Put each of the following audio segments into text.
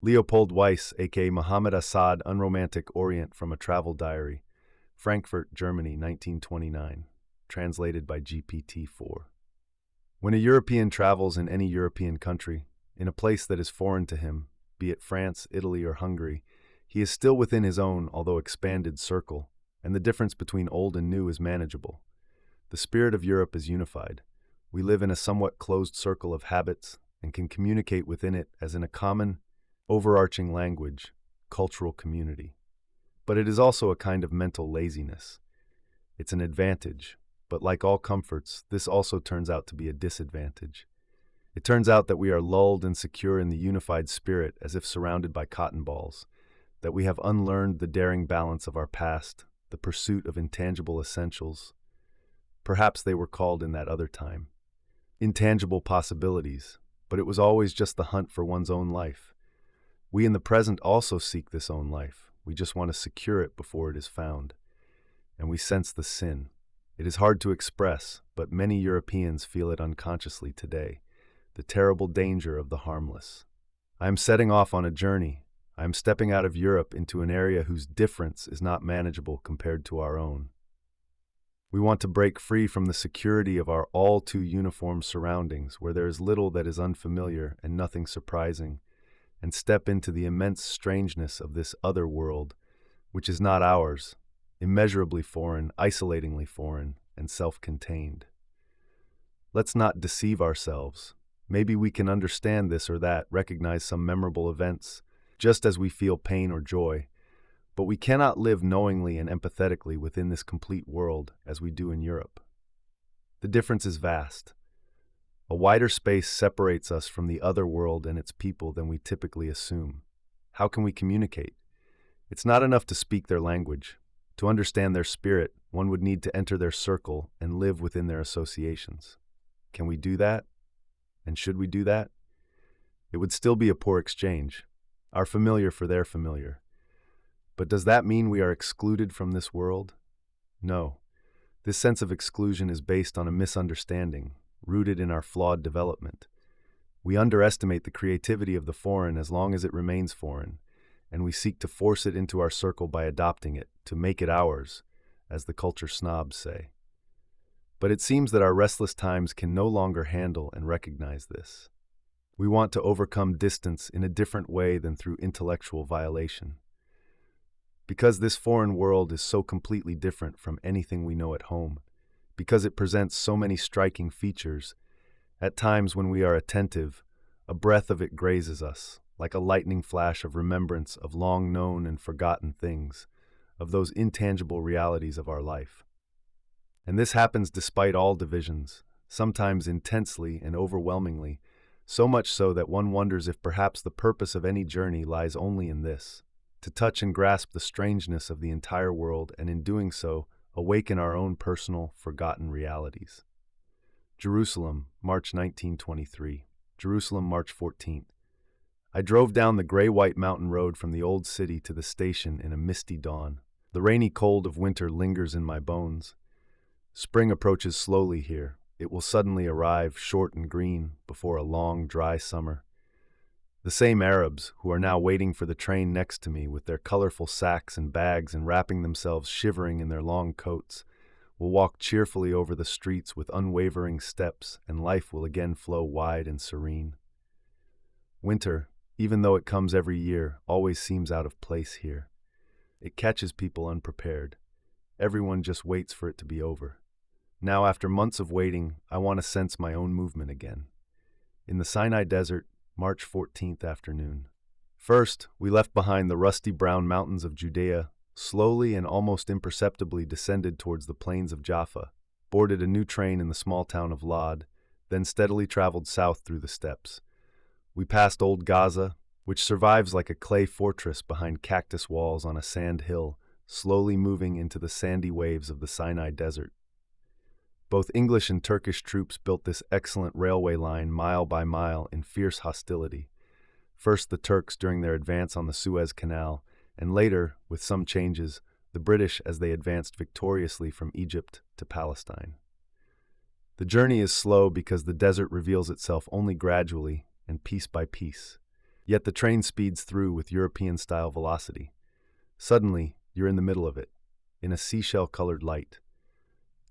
Leopold Weiss, aka Muhammad Asad, Unromantic, Orient from a Travel Diary, Frankfurt, Germany, 1929. Translated by GPT-4. When a European travels in any European country, in a place that is foreign to him, be it France, Italy, or Hungary, he is still within his own, although expanded, circle, and the difference between old and new is manageable. The spirit of Europe is unified. We live in a somewhat closed circle of habits and can communicate within it as in a common, overarching language, cultural community. But it is also a kind of mental laziness. It's an advantage, but like all comforts, this also turns out to be a disadvantage. It turns out that we are lulled and secure in the unified spirit as if surrounded by cotton balls, that we have unlearned the daring balance of our past, the pursuit of intangible essentials. Perhaps they were called in that other time intangible possibilities, but it was always just the hunt for one's own life. We in the present also seek this own life. We just want to secure it before it is found. And we sense the sin. It is hard to express, but many Europeans feel it unconsciously today, the terrible danger of the harmless. I am setting off on a journey. I am stepping out of Europe into an area whose difference is not manageable compared to our own. We want to break free from the security of our all too uniform surroundings, where there is little that is unfamiliar and nothing surprising, and step into the immense strangeness of this other world, which is not ours, immeasurably foreign, isolatingly foreign, and self-contained. Let's not deceive ourselves. Maybe we can understand this or that, recognize some memorable events, just as we feel pain or joy, but we cannot live knowingly and empathetically within this complete world as we do in Europe. The difference is vast. A wider space separates us from the other world and its people than we typically assume. How can we communicate? It's not enough to speak their language. To understand their spirit, one would need to enter their circle and live within their associations. Can we do that? And should we do that? It would still be a poor exchange, our familiar for their familiar. But does that mean we are excluded from this world? No. This sense of exclusion is based on a misunderstanding, rooted in our flawed development. We underestimate the creativity of the foreign as long as it remains foreign, and we seek to force it into our circle by adopting it, to make it ours, as the culture snobs say. But it seems that our restless times can no longer handle and recognize this. We want to overcome distance in a different way than through intellectual violation. Because this foreign world is so completely different from anything we know at home, because it presents so many striking features, at times when we are attentive, a breath of it grazes us, like a lightning flash of remembrance of long-known and forgotten things, of those intangible realities of our life. And this happens despite all divisions, sometimes intensely and overwhelmingly, so much so that one wonders if perhaps the purpose of any journey lies only in this, to touch and grasp the strangeness of the entire world and in doing so, awaken our own personal, forgotten realities. Jerusalem, March 1923. Jerusalem, March 14th. I drove down the gray-white mountain road from the old city to the station in a misty dawn. The rainy cold of winter lingers in my bones. Spring approaches slowly here. It will suddenly arrive, short and green, before a long, dry summer. The same Arabs, who are now waiting for the train next to me with their colorful sacks and bags and wrapping themselves shivering in their long coats, will walk cheerfully over the streets with unwavering steps, and life will again flow wide and serene. Winter, even though it comes every year, always seems out of place here. It catches people unprepared. Everyone just waits for it to be over. Now, after months of waiting, I want to sense my own movement again. In the Sinai Desert, March 14th afternoon. First, we left behind the rusty brown mountains of Judea, slowly and almost imperceptibly descended towards the plains of Jaffa, boarded a new train in the small town of Lod, then steadily traveled south through the steppes. We passed Old Gaza, which survives like a clay fortress behind cactus walls on a sand hill, slowly moving into the sandy waves of the Sinai Desert. Both English and Turkish troops built this excellent railway line mile by mile in fierce hostility. First the Turks during their advance on the Suez Canal, and later, with some changes, the British as they advanced victoriously from Egypt to Palestine. The journey is slow because the desert reveals itself only gradually and piece by piece. Yet the train speeds through with European-style velocity. Suddenly, you're in the middle of it, in a seashell-colored light.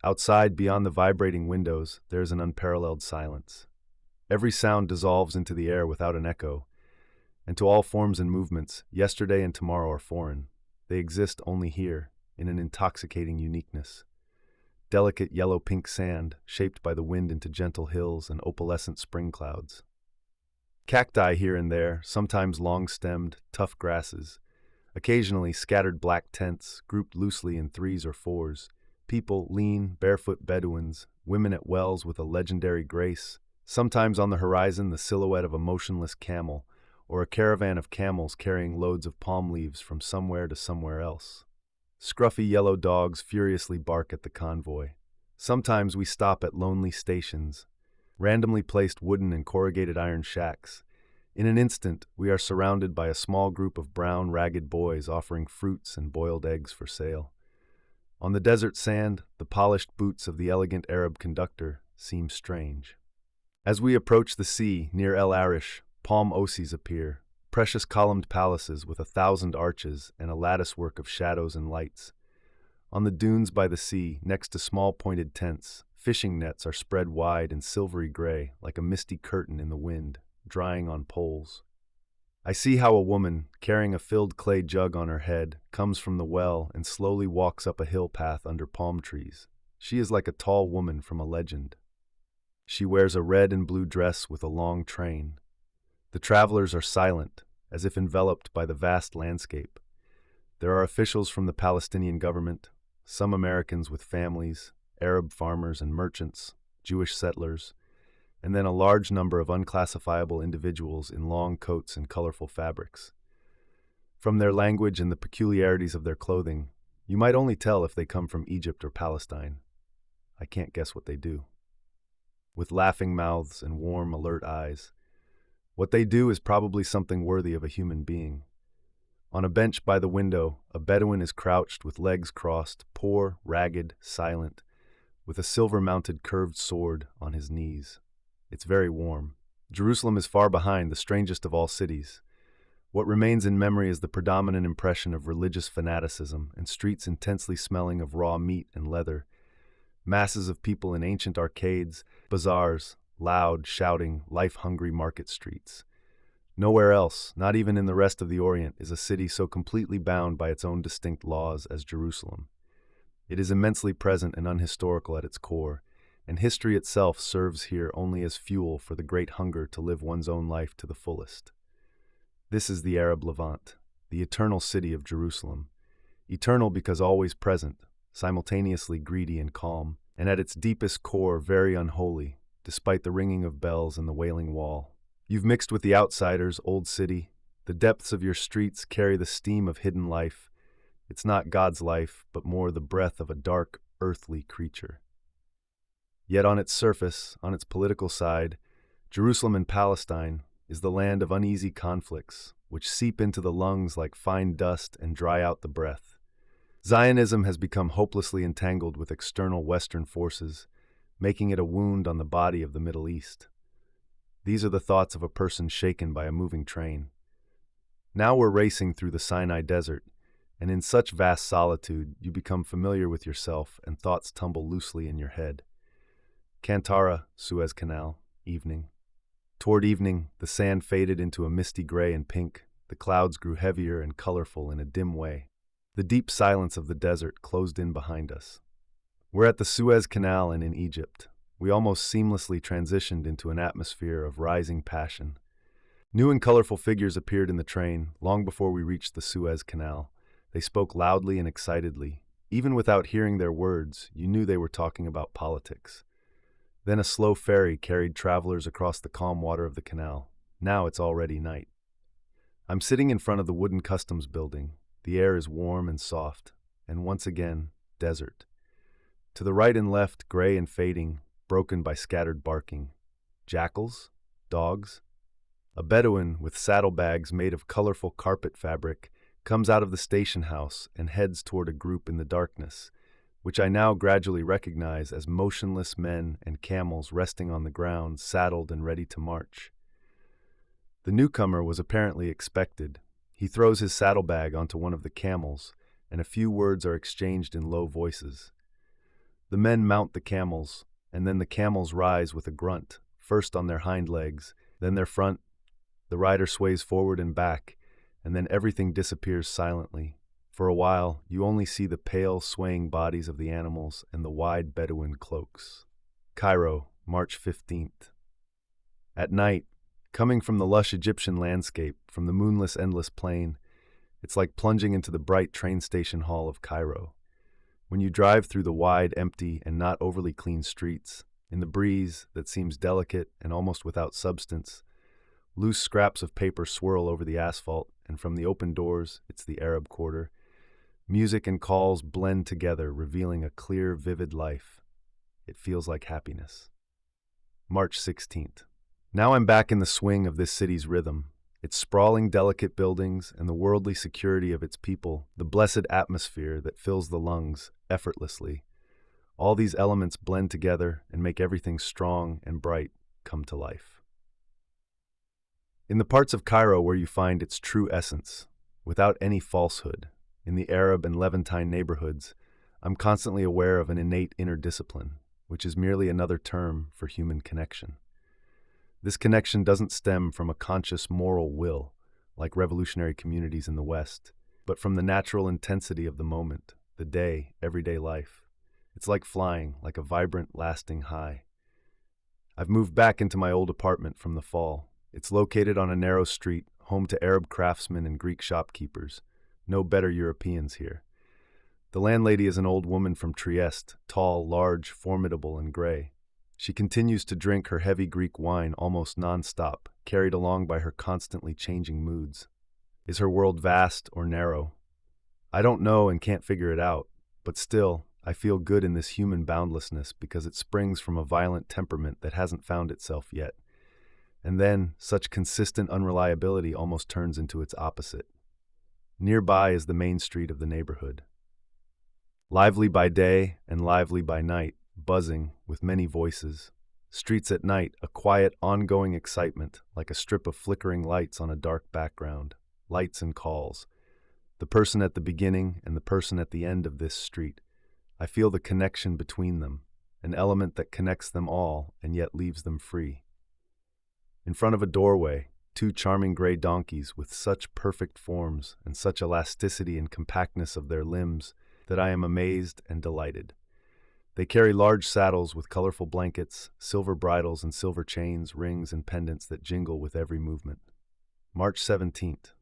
Outside, beyond the vibrating windows, there is an unparalleled silence. Every sound dissolves into the air without an echo, and to all forms and movements, yesterday and tomorrow are foreign. They exist only here, in an intoxicating uniqueness. Delicate yellow-pink sand, shaped by the wind into gentle hills and opalescent spring clouds. Cacti here and there, sometimes long-stemmed, tough grasses. Occasionally scattered black tents, grouped loosely in threes or fours. People, lean, barefoot Bedouins, women at wells with a legendary grace. Sometimes on the horizon, the silhouette of a motionless camel, or a caravan of camels carrying loads of palm leaves from somewhere to somewhere else. Scruffy yellow dogs furiously bark at the convoy. Sometimes we stop at lonely stations, randomly placed wooden and corrugated iron shacks. In an instant, we are surrounded by a small group of brown, ragged boys offering fruits and boiled eggs for sale. On the desert sand, the polished boots of the elegant Arab conductor seem strange. As we approach the sea, near El Arish, palm osies appear, precious columned palaces with 1,000 arches and a latticework of shadows and lights. On the dunes by the sea, next to small pointed tents, fishing nets are spread wide and silvery gray, like a misty curtain in the wind, drying on poles. I see how a woman, carrying a filled clay jug on her head, comes from the well and slowly walks up a hill path under palm trees. She is like a tall woman from a legend. She wears a red and blue dress with a long train. The travelers are silent, as if enveloped by the vast landscape. There are officials from the Palestinian government, some Americans with families, Arab farmers and merchants, Jewish settlers, and then a large number of unclassifiable individuals in long coats and colorful fabrics. From their language and the peculiarities of their clothing, you might only tell if they come from Egypt or Palestine. I can't guess what they do. With laughing mouths and warm, alert eyes, what they do is probably something worthy of a human being. On a bench by the window, a Bedouin is crouched with legs crossed, poor, ragged, silent, with a silver-mounted curved sword on his knees. It's very warm. Jerusalem is far behind, the strangest of all cities. What remains in memory is the predominant impression of religious fanaticism and streets intensely smelling of raw meat and leather. Masses of people in ancient arcades, bazaars, loud, shouting, life-hungry market streets. Nowhere else, not even in the rest of the Orient, is a city so completely bound by its own distinct laws as Jerusalem. It is immensely present and unhistorical at its core, and history itself serves here only as fuel for the great hunger to live one's own life to the fullest. This is the Arab Levant, the eternal city of Jerusalem. Eternal because always present, simultaneously greedy and calm, and at its deepest core very unholy, despite the ringing of bells and the wailing wall. You've mixed with the outsiders, old city. The depths of your streets carry the steam of hidden life. It's not God's life, but more the breath of a dark, earthly creature. Yet on its surface, on its political side, Jerusalem and Palestine is the land of uneasy conflicts, which seep into the lungs like fine dust and dry out the breath. Zionism has become hopelessly entangled with external Western forces, making it a wound on the body of the Middle East. These are the thoughts of a person shaken by a moving train. Now we're racing through the Sinai Desert, and in such vast solitude, you become familiar with yourself and thoughts tumble loosely in your head. Kantara, Suez Canal, evening. Toward evening, the sand faded into a misty gray and pink. The clouds grew heavier and colorful in a dim way. The deep silence of the desert closed in behind us. We're at the Suez Canal and in Egypt. We almost seamlessly transitioned into an atmosphere of rising passion. New and colorful figures appeared in the train long before we reached the Suez Canal. They spoke loudly and excitedly. Even without hearing their words, you knew they were talking about politics. Then a slow ferry carried travelers across the calm water of the canal. Now it's already night. I'm sitting in front of the wooden customs building. The air is warm and soft, and once again, desert. To the right and left, gray and fading, broken by scattered barking. Jackals? Dogs? A Bedouin with saddlebags made of colorful carpet fabric comes out of the station house and heads toward a group in the darkness, which I now gradually recognize as motionless men and camels resting on the ground, saddled and ready to march. The newcomer was apparently expected. He throws his saddlebag onto one of the camels, and a few words are exchanged in low voices. The men mount the camels, and then the camels rise with a grunt, first on their hind legs, then their front. The rider sways forward and back, and then everything disappears silently. For a while, you only see the pale, swaying bodies of the animals and the wide Bedouin cloaks. Cairo, March 15th. At night, coming from the lush Egyptian landscape, from the moonless endless plain, it's like plunging into the bright train station hall of Cairo. When you drive through the wide, empty, and not overly clean streets, in the breeze that seems delicate and almost without substance, loose scraps of paper swirl over the asphalt, and from the open doors, it's the Arab Quarter. Music and calls blend together, revealing a clear, vivid life. It feels like happiness. March 16th. Now I'm back in the swing of this city's rhythm. Its sprawling, delicate buildings and the worldly security of its people, the blessed atmosphere that fills the lungs effortlessly. All these elements blend together and make everything strong and bright come to life. In the parts of Cairo where you find its true essence, without any falsehood, in the Arab and Levantine neighborhoods, I'm constantly aware of an innate inner discipline, which is merely another term for human connection. This connection doesn't stem from a conscious moral will, like revolutionary communities in the West, but from the natural intensity of the moment, the day, everyday life. It's like flying, like a vibrant, lasting high. I've moved back into my old apartment from the fall. It's located on a narrow street, home to Arab craftsmen and Greek shopkeepers. No better Europeans here. The landlady is an old woman from Trieste, tall, large, formidable, and gray. She continues to drink her heavy Greek wine almost non-stop, carried along by her constantly changing moods. Is her world vast or narrow? I don't know and can't figure it out, but still, I feel good in this human boundlessness because it springs from a violent temperament that hasn't found itself yet. And then, such consistent unreliability almost turns into its opposite. Nearby is the main street of the neighborhood. Lively by day and lively by night, buzzing with many voices. Streets at night, a quiet, ongoing excitement, like a strip of flickering lights on a dark background. Lights and calls. The person at the beginning and the person at the end of this street. I feel the connection between them, an element that connects them all and yet leaves them free. In front of a doorway, two charming gray donkeys with such perfect forms and such elasticity and compactness of their limbs that I am amazed and delighted. They carry large saddles with colorful blankets, silver bridles and silver chains, rings and pendants that jingle with every movement. March 17th.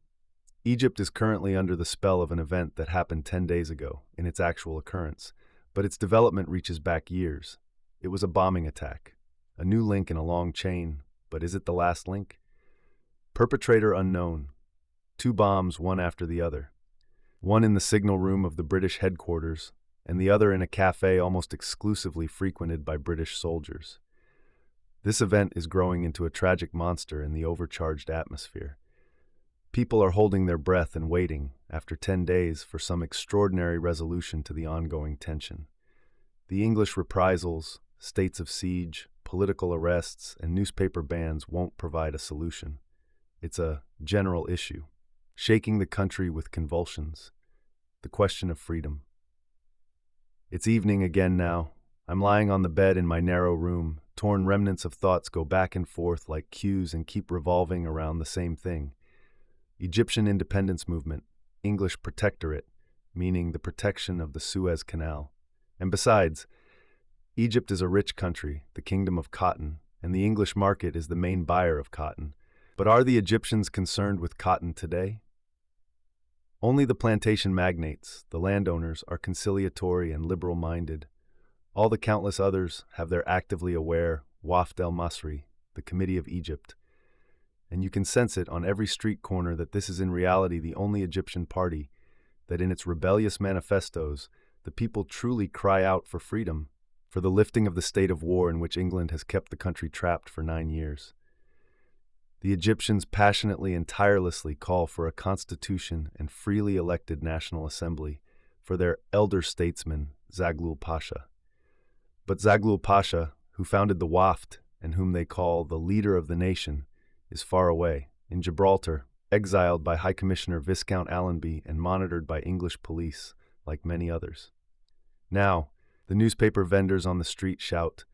Egypt is currently under the spell of an event that happened 10 days ago in its actual occurrence, but its development reaches back years. It was a bombing attack, a new link in a long chain, but is it the last link? Perpetrator unknown. 2 bombs, one after the other. One in the signal room of the British headquarters, and the other in a cafe almost exclusively frequented by British soldiers. This event is growing into a tragic monster in the overcharged atmosphere. People are holding their breath and waiting, after 10 days, for some extraordinary resolution to the ongoing tension. The English reprisals, states of siege, political arrests, and newspaper bans won't provide a solution. It's a general issue, shaking the country with convulsions. The question of freedom. It's evening again now. I'm lying on the bed in my narrow room. Torn remnants of thoughts go back and forth like cues and keep revolving around the same thing. Egyptian independence movement, English protectorate, meaning the protection of the Suez Canal. And besides, Egypt is a rich country, the kingdom of cotton, and the English market is the main buyer of cotton. But are the Egyptians concerned with cotton today? Only the plantation magnates, the landowners, are conciliatory and liberal-minded. All the countless others have their actively aware Wafd el-Masri, the Committee of Egypt. And you can sense it on every street corner that this is in reality the only Egyptian party, that in its rebellious manifestos, the people truly cry out for freedom, for the lifting of the state of war in which England has kept the country trapped for 9 years. The Egyptians passionately and tirelessly call for a constitution and freely elected National Assembly for their elder statesman, Zaghloul Pasha. But Zaghloul Pasha, who founded the Wafd and whom they call the leader of the nation, is far away. in Gibraltar, exiled by High Commissioner Viscount Allenby and monitored by English police, like many others. Now, the newspaper vendors on the street shout,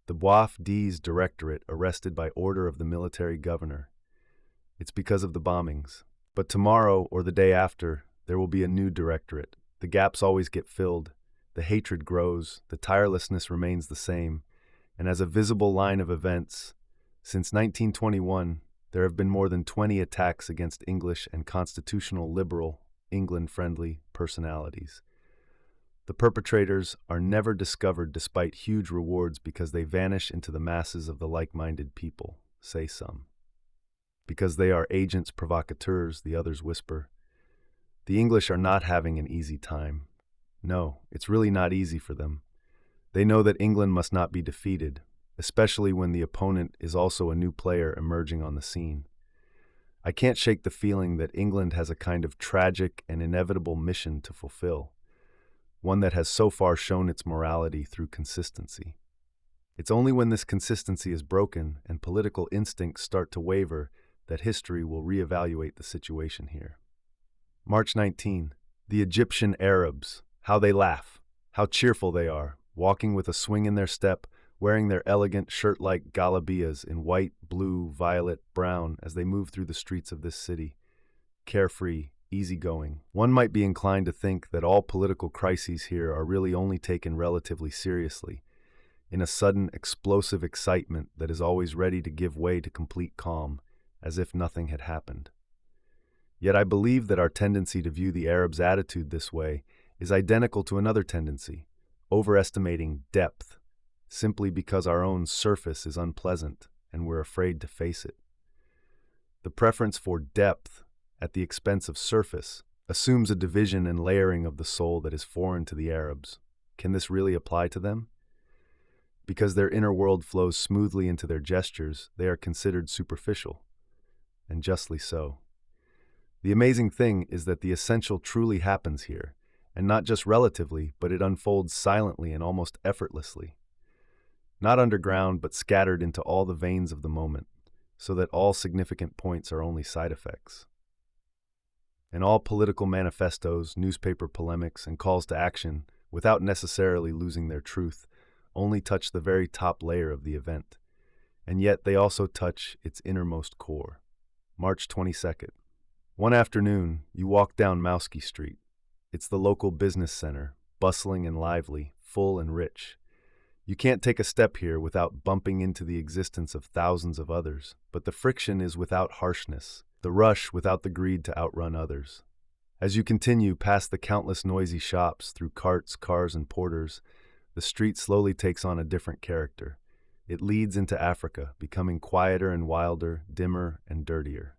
"The Boif D's Directorate arrested by order of the military governor." It's because of the bombings. But tomorrow or the day after, there will be a new directorate. The gaps always get filled, the hatred grows, the tirelessness remains the same, and as a visible line of events, since 1921, there have been more than 20 attacks against English and constitutional liberal, England-friendly personalities. The perpetrators are never discovered despite huge rewards because they vanish into the masses of the like-minded people, say some. Because they are agents provocateurs, the others whisper. The English are not having an easy time. No, it's really not easy for them. They know that England must not be defeated, especially when the opponent is also a new player emerging on the scene. I can't shake the feeling that England has a kind of tragic and inevitable mission to fulfill, one that has so far shown its morality through consistency. It's only when this consistency is broken and political instincts start to waver that history will reevaluate the situation here. March 19. The Egyptian Arabs. How they laugh. How cheerful they are, walking with a swing in their step, wearing their elegant shirt-like galabias in white, blue, violet, brown as they move through the streets of this city. Carefree, easygoing. One might be inclined to think that all political crises here are really only taken relatively seriously, in a sudden, explosive excitement that is always ready to give way to complete calm, as if nothing had happened. Yet I believe that our tendency to view the Arabs' attitude this way is identical to another tendency, overestimating depth, simply because our own surface is unpleasant and we're afraid to face it. The preference for depth at the expense of surface assumes a division and layering of the soul that is foreign to the Arabs. Can this really apply to them? Because their inner world flows smoothly into their gestures, they are considered superficial, and justly so. The amazing thing is that the essential truly happens here, and not just relatively, but it unfolds silently and almost effortlessly. Not underground, but scattered into all the veins of the moment, so that all significant points are only side effects. And all political manifestos, newspaper polemics, and calls to action, without necessarily losing their truth, only touch the very top layer of the event, and yet they also touch its innermost core. March 22nd. One afternoon, you walk down Mouski Street. It's the local business center, bustling and lively, full and rich. You can't take a step here without bumping into the existence of thousands of others, but the friction is without harshness, the rush without the greed to outrun others. As you continue past the countless noisy shops, through carts, cars, and porters, the street slowly takes on a different character. It leads into Africa, becoming quieter and wilder, dimmer and dirtier.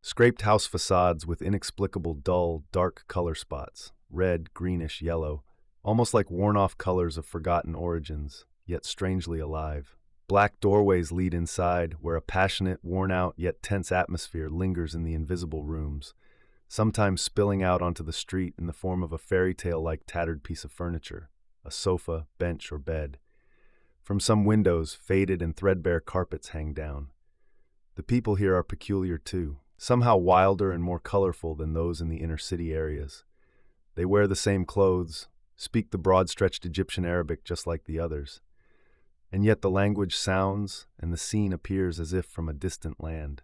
Scraped house facades with inexplicable dull, dark color spots, red, greenish, yellow, almost like worn-off colors of forgotten origins, yet strangely alive. Black doorways lead inside, where a passionate, worn-out, yet tense atmosphere lingers in the invisible rooms, sometimes spilling out onto the street in the form of a fairy tale-like tattered piece of furniture, a sofa, bench, or bed. From some windows, faded and threadbare carpets hang down. The people here are peculiar too, somehow wilder and more colorful than those in the inner city areas. They wear the same clothes, speak the broad-stretched Egyptian Arabic just like the others, and yet the language sounds and the scene appears as if from a distant land.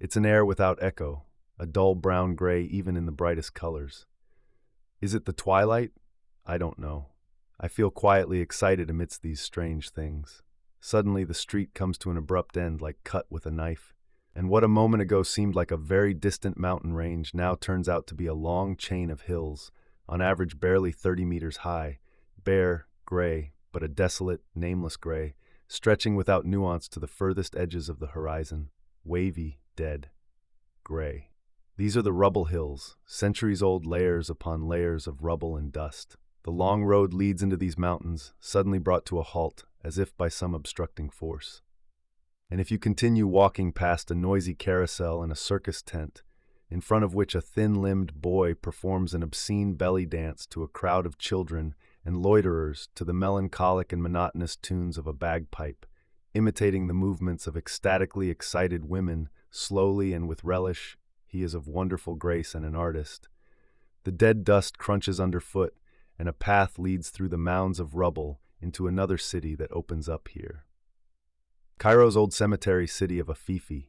It's an air without echo, a dull brown-gray even in the brightest colors. Is it the twilight? I don't know. I feel quietly excited amidst these strange things. Suddenly the street comes to an abrupt end like cut with a knife. And what a moment ago seemed like a very distant mountain range now turns out to be a long chain of hills, on average barely 30 meters high, bare, gray, but a desolate, nameless gray, stretching without nuance to the furthest edges of the horizon, wavy, dead, gray. These are the rubble hills, centuries-old layers upon layers of rubble and dust. The long road leads into these mountains, suddenly brought to a halt, as if by some obstructing force. And if you continue walking past a noisy carousel and a circus tent, in front of which a thin-limbed boy performs an obscene belly dance to a crowd of children and loiterers to the melancholic and monotonous tunes of a bagpipe, imitating the movements of ecstatically excited women Slowly and with relish, he is of wonderful grace and an artist. The dead dust crunches underfoot, and a path leads through the mounds of rubble into another city that opens up here. Cairo's old cemetery city of Afifi.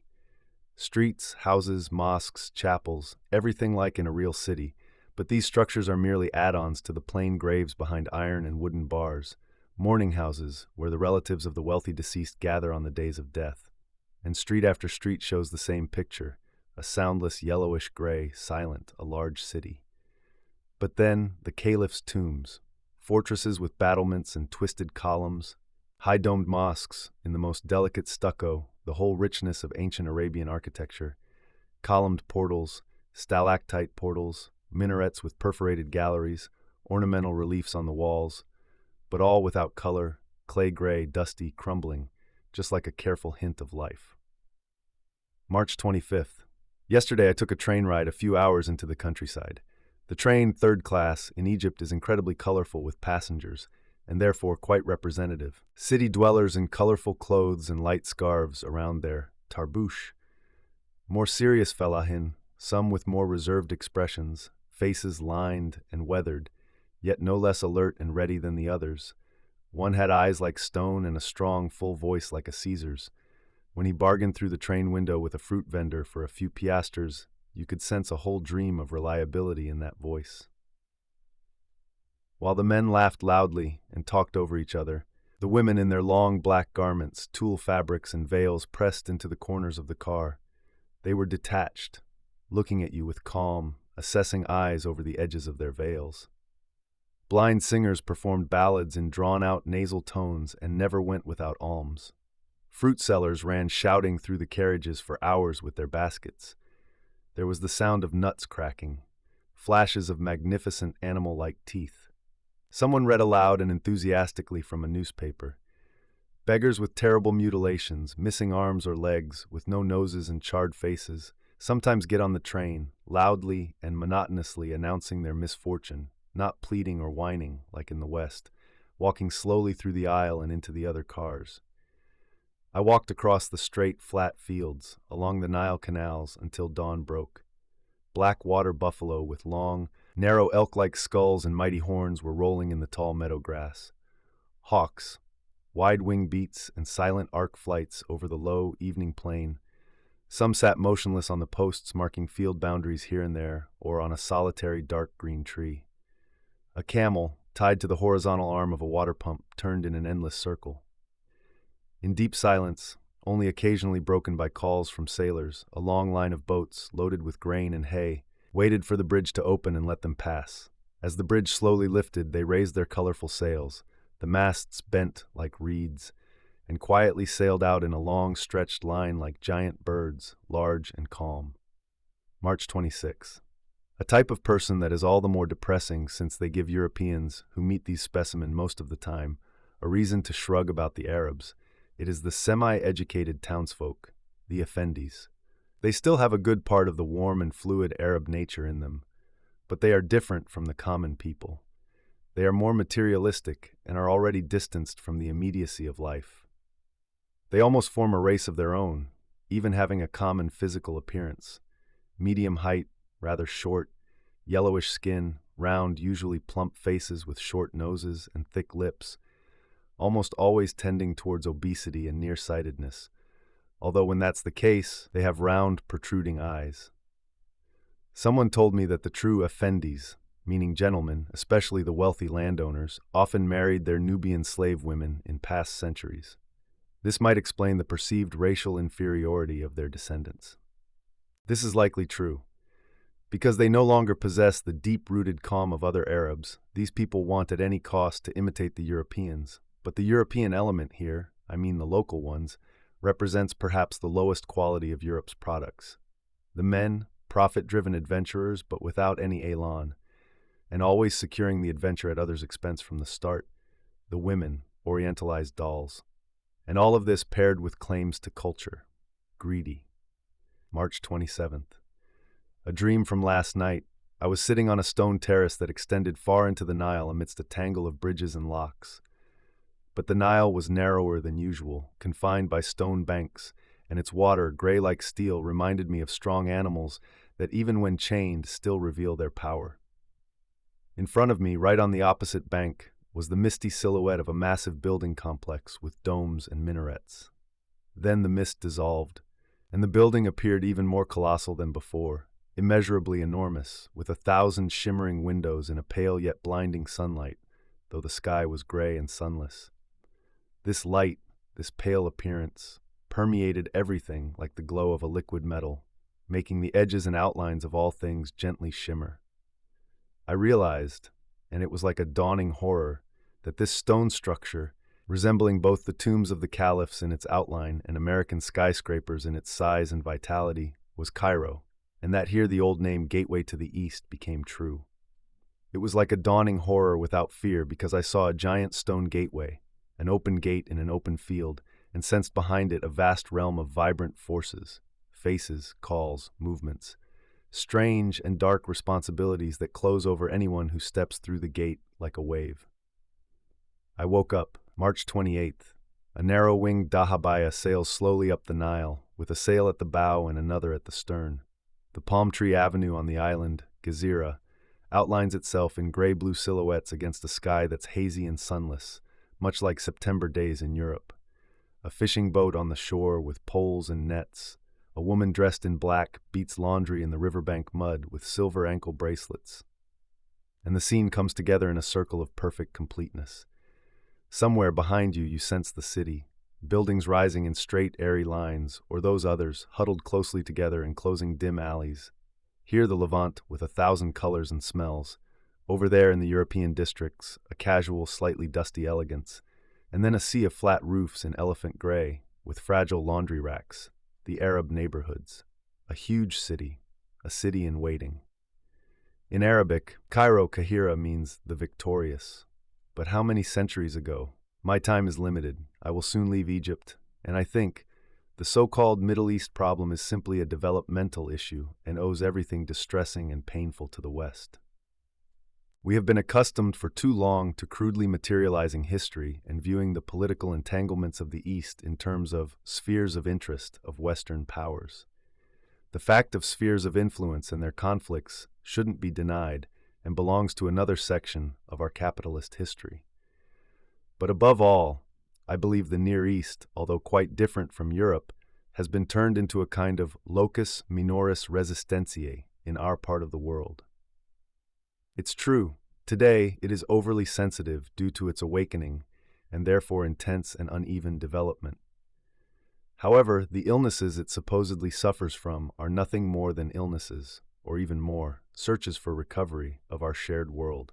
Streets, houses, mosques, chapels, everything like in a real city, but these structures are merely add-ons to the plain graves behind iron and wooden bars, mourning houses where the relatives of the wealthy deceased gather on the days of death. And street after street shows the same picture, a soundless yellowish-gray, silent, a large city. But then, the caliph's tombs, fortresses with battlements and twisted columns, high-domed mosques in the most delicate stucco, the whole richness of ancient Arabian architecture, columned portals, stalactite portals, minarets with perforated galleries, ornamental reliefs on the walls, but all without color, clay-gray, dusty, crumbling, just like a careful hint of life. March 25th. Yesterday I took a train ride a few hours into the countryside. The train, third class, in Egypt is incredibly colorful with passengers, and therefore quite representative. City dwellers in colorful clothes and light scarves around their tarbouche. More serious fellahin, some with more reserved expressions, faces lined and weathered, yet no less alert and ready than the others. One had eyes like stone and a strong, full voice like a Caesar's. When he bargained through the train window with a fruit vendor for a few piastres, you could sense a whole dream of reliability in that voice. While the men laughed loudly and talked over each other, the women in their long black garments, tulle fabrics, and veils pressed into the corners of the car. They were detached, looking at you with calm, assessing eyes over the edges of their veils. Blind singers performed ballads in drawn-out nasal tones and never went without alms. Fruit sellers ran shouting through the carriages for hours with their baskets. There was the sound of nuts cracking, flashes of magnificent animal-like teeth. Someone read aloud and enthusiastically from a newspaper. Beggars with terrible mutilations, missing arms or legs, with no noses and charred faces, sometimes get on the train, loudly and monotonously announcing their misfortune, not pleading or whining like in the West, walking slowly through the aisle and into the other cars. I walked across the straight, flat fields, along the Nile canals until dawn broke. Black water buffalo with long, narrow elk-like skulls and mighty horns were rolling in the tall meadow grass. Hawks, wide wing beats and silent arc flights over the low, evening plain. Some sat motionless on the posts marking field boundaries here and there, or on a solitary dark green tree. A camel, tied to the horizontal arm of a water pump, turned in an endless circle. In deep silence, only occasionally broken by calls from sailors, a long line of boats, loaded with grain and hay, waited for the bridge to open and let them pass. As the bridge slowly lifted, they raised their colorful sails, the masts bent like reeds, and quietly sailed out in a long stretched line like giant birds, large and calm. March 26. A type of person that is all the more depressing since they give Europeans, who meet these specimen most of the time, a reason to shrug about the Arabs. It is the semi-educated townsfolk, the effendis. They still have a good part of the warm and fluid Arab nature in them, but they are different from the common people. They are more materialistic and are already distanced from the immediacy of life. They almost form a race of their own, even having a common physical appearance. Medium height, rather short, yellowish skin, round, usually plump faces with short noses and thick lips, almost always tending towards obesity and nearsightedness, although when that's the case, they have round, protruding eyes. Someone told me that the true effendis, meaning gentlemen, especially the wealthy landowners, often married their Nubian slave women in past centuries. This might explain the perceived racial inferiority of their descendants. This is likely true. Because they no longer possess the deep-rooted calm of other Arabs, these people want at any cost to imitate the Europeans. But the European element here, I mean the local ones, represents perhaps the lowest quality of Europe's products. The men, profit-driven adventurers but without any elan, and always securing the adventure at others' expense from the start. The women, orientalized dolls. And all of this paired with claims to culture. Greedy. March 27th. A dream from last night. I was sitting on a stone terrace that extended far into the Nile amidst a tangle of bridges and locks. But the Nile was narrower than usual, confined by stone banks, and its water, gray like steel, reminded me of strong animals that even when chained still reveal their power. In front of me, right on the opposite bank, was the misty silhouette of a massive building complex with domes and minarets. Then the mist dissolved, and the building appeared even more colossal than before, immeasurably enormous, with 1,000 shimmering windows in a pale yet blinding sunlight, though the sky was gray and sunless. This light, this pale appearance, permeated everything like the glow of a liquid metal, making the edges and outlines of all things gently shimmer. I realized, and it was like a dawning horror, that this stone structure, resembling both the tombs of the caliphs in its outline and American skyscrapers in its size and vitality, was Cairo, and that here the old name Gateway to the East became true. It was like a dawning horror without fear because I saw a giant stone gateway, an open gate in an open field, and sensed behind it a vast realm of vibrant forces, faces, calls, movements, strange and dark responsibilities that close over anyone who steps through the gate like a wave. I woke up, March 28th. A narrow-winged dahabaya sails slowly up the Nile, with a sail at the bow and another at the stern. The palm tree avenue on the island, Gezira, outlines itself in gray-blue silhouettes against a sky that's hazy and sunless, much like September days in Europe. A fishing boat on the shore with poles and nets. A woman dressed in black beats laundry in the riverbank mud with silver ankle bracelets. And the scene comes together in a circle of perfect completeness. Somewhere behind you, you sense the city, buildings rising in straight, airy lines, or those others, huddled closely together enclosing dim alleys. Here the Levant with 1,000 colors and smells. Over there in the European districts, a casual, slightly dusty elegance. And then a sea of flat roofs in elephant gray, with fragile laundry racks. The Arab neighborhoods. A huge city, a city in waiting. In Arabic, Cairo Kahira means the victorious. But how many centuries ago? My time is limited. I will soon leave Egypt, and I think the so-called Middle East problem is simply a developmental issue and owes everything distressing and painful to the West. We have been accustomed for too long to crudely materializing history and viewing the political entanglements of the East in terms of spheres of interest of Western powers. The fact of spheres of influence and their conflicts shouldn't be denied and belongs to another section of our capitalist history. But above all, I believe the Near East, although quite different from Europe, has been turned into a kind of locus minoris resistentiae in our part of the world. It's true, today it is overly sensitive due to its awakening and therefore intense and uneven development. However, the illnesses it supposedly suffers from are nothing more than illnesses, or even more, searches for recovery of our shared world.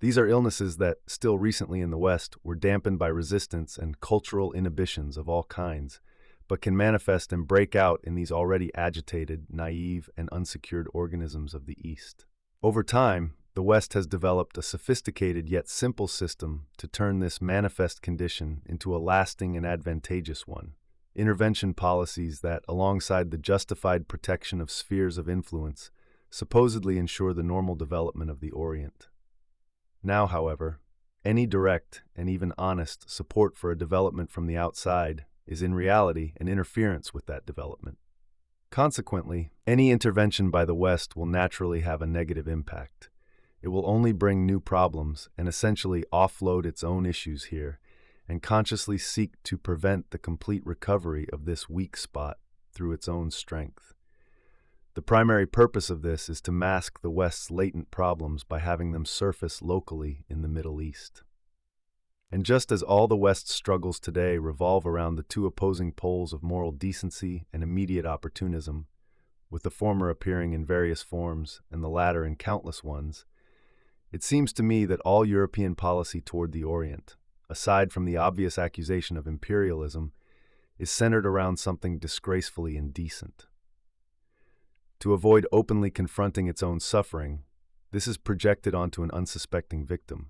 These are illnesses that, still recently in the West, were dampened by resistance and cultural inhibitions of all kinds, but can manifest and break out in these already agitated, naive, and unsecured organisms of the East. Over time, the West has developed a sophisticated yet simple system to turn this manifest condition into a lasting and advantageous one. Intervention policies that, alongside the justified protection of spheres of influence, supposedly ensure the normal development of the Orient. Now, however, any direct and even honest support for a development from the outside is in reality an interference with that development. Consequently, any intervention by the West will naturally have a negative impact. It will only bring new problems and essentially offload its own issues here and consciously seek to prevent the complete recovery of this weak spot through its own strength. The primary purpose of this is to mask the West's latent problems by having them surface locally in the Middle East. And just as all the West's struggles today revolve around the two opposing poles of moral decency and immediate opportunism, with the former appearing in various forms and the latter in countless ones, it seems to me that all European policy toward the Orient, aside from the obvious accusation of imperialism, is centered around something disgracefully indecent. To avoid openly confronting its own suffering, this is projected onto an unsuspecting victim,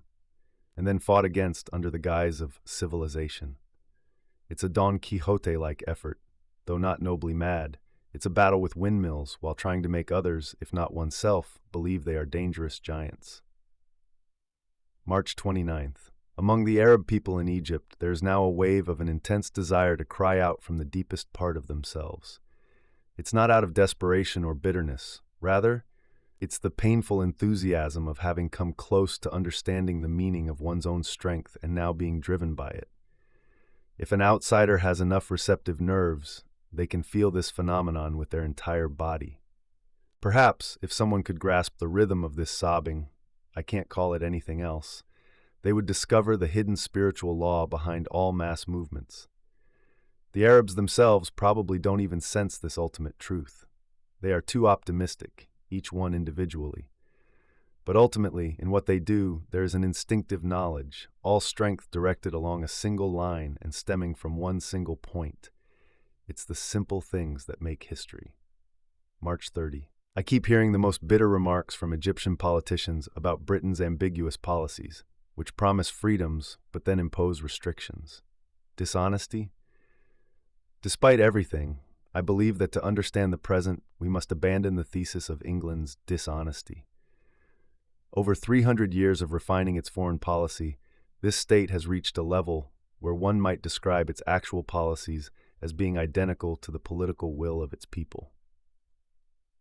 and then fought against under the guise of civilization. It's a Don Quixote-like effort, though not nobly mad. It's a battle with windmills while trying to make others, if not oneself, believe they are dangerous giants. March 29th. A Among the Arab people in Egypt, there is now a wave of an intense desire to cry out from the deepest part of themselves. It's not out of desperation or bitterness. Rather, it's the painful enthusiasm of having come close to understanding the meaning of one's own strength and now being driven by it. If an outsider has enough receptive nerves, they can feel this phenomenon with their entire body. Perhaps, if someone could grasp the rhythm of this sobbing, I can't call it anything else, they would discover the hidden spiritual law behind all mass movements. The Arabs themselves probably don't even sense this ultimate truth. They are too optimistic, each one individually. But ultimately, in what they do, there is an instinctive knowledge, all strength directed along a single line and stemming from one single point. It's the simple things that make history. March 30. I keep hearing the most bitter remarks from Egyptian politicians about Britain's ambiguous policies, which promise freedoms but then impose restrictions. Dishonesty? Despite everything, I believe that to understand the present, we must abandon the thesis of England's dishonesty. Over 300 years of refining its foreign policy, this state has reached a level where one might describe its actual policies as being identical to the political will of its people.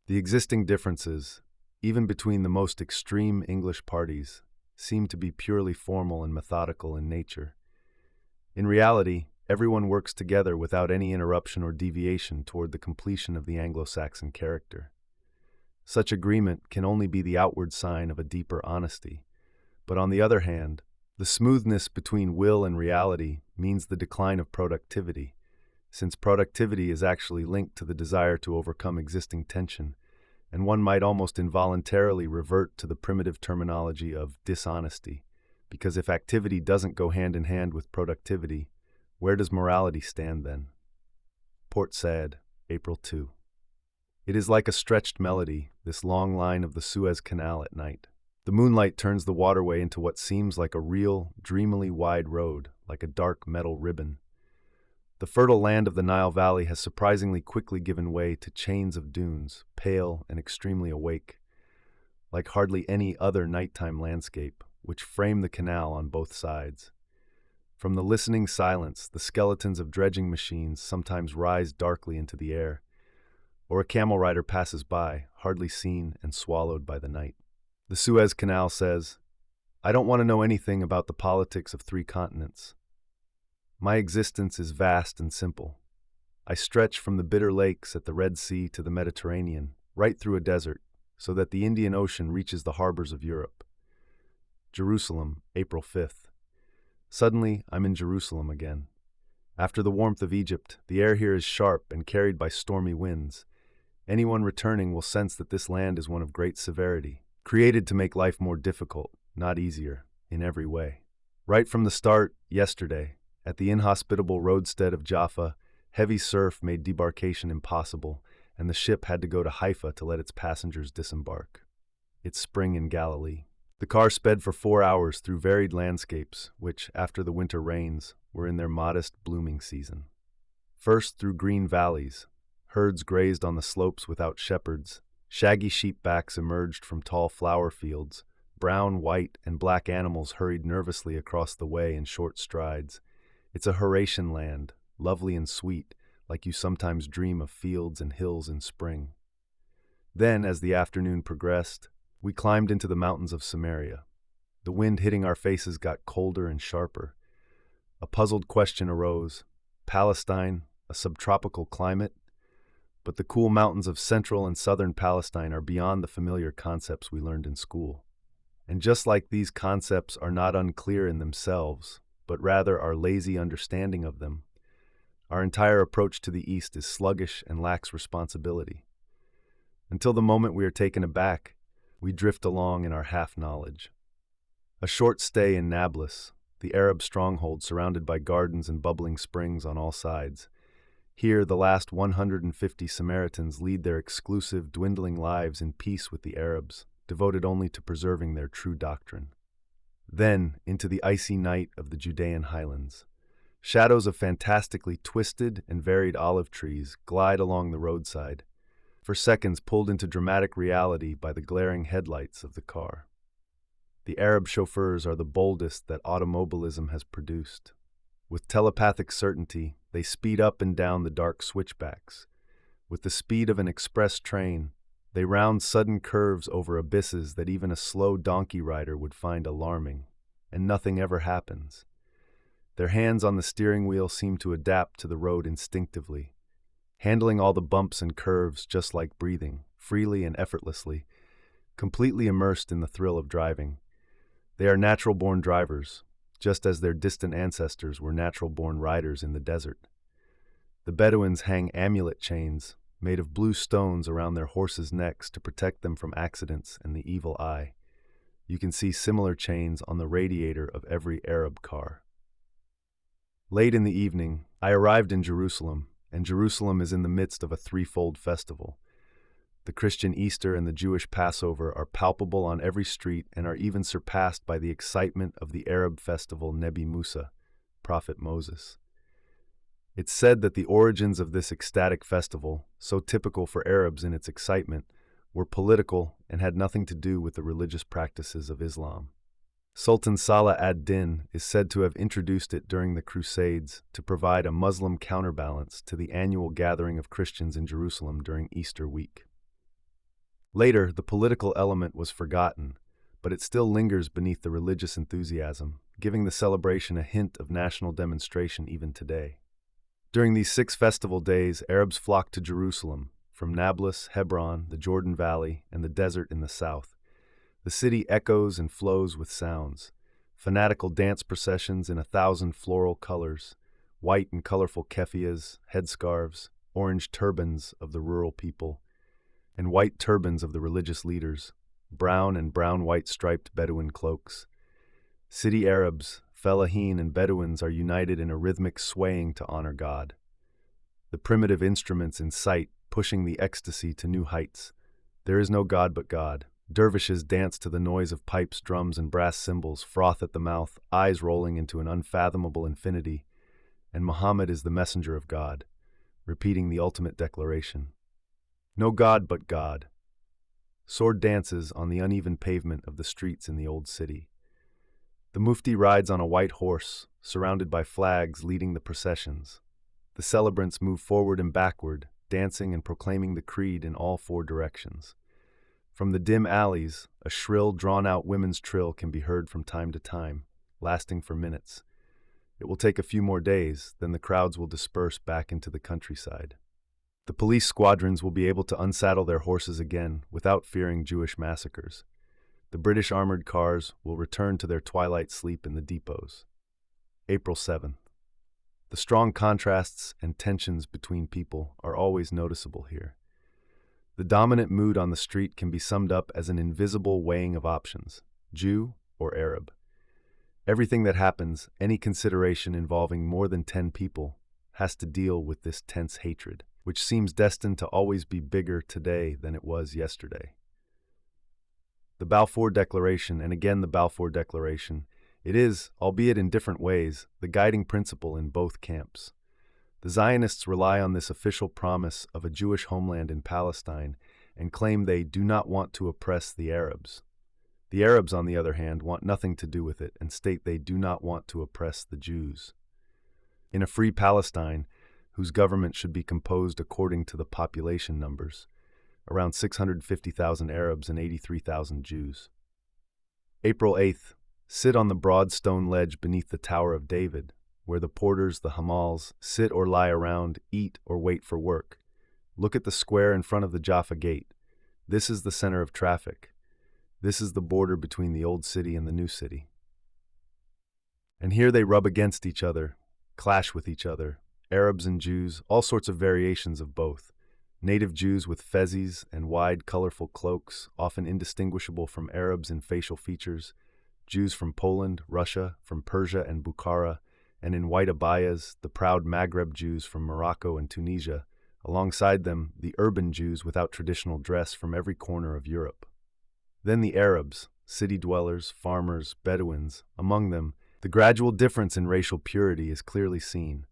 The existing differences, even between the most extreme English parties, seem to be purely formal and methodical in nature. In reality, everyone works together without any interruption or deviation toward the completion of the Anglo-Saxon character. Such agreement can only be the outward sign of a deeper honesty. But on the other hand, the smoothness between will and reality means the decline of productivity, since productivity is actually linked to the desire to overcome existing tension, and one might almost involuntarily revert to the primitive terminology of dishonesty, because if activity doesn't go hand in hand with productivity, where does morality stand then? Port Said, April 2. It is like a stretched melody, this long line of the Suez Canal at night. The moonlight turns the waterway into what seems like a real, dreamily wide road, like a dark metal ribbon. The fertile land of the Nile Valley has surprisingly quickly given way to chains of dunes, pale and extremely awake, like hardly any other nighttime landscape, which frame the canal on both sides. From the listening silence, the skeletons of dredging machines sometimes rise darkly into the air, or a camel rider passes by, hardly seen and swallowed by the night. The Suez Canal says, "I don't want to know anything about the politics of 3 continents. My existence is vast and simple. I stretch from the bitter lakes at the Red Sea to the Mediterranean, right through a desert, so that the Indian Ocean reaches the harbors of Europe." Jerusalem, April 5th. Suddenly, I'm in Jerusalem again. After the warmth of Egypt, the air here is sharp and carried by stormy winds. Anyone returning will sense that this land is one of great severity, created to make life more difficult, not easier, in every way. Right from the start, yesterday, at the inhospitable roadstead of Jaffa, heavy surf made debarkation impossible, and the ship had to go to Haifa to let its passengers disembark. It's spring in Galilee. The car sped for 4 hours through varied landscapes, which, after the winter rains, were in their modest blooming season. First through green valleys, herds grazed on the slopes without shepherds, shaggy sheepbacks emerged from tall flower fields, brown, white, and black animals hurried nervously across the way in short strides. It's a Horatian land, lovely and sweet, like you sometimes dream of fields and hills in spring. Then, as the afternoon progressed, we climbed into the mountains of Samaria. The wind hitting our faces got colder and sharper. A puzzled question arose: Palestine, a subtropical climate? But the cool mountains of central and southern Palestine are beyond the familiar concepts we learned in school. And just like these concepts are not unclear in themselves, but rather our lazy understanding of them, our entire approach to the East is sluggish and lacks responsibility. Until the moment we are taken aback, we drift along in our half-knowledge. A short stay in Nablus, the Arab stronghold surrounded by gardens and bubbling springs on all sides. Here, the last 150 Samaritans lead their exclusive, dwindling lives in peace with the Arabs, devoted only to preserving their true doctrine. Then, into the icy night of the Judean highlands. Shadows of fantastically twisted and varied olive trees glide along the roadside, for seconds pulled into dramatic reality by the glaring headlights of the car. The Arab chauffeurs are the boldest that automobilism has produced. With telepathic certainty, they speed up and down the dark switchbacks. With the speed of an express train, they round sudden curves over abysses that even a slow donkey rider would find alarming, and nothing ever happens. Their hands on the steering wheel seem to adapt to the road instinctively, handling all the bumps and curves just like breathing, freely and effortlessly, completely immersed in the thrill of driving. They are natural-born drivers, just as their distant ancestors were natural-born riders in the desert. The Bedouins hang amulet chains made of blue stones around their horses' necks to protect them from accidents and the evil eye. You can see similar chains on the radiator of every Arab car. Late in the evening, I arrived in Jerusalem, and Jerusalem is in the midst of a threefold festival. The Christian Easter and the Jewish Passover are palpable on every street and are even surpassed by the excitement of the Arab festival Nebi Musa, Prophet Moses. It's said that the origins of this ecstatic festival, so typical for Arabs in its excitement, were political and had nothing to do with the religious practices of Islam. Sultan Salah ad-Din is said to have introduced it during the Crusades to provide a Muslim counterbalance to the annual gathering of Christians in Jerusalem during Easter week. Later, the political element was forgotten, but it still lingers beneath the religious enthusiasm, giving the celebration a hint of national demonstration even today. During these 6 festival days, Arabs flock to Jerusalem, from Nablus, Hebron, the Jordan Valley, and the desert in the south. The city echoes and flows with sounds, fanatical dance processions in 1,000 floral colors, white and colorful keffiyehs, headscarves, orange turbans of the rural people, and white turbans of the religious leaders, brown and brown-white striped Bedouin cloaks. City Arabs, Fellahin and Bedouins are united in a rhythmic swaying to honor God. The primitive instruments in sight pushing the ecstasy to new heights. There is no God but God. Dervishes dance to the noise of pipes, drums, and brass cymbals, froth at the mouth, eyes rolling into an unfathomable infinity. And Muhammad is the messenger of God, repeating the ultimate declaration. No God but God. Sword dances on the uneven pavement of the streets in the old city. The Mufti rides on a white horse, surrounded by flags leading the processions. The celebrants move forward and backward, dancing and proclaiming the creed in all 4 directions. From the dim alleys, a shrill, drawn-out women's trill can be heard from time to time, lasting for minutes. It will take a few more days, then the crowds will disperse back into the countryside. The police squadrons will be able to unsaddle their horses again without fearing Jewish massacres. The British armored cars will return to their twilight sleep in the depots. April 7th. The strong contrasts and tensions between people are always noticeable here. The dominant mood on the street can be summed up as an invisible weighing of options, Jew or Arab. Everything that happens, any consideration involving more than 10 people, has to deal with this tense hatred, which seems destined to always be bigger today than it was yesterday. The Balfour Declaration, and again the Balfour Declaration, it is, albeit in different ways, the guiding principle in both camps. The Zionists rely on this official promise of a Jewish homeland in Palestine and claim they do not want to oppress the Arabs. The Arabs, on the other hand, want nothing to do with it and state they do not want to oppress the Jews. In a free Palestine, whose government should be composed according to the population numbers, around 650,000 Arabs and 83,000 Jews. April 8th. Sit on the broad stone ledge beneath the Tower of David, where the porters, the hamals, sit or lie around, eat or wait for work. Look at the square in front of the Jaffa Gate. This is the center of traffic. This is the border between the old city and the new city. And here they rub against each other, clash with each other, Arabs and Jews, all sorts of variations of both. Native Jews with fezes and wide, colorful cloaks, often indistinguishable from Arabs in facial features, Jews from Poland, Russia, from Persia and Bukhara, and in white abayas, the proud Maghreb Jews from Morocco and Tunisia, alongside them, the urban Jews without traditional dress from every corner of Europe. Then the Arabs, city dwellers, farmers, Bedouins, among them, the gradual difference in racial purity is clearly seen.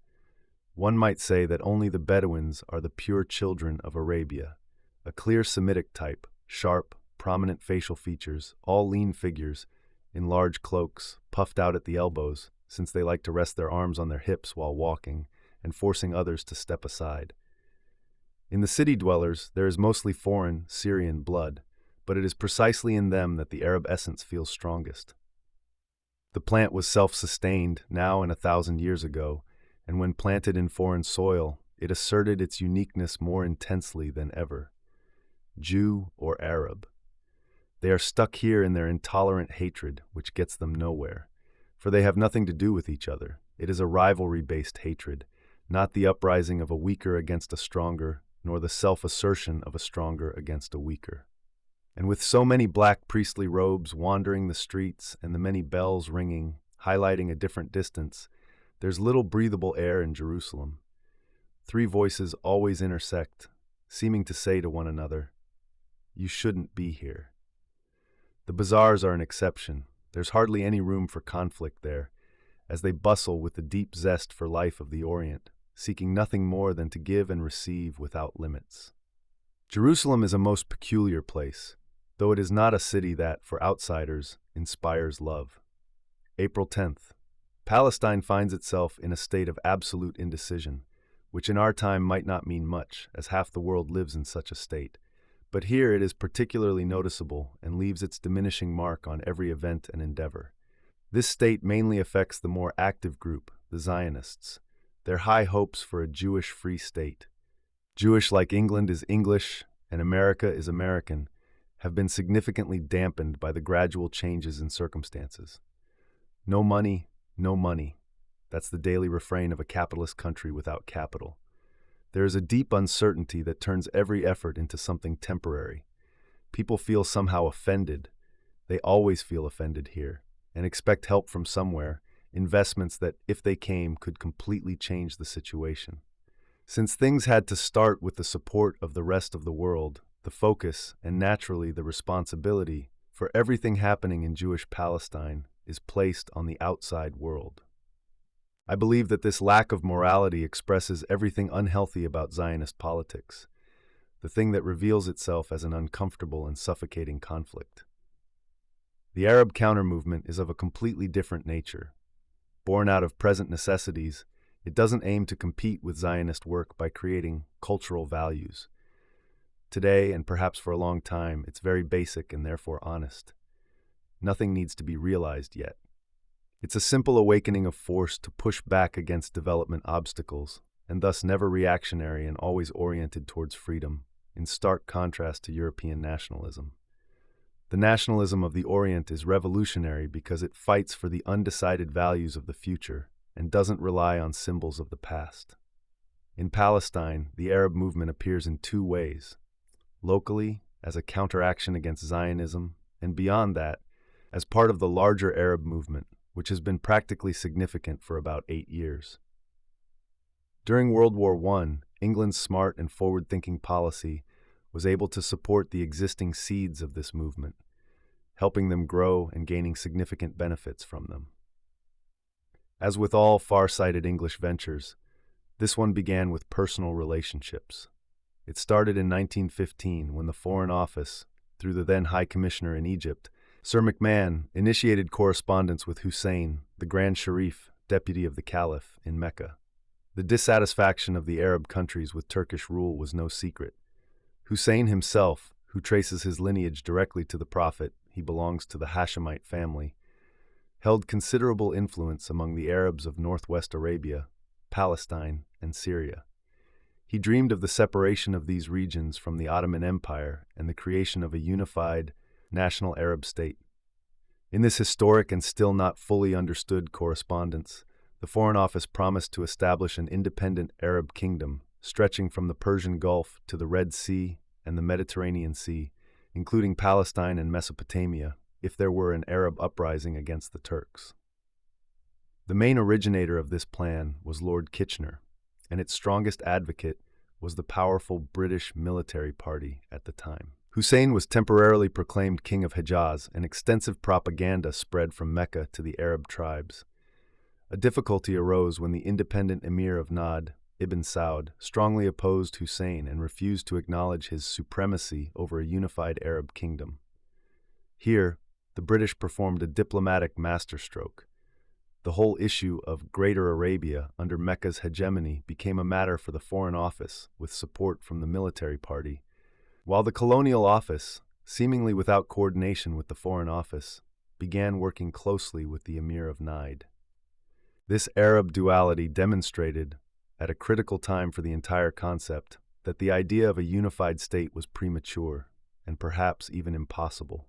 One might say that only the Bedouins are the pure children of Arabia, a clear Semitic type, sharp, prominent facial features, all lean figures, in large cloaks, puffed out at the elbows, since they like to rest their arms on their hips while walking, and forcing others to step aside. In the city dwellers, there is mostly foreign, Syrian blood, but it is precisely in them that the Arab essence feels strongest. The plant was self-sustained now and 1,000 years ago, and when planted in foreign soil, it asserted its uniqueness more intensely than ever. Jew or Arab. They are stuck here in their intolerant hatred, which gets them nowhere, for they have nothing to do with each other. It is a rivalry-based hatred, not the uprising of a weaker against a stronger, nor the self-assertion of a stronger against a weaker. And with so many black priestly robes wandering the streets and the many bells ringing, highlighting a different distance, there's little breathable air in Jerusalem. 3 voices always intersect, seeming to say to one another, "You shouldn't be here." The bazaars are an exception. There's hardly any room for conflict there, as they bustle with the deep zest for life of the Orient, seeking nothing more than to give and receive without limits. Jerusalem is a most peculiar place, though it is not a city that, for outsiders, inspires love. April 10th. Palestine finds itself in a state of absolute indecision, which in our time might not mean much, as half the world lives in such a state. But here it is particularly noticeable and leaves its diminishing mark on every event and endeavor. This state mainly affects the more active group, the Zionists, their high hopes for a Jewish free state. Jewish like England is English and America is American, have been significantly dampened by the gradual changes in circumstances. No money, no money. That's the daily refrain of a capitalist country without capital. There is a deep uncertainty that turns every effort into something temporary. People feel somehow offended. They always feel offended here, and expect help from somewhere, investments that, if they came, could completely change the situation. Since things had to start with the support of the rest of the world, the focus, and naturally the responsibility, for everything happening in Jewish Palestine is placed on the outside world. I believe that this lack of morality expresses everything unhealthy about Zionist politics, the thing that reveals itself as an uncomfortable and suffocating conflict. The Arab counter-movement is of a completely different nature. Born out of present necessities, it doesn't aim to compete with Zionist work by creating cultural values. Today, and perhaps for a long time, it's very basic and therefore honest. Nothing needs to be realized yet. It's a simple awakening of force to push back against development obstacles, and thus never reactionary and always oriented towards freedom, in stark contrast to European nationalism. The nationalism of the Orient is revolutionary because it fights for the undecided values of the future and doesn't rely on symbols of the past. In Palestine, the Arab movement appears in 2 ways: locally, as a counteraction against Zionism, and beyond that, as part of the larger Arab movement, which has been practically significant for about 8 years. During World War I, England's smart and forward-thinking policy was able to support the existing seeds of this movement, helping them grow and gaining significant benefits from them. As with all far-sighted English ventures, this one began with personal relationships. It started in 1915 when the Foreign Office, through the then High Commissioner in Egypt, Sir McMahon, initiated correspondence with Hussein, the Grand Sharif, deputy of the Caliph, in Mecca. The dissatisfaction of the Arab countries with Turkish rule was no secret. Hussein himself, who traces his lineage directly to the Prophet, he belongs to the Hashemite family, held considerable influence among the Arabs of northwest Arabia, Palestine, and Syria. He dreamed of the separation of these regions from the Ottoman Empire and the creation of a unified, national Arab state. In this historic and still not fully understood correspondence, the Foreign Office promised to establish an independent Arab kingdom stretching from the Persian Gulf to the Red Sea and the Mediterranean Sea, including Palestine and Mesopotamia, if there were an Arab uprising against the Turks. The main originator of this plan was Lord Kitchener, and its strongest advocate was the powerful British military party at the time. Hussein was temporarily proclaimed king of Hejaz, and extensive propaganda spread from Mecca to the Arab tribes. A difficulty arose when the independent emir of Najd, Ibn Saud, strongly opposed Hussein and refused to acknowledge his supremacy over a unified Arab kingdom. Here, the British performed a diplomatic masterstroke. The whole issue of Greater Arabia under Mecca's hegemony became a matter for the Foreign Office, with support from the military party, while the Colonial Office, seemingly without coordination with the Foreign Office, began working closely with the Emir of Najd. This Arab duality demonstrated, at a critical time for the entire concept, that the idea of a unified state was premature and perhaps even impossible.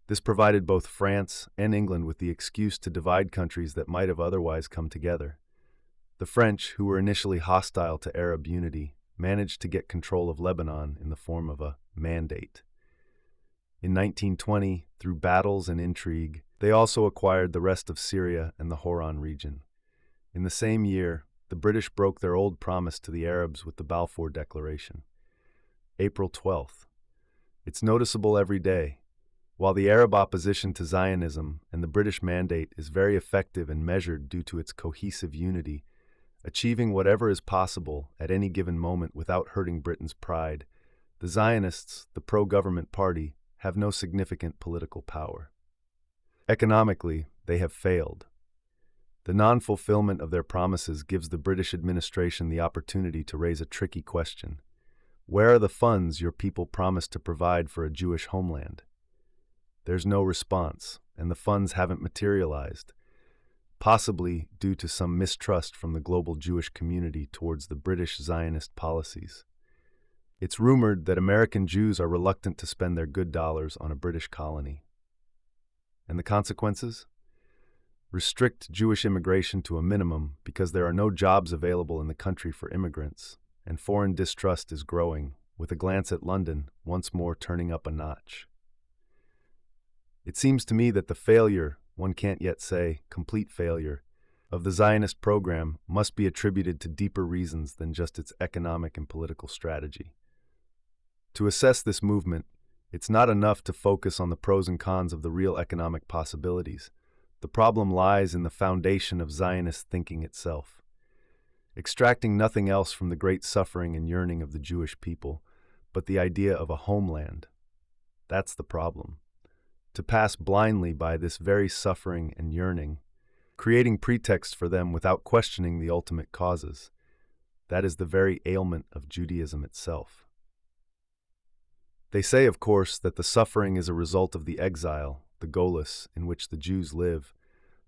This provided both France and England with the excuse to divide countries that might have otherwise come together. The French, who were initially hostile to Arab unity, managed to get control of Lebanon in the form of a mandate. In 1920, through battles and intrigue, they also acquired the rest of Syria and the Hauran region. In the same year, the British broke their old promise to the Arabs with the Balfour Declaration. April 12th. It's noticeable every day. While the Arab opposition to Zionism and the British Mandate is very effective and measured due to its cohesive unity, achieving whatever is possible at any given moment without hurting Britain's pride, the Zionists, the pro-government party, have no significant political power. Economically, they have failed. The non-fulfillment of their promises gives the British administration the opportunity to raise a tricky question. Where are the funds your people promised to provide for a Jewish homeland? There's no response, and the funds haven't materialized, possibly due to some mistrust from the global Jewish community towards the British Zionist policies. It's rumored that American Jews are reluctant to spend their good dollars on a British colony. And the consequences? Restrict Jewish immigration to a minimum because there are no jobs available in the country for immigrants, and foreign distrust is growing, with a glance at London once more turning up a notch. It seems to me that the failure, one can't yet say complete failure, of the Zionist program must be attributed to deeper reasons than just its economic and political strategy. To assess this movement, it's not enough to focus on the pros and cons of the real economic possibilities. The problem lies in the foundation of Zionist thinking itself. Extracting nothing else from the great suffering and yearning of the Jewish people, but the idea of a homeland. That's the problem. To pass blindly by this very suffering and yearning, creating pretexts for them without questioning the ultimate causes. That is the very ailment of Judaism itself. They say, of course, that the suffering is a result of the exile, the golus, in which the Jews live.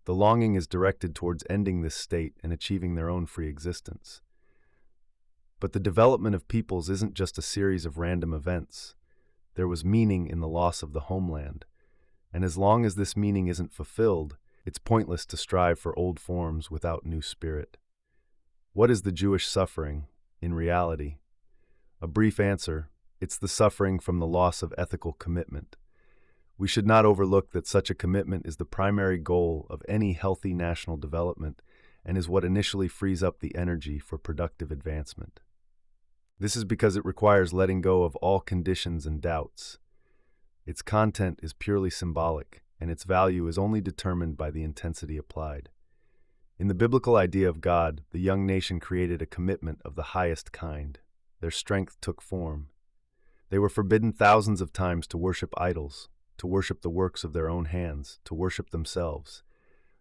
The longing is directed towards ending this state and achieving their own free existence. But the development of peoples isn't just a series of random events. There was meaning in the loss of the homeland. And as long as this meaning isn't fulfilled, it's pointless to strive for old forms without new spirit. What is the Jewish suffering, in reality? A brief answer: it's the suffering from the loss of ethical commitment. We should not overlook that such a commitment is the primary goal of any healthy national development and is what initially frees up the energy for productive advancement. This is because it requires letting go of all conditions and doubts. Its content is purely symbolic, and its value is only determined by the intensity applied. In the biblical idea of God, the young nation created a commitment of the highest kind. Their strength took form. They were forbidden thousands of times to worship idols, to worship the works of their own hands, to worship themselves.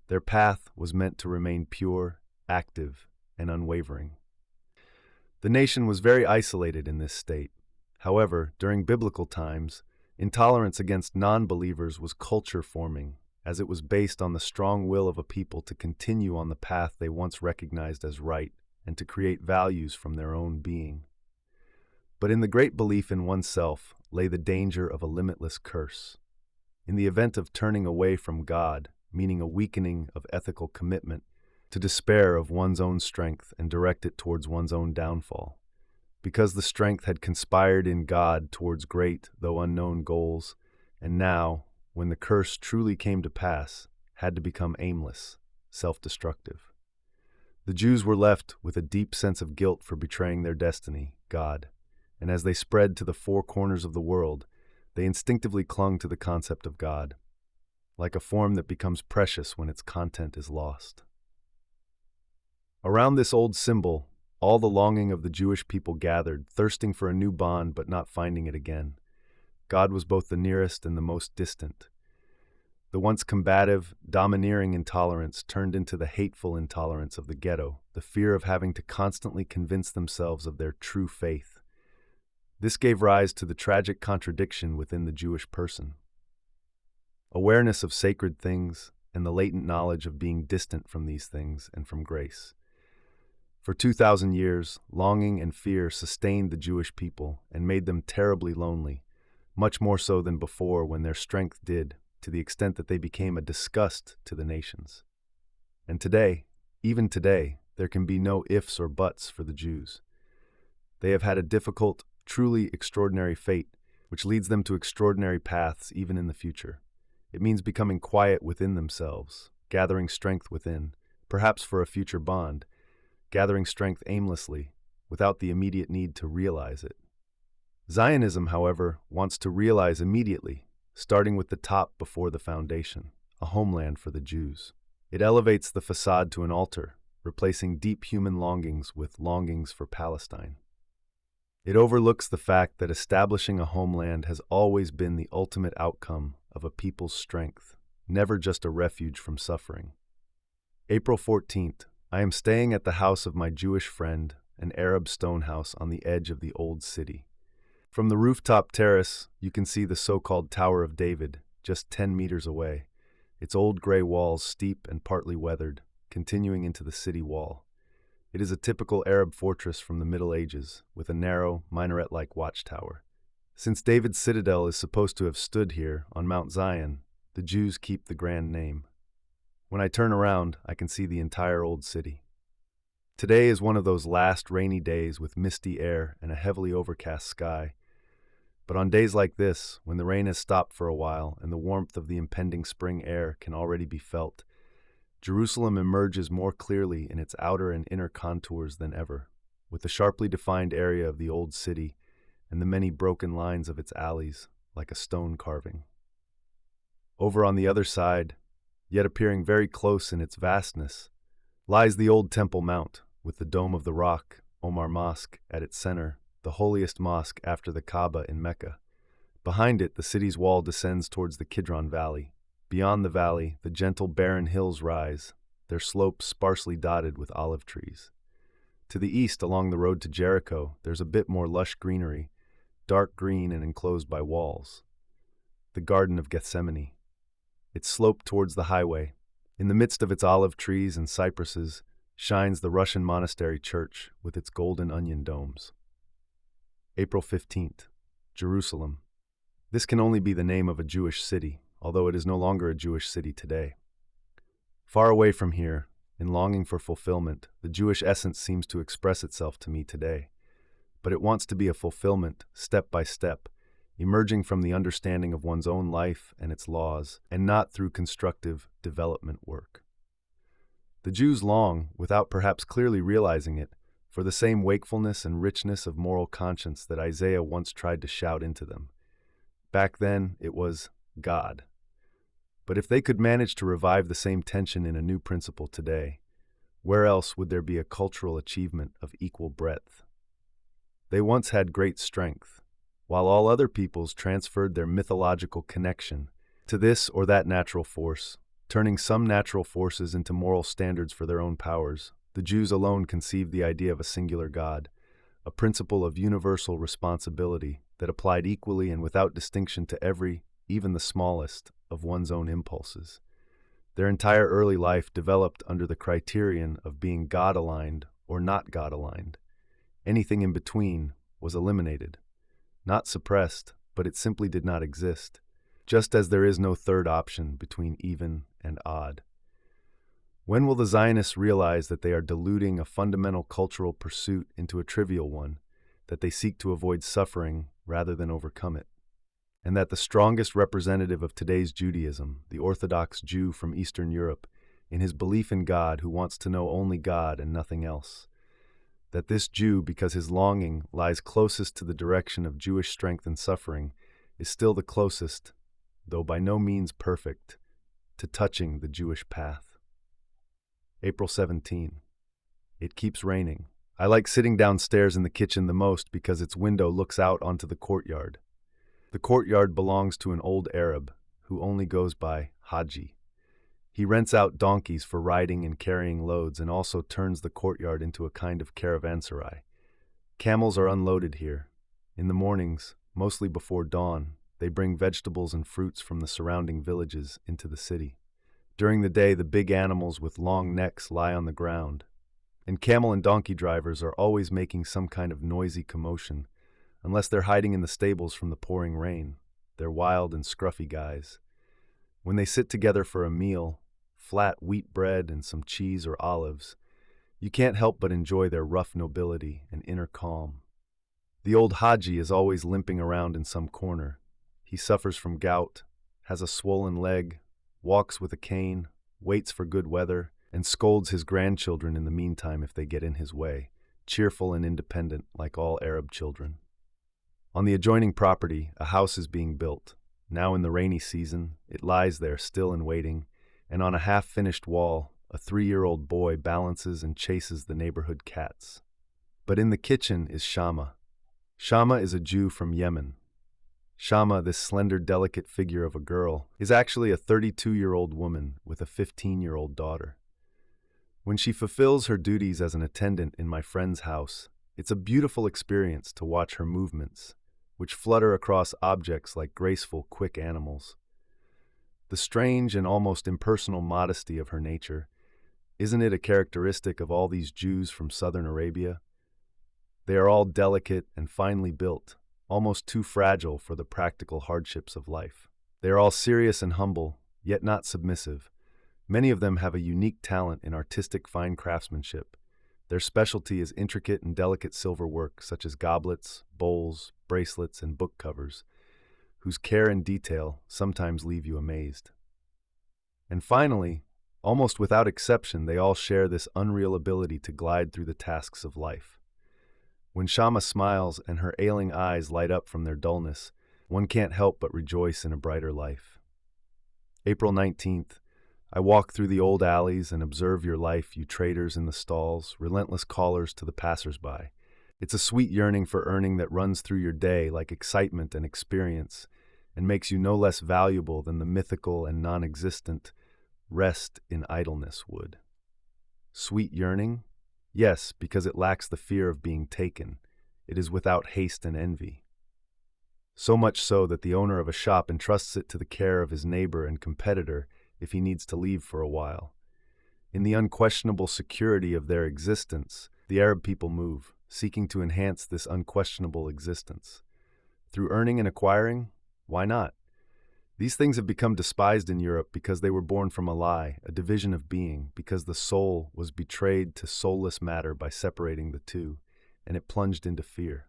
Their path was meant to remain pure, active, and unwavering. The nation was very isolated in this state. However, during biblical times, intolerance against non-believers was culture forming, as it was based on the strong will of a people to continue on the path they once recognized as right and to create values from their own being. But in the great belief in oneself lay the danger of a limitless curse. In the event of turning away from God, meaning a weakening of ethical commitment, to despair of one's own strength and direct it towards one's own downfall. Because the strength had conspired in God towards great, though unknown goals, and now, when the curse truly came to pass, had to become aimless, self-destructive. The Jews were left with a deep sense of guilt for betraying their destiny, God, and as they spread to the four corners of the world, they instinctively clung to the concept of God, like a form that becomes precious when its content is lost. Around this old symbol, all the longing of the Jewish people gathered, thirsting for a new bond but not finding it again. God was both the nearest and the most distant. The once combative, domineering intolerance turned into the hateful intolerance of the ghetto, the fear of having to constantly convince themselves of their true faith. This gave rise to the tragic contradiction within the Jewish person. Awareness of sacred things and the latent knowledge of being distant from these things and from grace. For 2,000 years, longing and fear sustained the Jewish people and made them terribly lonely, much more so than before when their strength did, to the extent that they became a disgust to the nations. And today, even today, there can be no ifs or buts for the Jews. They have had a difficult, truly extraordinary fate, which leads them to extraordinary paths even in the future. It means becoming quiet within themselves, gathering strength within, perhaps for a future bond, gathering strength aimlessly, without the immediate need to realize it. Zionism, however, wants to realize immediately, starting with the top before the foundation, a homeland for the Jews. It elevates the facade to an altar, replacing deep human longings with longings for Palestine. It overlooks the fact that establishing a homeland has always been the ultimate outcome of a people's strength, never just a refuge from suffering. April 14th, I am staying at the house of my Jewish friend, an Arab stone house on the edge of the old city. From the rooftop terrace, you can see the so-called Tower of David, just 10 meters away, its old gray walls steep and partly weathered, continuing into the city wall. It is a typical Arab fortress from the Middle Ages, with a narrow, minaret-like watchtower. Since David's citadel is supposed to have stood here, on Mount Zion, the Jews keep the grand name. When I turn around, I can see the entire old city. Today is one of those last rainy days with misty air and a heavily overcast sky. But on days like this, when the rain has stopped for a while and the warmth of the impending spring air can already be felt, Jerusalem emerges more clearly in its outer and inner contours than ever, with the sharply defined area of the old city and the many broken lines of its alleys like a stone carving. Over on the other side, yet appearing very close in its vastness, lies the old Temple Mount, with the Dome of the Rock, Omar Mosque, at its center, the holiest mosque after the Kaaba in Mecca. Behind it, the city's wall descends towards the Kidron Valley. Beyond the valley, the gentle barren hills rise, their slopes sparsely dotted with olive trees. To the east, along the road to Jericho, there's a bit more lush greenery, dark green and enclosed by walls. The Garden of Gethsemane. It sloped towards the highway. In the midst of its olive trees and cypresses shines the Russian monastery church with its golden onion domes. April 15th, Jerusalem. This can only be the name of a Jewish city, although it is no longer a Jewish city today. Far away from here, in longing for fulfillment, the Jewish essence seems to express itself to me today. But it wants to be a fulfillment, step by step, emerging from the understanding of one's own life and its laws, and not through constructive development work. The Jews long, without perhaps clearly realizing it, for the same wakefulness and richness of moral conscience that Isaiah once tried to shout into them. Back then, it was God. But if they could manage to revive the same tension in a new principle today, where else would there be a cultural achievement of equal breadth? They once had great strength, while all other peoples transferred their mythological connection to this or that natural force, turning some natural forces into moral standards for their own powers. The Jews alone conceived the idea of a singular God, a principle of universal responsibility that applied equally and without distinction to every, even the smallest, of one's own impulses. Their entire early life developed under the criterion of being God-aligned or not God-aligned. Anything in between was eliminated. Not suppressed, but it simply did not exist, just as there is no third option between even and odd. When will the Zionists realize that they are diluting a fundamental cultural pursuit into a trivial one, that they seek to avoid suffering rather than overcome it? And that the strongest representative of today's Judaism, the Orthodox Jew from Eastern Europe, in his belief in God who wants to know only God and nothing else, that this Jew, because his longing lies closest to the direction of Jewish strength and suffering, is still the closest, though by no means perfect, to touching the Jewish path. April 17. It keeps raining. I like sitting downstairs in the kitchen the most because its window looks out onto the courtyard. The courtyard belongs to an old Arab, who only goes by Haji. He rents out donkeys for riding and carrying loads and also turns the courtyard into a kind of caravanserai. Camels are unloaded here. In the mornings, mostly before dawn, they bring vegetables and fruits from the surrounding villages into the city. During the day, the big animals with long necks lie on the ground, and camel and donkey drivers are always making some kind of noisy commotion, unless they're hiding in the stables from the pouring rain. They're wild and scruffy guys. When they sit together for a meal, flat wheat bread and some cheese or olives, you can't help but enjoy their rough nobility and inner calm. The old Haji is always limping around in some corner. He suffers from gout, has a swollen leg, walks with a cane, waits for good weather, and scolds his grandchildren in the meantime if they get in his way, cheerful and independent like all Arab children. On the adjoining property, a house is being built. Now in the rainy season, it lies there still and waiting, and on a half-finished wall, a 3-year-old boy balances and chases the neighborhood cats. But in the kitchen is Shama. Shama is a Jew from Yemen. Shama, this slender, delicate figure of a girl, is actually a 32-year-old woman with a 15-year-old daughter. When she fulfills her duties as an attendant in my friend's house, it's a beautiful experience to watch her movements, which flutter across objects like graceful, quick animals. The strange and almost impersonal modesty of her nature, isn't it a characteristic of all these Jews from southern Arabia? They are all delicate and finely built, almost too fragile for the practical hardships of life. They are all serious and humble, yet not submissive. Many of them have a unique talent in artistic fine craftsmanship. Their specialty is intricate and delicate silver work, such as goblets, bowls, bracelets, and book covers, whose care and detail sometimes leave you amazed. And finally, almost without exception, they all share this unreal ability to glide through the tasks of life. When Shama smiles and her ailing eyes light up from their dullness, one can't help but rejoice in a brighter life. April 19th, I walk through the old alleys and observe your life, you traders in the stalls, relentless callers to the passers-by. It's a sweet yearning for earning that runs through your day like excitement and experience, and makes you no less valuable than the mythical and non-existent rest in idleness would. Sweet yearning? Yes, because it lacks the fear of being taken. It is without haste and envy. So much so that the owner of a shop entrusts it to the care of his neighbor and competitor if he needs to leave for a while. In the unquestionable security of their existence, the Arab people move, seeking to enhance this unquestionable existence. Through earning and acquiring? Why not? These things have become despised in Europe because they were born from a lie, a division of being, because the soul was betrayed to soulless matter by separating the two, and it plunged into fear.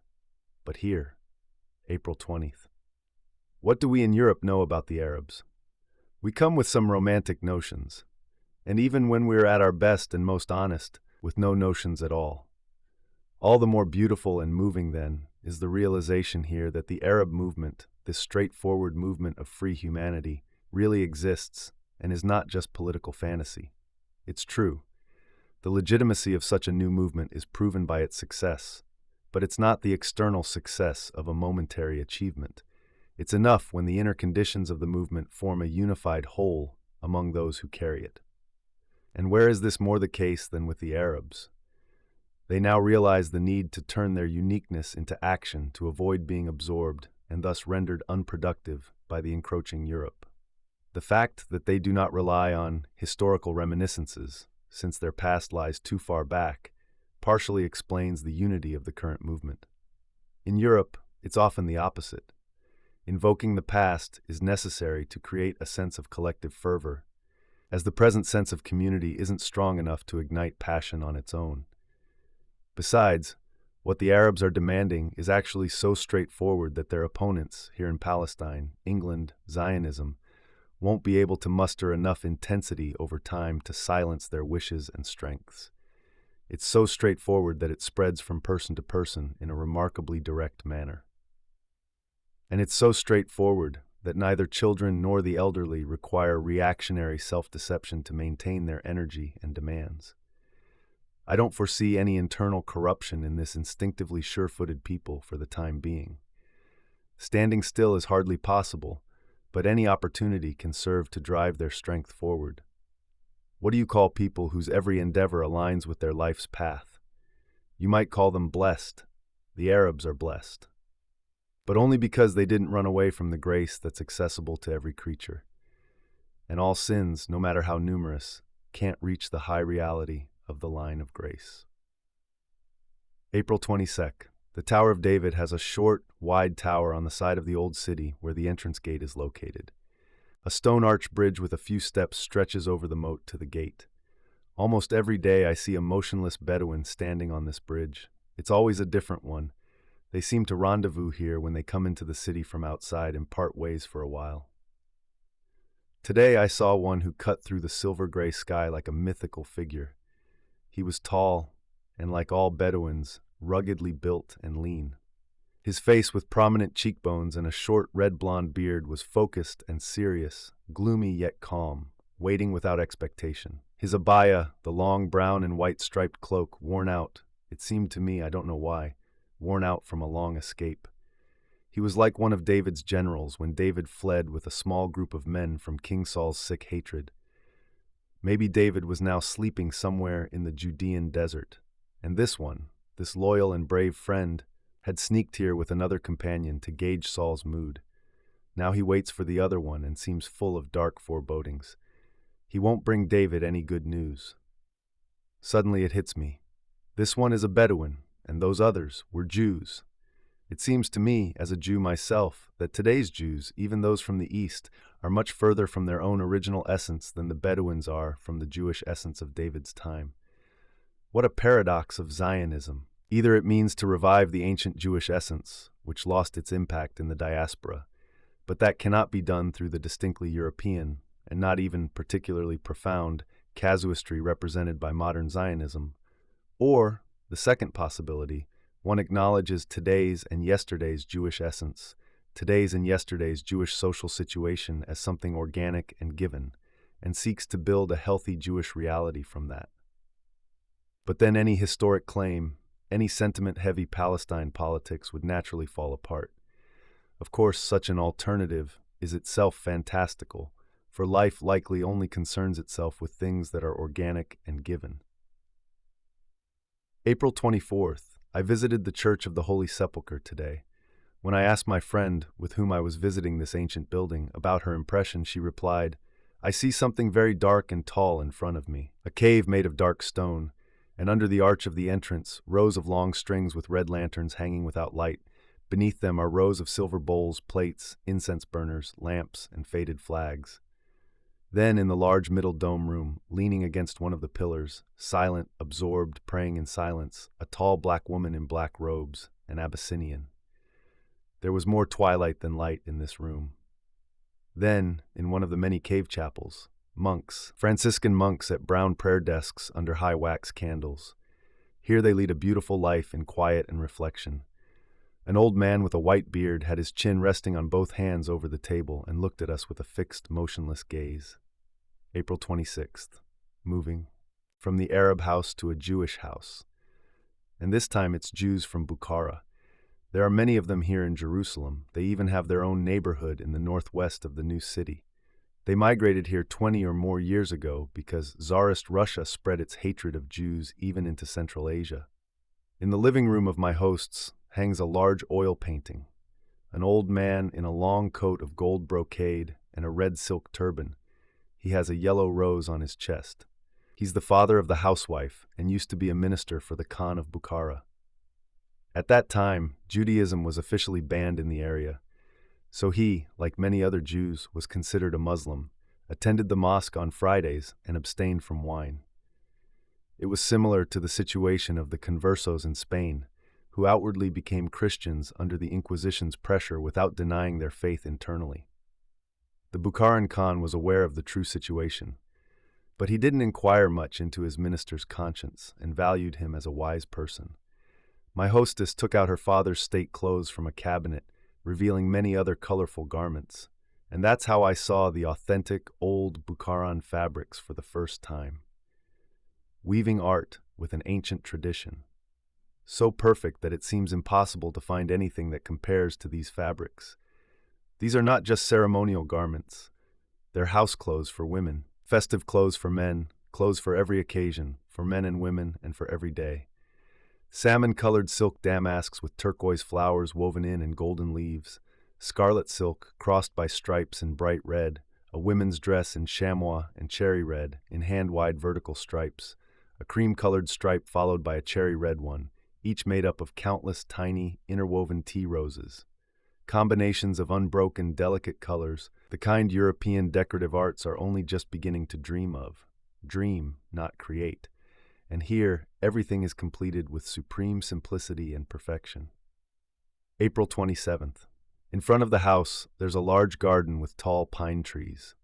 But here, April 20th. What do we in Europe know about the Arabs? We come with some romantic notions, and even when we are at our best and most honest, with no notions at all. All the more beautiful and moving, then, is the realization here that the Arab movement, this straightforward movement of free humanity, really exists and is not just political fantasy. It's true. The legitimacy of such a new movement is proven by its success, but it's not the external success of a momentary achievement. It's enough when the inner conditions of the movement form a unified whole among those who carry it. And where is this more the case than with the Arabs? They now realize the need to turn their uniqueness into action to avoid being absorbed and thus rendered unproductive by the encroaching Europe. The fact that they do not rely on historical reminiscences, since their past lies too far back, partially explains the unity of the current movement. In Europe, it's often the opposite. Invoking the past is necessary to create a sense of collective fervor, as the present sense of community isn't strong enough to ignite passion on its own. Besides, what the Arabs are demanding is actually so straightforward that their opponents here in Palestine, England, Zionism, won't be able to muster enough intensity over time to silence their wishes and strengths. It's so straightforward that it spreads from person to person in a remarkably direct manner. And it's so straightforward that neither children nor the elderly require reactionary self-deception to maintain their energy and demands. I don't foresee any internal corruption in this instinctively sure-footed people for the time being. Standing still is hardly possible, but any opportunity can serve to drive their strength forward. What do you call people whose every endeavor aligns with their life's path? You might call them blessed. The Arabs are blessed. But only because they didn't run away from the grace that's accessible to every creature. And all sins, no matter how numerous, can't reach the high reality of the line of grace. April 22nd. The Tower of David has a short, wide tower on the side of the old city where the entrance gate is located. A stone arch bridge with a few steps stretches over the moat to the gate. Almost every day I see a motionless Bedouin standing on this bridge. It's always a different one. They seem to rendezvous here when they come into the city from outside and part ways for a while. Today I saw one who cut through the silver-gray sky like a mythical figure. He was tall, and like all Bedouins, ruggedly built and lean. His face with prominent cheekbones and a short red-blonde beard was focused and serious, gloomy yet calm, waiting without expectation. His abaya, the long brown and white striped cloak, worn out, it seemed to me, I don't know why, worn out from a long escape. He was like one of David's generals when David fled with a small group of men from King Saul's sick hatred. Maybe David was now sleeping somewhere in the Judean desert, and this loyal and brave friend, had sneaked here with another companion to gauge Saul's mood. Now he waits for the other one and seems full of dark forebodings. He won't bring David any good news. Suddenly it hits me. This one is a Bedouin, and those others were Jews. It seems to me, as a Jew myself, that today's Jews, even those from the East, are much further from their own original essence than the Bedouins are from the Jewish essence of David's time. What a paradox of Zionism. Either it means to revive the ancient Jewish essence, which lost its impact in the diaspora, but that cannot be done through the distinctly European, and not even particularly profound, casuistry represented by modern Zionism. Or, the second possibility, one acknowledges today's and yesterday's Jewish essence, today's and yesterday's Jewish social situation as something organic and given, and seeks to build a healthy Jewish reality from that. But then any historic claim, any sentiment-heavy Palestine politics would naturally fall apart. Of course, such an alternative is itself fantastical, for life likely only concerns itself with things that are organic and given. April 24th, I visited the Church of the Holy Sepulchre today. When I asked my friend, with whom I was visiting this ancient building, about her impression, she replied, "I see something very dark and tall in front of me, a cave made of dark stone, and under the arch of the entrance, rows of long strings with red lanterns hanging without light. Beneath them are rows of silver bowls, plates, incense burners, lamps, and faded flags." Then, in the large middle dome room, leaning against one of the pillars, silent, absorbed, praying in silence, a tall black woman in black robes, an Abyssinian. There was more twilight than light in this room. Then, in one of the many cave chapels, monks, Franciscan monks at brown prayer desks under high wax candles. Here they lead a beautiful life in quiet and reflection. An old man with a white beard had his chin resting on both hands over the table and looked at us with a fixed, motionless gaze. April 26th. Moving from the Arab house to a Jewish house. And this time it's Jews from Bukhara. There are many of them here in Jerusalem. They even have their own neighborhood in the northwest of the new city. They migrated here 20 or more years ago because Tsarist Russia spread its hatred of Jews even into Central Asia. In the living room of my hosts hangs a large oil painting. An old man in a long coat of gold brocade and a red silk turban. He has a yellow rose on his chest. He's the father of the housewife and used to be a minister for the Khan of Bukhara. At that time, Judaism was officially banned in the area. So he, like many other Jews, was considered a Muslim, attended the mosque on Fridays, and abstained from wine. It was similar to the situation of the conversos in Spain, who outwardly became Christians under the Inquisition's pressure without denying their faith internally. The Bukharan Khan was aware of the true situation, but he didn't inquire much into his minister's conscience and valued him as a wise person. My hostess took out her father's state clothes from a cabinet, revealing many other colorful garments, and that's how I saw the authentic, old Bukharan fabrics for the first time. Weaving art with an ancient tradition. So perfect that it seems impossible to find anything that compares to these fabrics. These are not just ceremonial garments. They're house clothes for women, festive clothes for men, clothes for every occasion, for men and women, and for every day. Salmon-colored silk damasks with turquoise flowers woven in and golden leaves, scarlet silk crossed by stripes in bright red, a women's dress in chamois and cherry red in hand-wide vertical stripes, a cream-colored stripe followed by a cherry red one, each made up of countless tiny, interwoven tea roses. Combinations of unbroken, delicate colors, the kind European decorative arts are only just beginning to dream of. Dream, not create. And here, everything is completed with supreme simplicity and perfection. April 27th. In front of the house, there's a large garden with tall pine trees.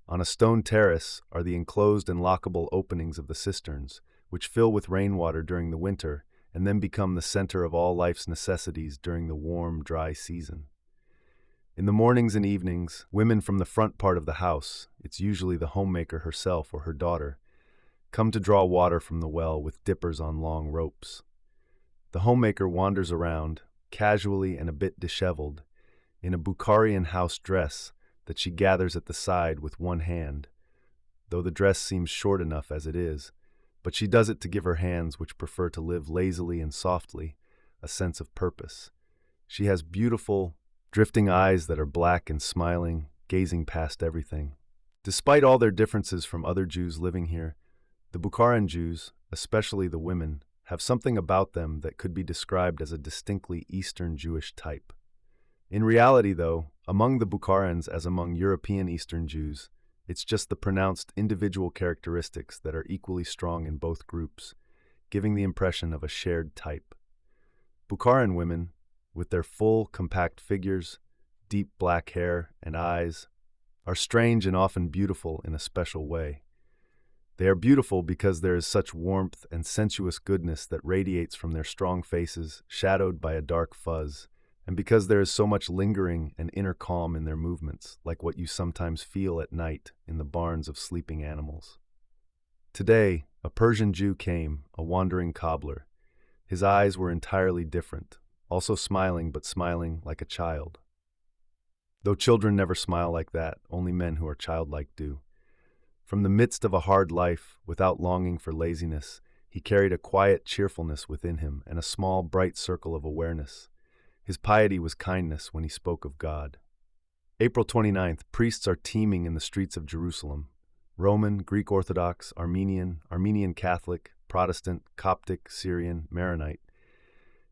On a stone terrace are the enclosed and lockable openings of the cisterns, which fill with rainwater during the winter and then become the center of all life's necessities during the warm, dry season. In the mornings and evenings, women from the front part of the house, it's usually the homemaker herself or her daughter, come to draw water from the well with dippers on long ropes. The homemaker wanders around, casually and a bit disheveled, in a Bukharian house dress that she gathers at the side with one hand, though the dress seems short enough as it is, but she does it to give her hands, which prefer to live lazily and softly, a sense of purpose. She has beautiful, drifting eyes that are black and smiling, gazing past everything. Despite all their differences from other Jews living here, the Bukharan Jews, especially the women, have something about them that could be described as a distinctly Eastern Jewish type. In reality, though, among the Bukharans as among European Eastern Jews, it's just the pronounced individual characteristics that are equally strong in both groups, giving the impression of a shared type. Bukharan women, with their full, compact figures, deep black hair, and eyes, are strange and often beautiful in a special way. They are beautiful because there is such warmth and sensuous goodness that radiates from their strong faces, shadowed by a dark fuzz, and because there is so much lingering and inner calm in their movements, like what you sometimes feel at night in the barns of sleeping animals. Today, a Persian Jew came, a wandering cobbler. His eyes were entirely different, also smiling, but smiling like a child. Though children never smile like that, only men who are childlike do. From the midst of a hard life, without longing for laziness, he carried a quiet cheerfulness within him and a small, bright circle of awareness. His piety was kindness when he spoke of God. April 29th, priests are teeming in the streets of Jerusalem. Roman, Greek Orthodox, Armenian, Armenian Catholic, Protestant, Coptic, Syrian, Maronite,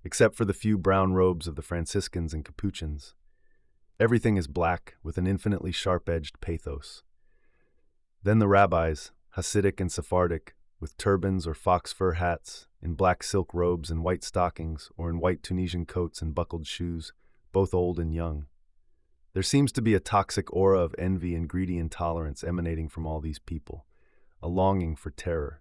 except for the few brown robes of the Franciscans and Capuchins. Everything is black, with an infinitely sharp-edged pathos. Then the rabbis, Hasidic and Sephardic, with turbans or fox fur hats, in black silk robes and white stockings, or in white Tunisian coats and buckled shoes, both old and young. There seems to be a toxic aura of envy and greedy intolerance emanating from all these people, a longing for terror.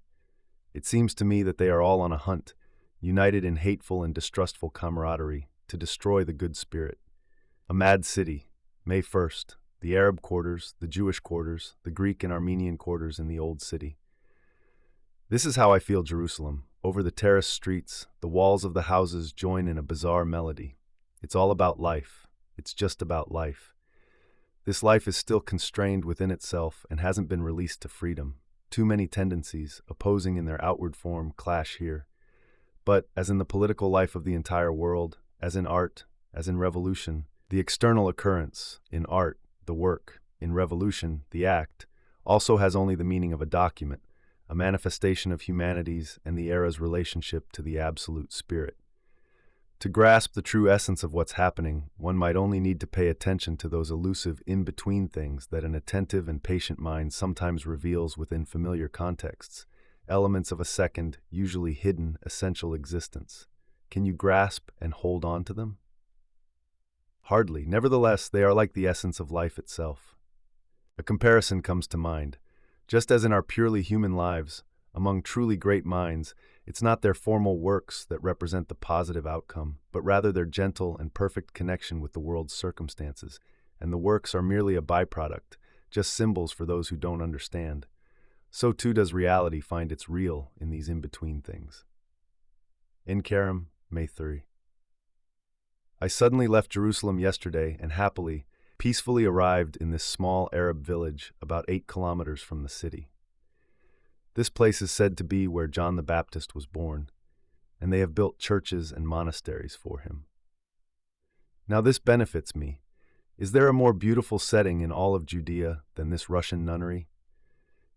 It seems to me that they are all on a hunt, united in hateful and distrustful camaraderie, to destroy the good spirit. A mad city, May 1st, the Arab quarters, the Jewish quarters, the Greek and Armenian quarters in the old city. This is how I feel Jerusalem. Over the terraced streets, the walls of the houses join in a bizarre melody. It's all about life. It's just about life. This life is still constrained within itself and hasn't been released to freedom. Too many tendencies, opposing in their outward form, clash here. But, as in the political life of the entire world, as in art, as in revolution, the external occurrence, in art, the work, in revolution, the act, also has only the meaning of a document, a manifestation of humanity's and the era's relationship to the absolute spirit. To grasp the true essence of what's happening, one might only need to pay attention to those elusive in-between things that an attentive and patient mind sometimes reveals within familiar contexts, elements of a second, usually hidden, essential existence. Can you grasp and hold on to them? Hardly. Nevertheless, they are like the essence of life itself. A comparison comes to mind. Just as in our purely human lives, among truly great minds, it's not their formal works that represent the positive outcome, but rather their gentle and perfect connection with the world's circumstances, and the works are merely a byproduct, just symbols for those who don't understand. So too does reality find its real in these in-between things. In Kerem, May 3. I suddenly left Jerusalem yesterday, and happily, peacefully arrived in this small Arab village about 8 kilometers from the city. This place is said to be where John the Baptist was born, and they have built churches and monasteries for him. Now this benefits me. Is there a more beautiful setting in all of Judea than this Russian nunnery?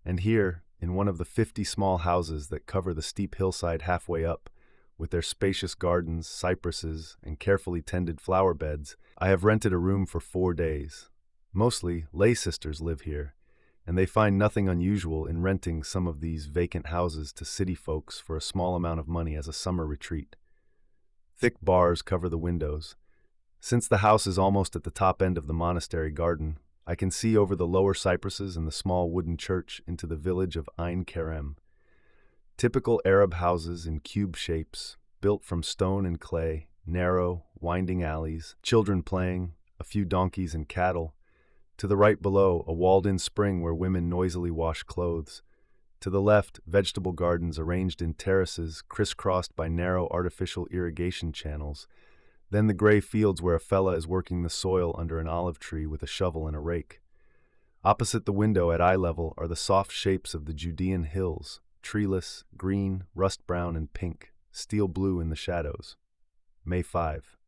And here, in one of the 50 small houses that cover the steep hillside halfway up, with their spacious gardens, cypresses, and carefully tended flower beds, I have rented a room for 4 days. Mostly, lay sisters live here, and they find nothing unusual in renting some of these vacant houses to city folks for a small amount of money as a summer retreat. Thick bars cover the windows. Since the house is almost at the top end of the monastery garden, I can see over the lower cypresses and the small wooden church into the village of Ain Kerem. Typical Arab houses in cube shapes, built from stone and clay, narrow, winding alleys, children playing, a few donkeys and cattle. To the right below, a walled-in spring where women noisily wash clothes. To the left, vegetable gardens arranged in terraces crisscrossed by narrow artificial irrigation channels. Then the gray fields where a fella is working the soil under an olive tree with a shovel and a rake. Opposite the window at eye level are the soft shapes of the Judean hills, treeless, green, rust brown, and pink, steel blue in the shadows. May 5.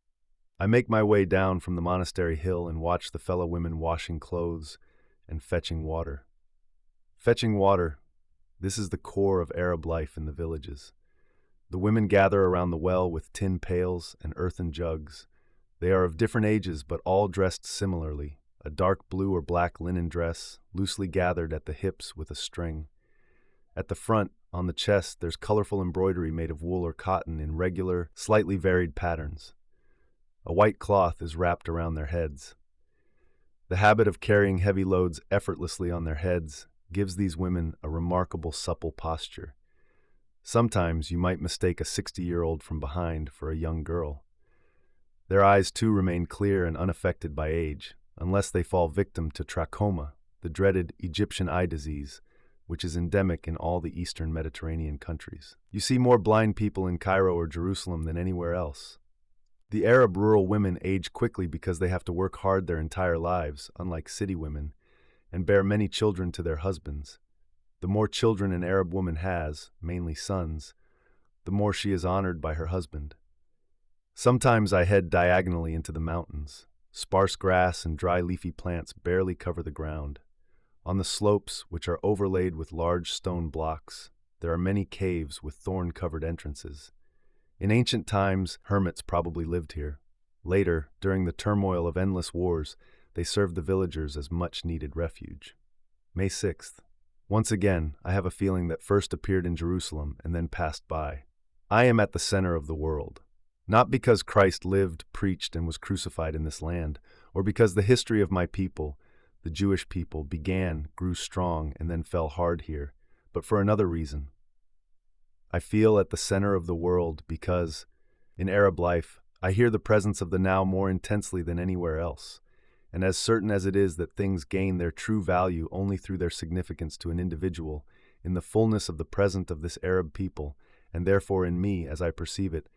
I make my way down from the monastery hill and watch the fellow women washing clothes and fetching water. Fetching water, this is the core of Arab life in the villages. The women gather around the well with tin pails and earthen jugs. They are of different ages but all dressed similarly, a dark blue or black linen dress, loosely gathered at the hips with a string. At the front, on the chest, there's colorful embroidery made of wool or cotton in regular, slightly varied patterns. A white cloth is wrapped around their heads. The habit of carrying heavy loads effortlessly on their heads gives these women a remarkable supple posture. Sometimes you might mistake a 60-year-old from behind for a young girl. Their eyes too remain clear and unaffected by age, unless they fall victim to trachoma, the dreaded Egyptian eye disease, which is endemic in all the eastern Mediterranean countries. You see more blind people in Cairo or Jerusalem than anywhere else. The Arab rural women age quickly because they have to work hard their entire lives, unlike city women, and bear many children to their husbands. The more children an Arab woman has, mainly sons, the more she is honored by her husband. Sometimes I head diagonally into the mountains. Sparse grass and dry leafy plants barely cover the ground. On the slopes, which are overlaid with large stone blocks, there are many caves with thorn-covered entrances. In ancient times, hermits probably lived here. Later, during the turmoil of endless wars, they served the villagers as much-needed refuge. May 6th. Once again, I have a feeling that first appeared in Jerusalem and then passed by. I am at the center of the world. Not because Christ lived, preached, and was crucified in this land, or because the history of my people, the Jewish people, began, grew strong, and then fell hard here, but for another reason. I feel at the center of the world because, in Arab life, I hear the presence of the now more intensely than anywhere else, and as certain as it is that things gain their true value only through their significance to an individual, in the fullness of the present of this Arab people, and therefore in me, as I perceive it,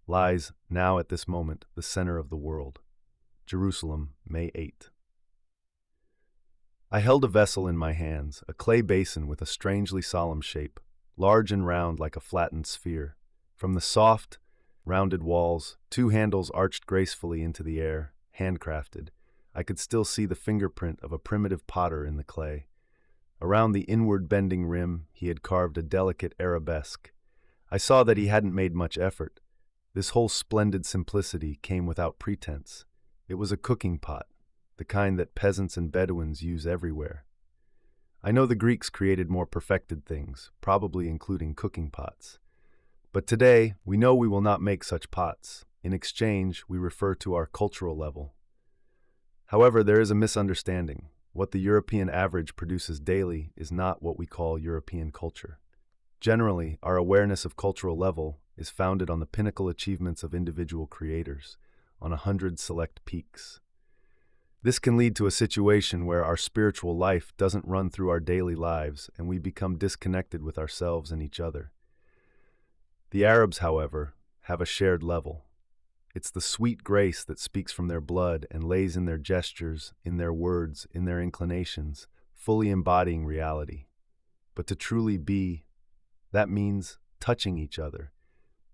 lies, now at this moment, the center of the world. Jerusalem, May 8. I held a vessel in my hands, a clay basin with a strangely solemn shape, large and round like a flattened sphere. From the soft, rounded walls, 2 handles arched gracefully into the air, handcrafted. I could still see the fingerprint of a primitive potter in the clay. Around the inward-bending rim, he had carved a delicate arabesque. I saw that he hadn't made much effort. This whole splendid simplicity came without pretense. It was a cooking pot, the kind that peasants and Bedouins use everywhere. I know the Greeks created more perfected things, probably including cooking pots. But today, we know we will not make such pots. In exchange, we refer to our cultural level. However, there is a misunderstanding. What the European average produces daily is not what we call European culture. Generally, our awareness of cultural level is founded on the pinnacle achievements of individual creators, on 100 select peaks. This can lead to a situation where our spiritual life doesn't run through our daily lives and we become disconnected with ourselves and each other. The Arabs, however, have a shared level. It's the sweet grace that speaks from their blood and lays in their gestures, in their words, in their inclinations, fully embodying reality. But to truly be, that means touching each other.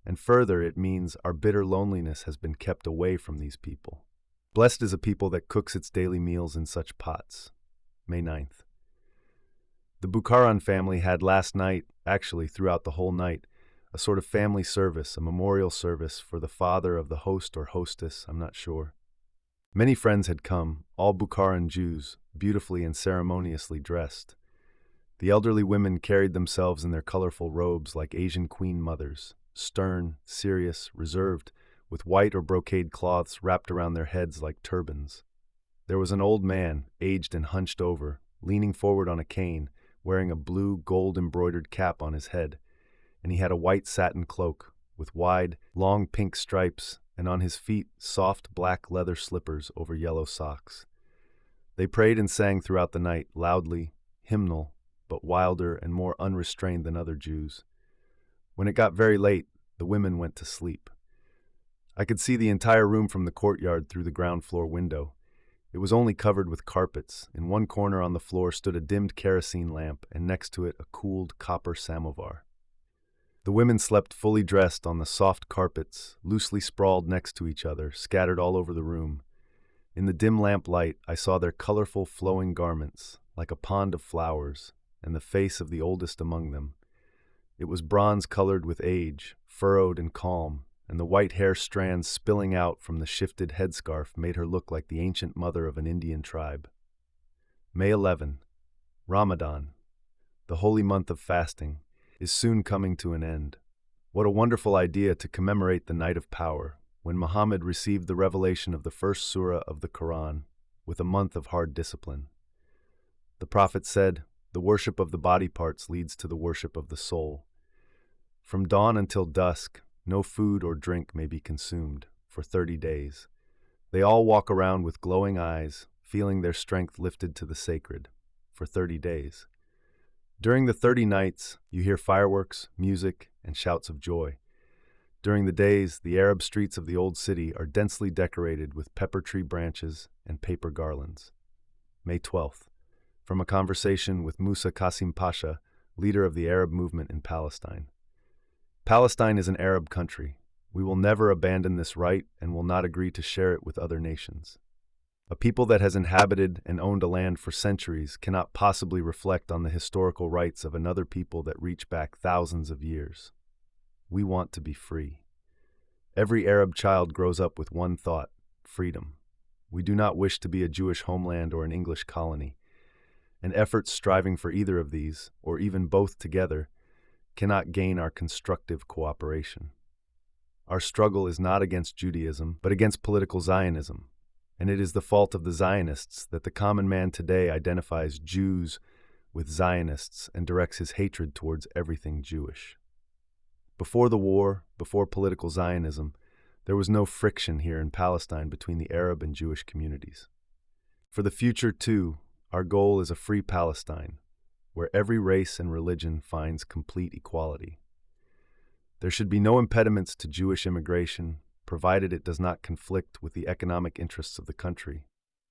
And further, it means our bitter loneliness has been kept away from these people. Blessed is a people that cooks its daily meals in such pots. May 9th. The Bukharan family had last night, actually throughout the whole night, a sort of family service, a memorial service for the father of the host or hostess, I'm not sure. Many friends had come, all Bukharan Jews, beautifully and ceremoniously dressed. The elderly women carried themselves in their colorful robes like Asian queen mothers, stern, serious, reserved, with white or brocade cloths wrapped around their heads like turbans. There was an old man, aged and hunched over, leaning forward on a cane, wearing a blue, gold-embroidered cap on his head, and he had a white satin cloak with wide, long pink stripes, and on his feet soft black leather slippers over yellow socks. They prayed and sang throughout the night, loudly, hymnal, but wilder and more unrestrained than other Jews. When it got very late, the women went to sleep. I could see the entire room from the courtyard through the ground floor window. It was only covered with carpets. In one corner on the floor stood a dimmed kerosene lamp, and next to it a cooled copper samovar. The women slept fully dressed on the soft carpets, loosely sprawled next to each other, scattered all over the room. In the dim lamp light, I saw their colorful, flowing garments, like a pond of flowers, and the face of the oldest among them. It was bronze-colored with age, furrowed and calm, and the white hair strands spilling out from the shifted headscarf made her look like the ancient mother of an Indian tribe. May 11. Ramadan, the holy month of fasting, is soon coming to an end. What a wonderful idea to commemorate the night of power, when Muhammad received the revelation of the first surah of the Quran, with a month of hard discipline. The Prophet said, "The worship of the body parts leads to the worship of the soul." From dawn until dusk, no food or drink may be consumed for 30 days. They all walk around with glowing eyes, feeling their strength lifted to the sacred, for 30 days. During the 30 nights, you hear fireworks, music, and shouts of joy. During the days, the Arab streets of the old city are densely decorated with pepper tree branches and paper garlands. May 12th. From a conversation with Musa Qasim Pasha, leader of the Arab movement in Palestine. Palestine is an Arab country. We will never abandon this right and will not agree to share it with other nations. A people that has inhabited and owned a land for centuries cannot possibly reflect on the historical rights of another people that reach back thousands of years. We want to be free. Every Arab child grows up with one thought: freedom. We do not wish to be a Jewish homeland or an English colony, and efforts striving for either of these, or even both together, cannot gain our constructive cooperation. Our struggle is not against Judaism, but against political Zionism, and it is the fault of the Zionists that the common man today identifies Jews with Zionists and directs his hatred towards everything Jewish. Before the war, before political Zionism, there was no friction here in Palestine between the Arab and Jewish communities. For the future, too, our goal is a free Palestine, where every race and religion finds complete equality. There should be no impediments to Jewish immigration, provided it does not conflict with the economic interests of the country.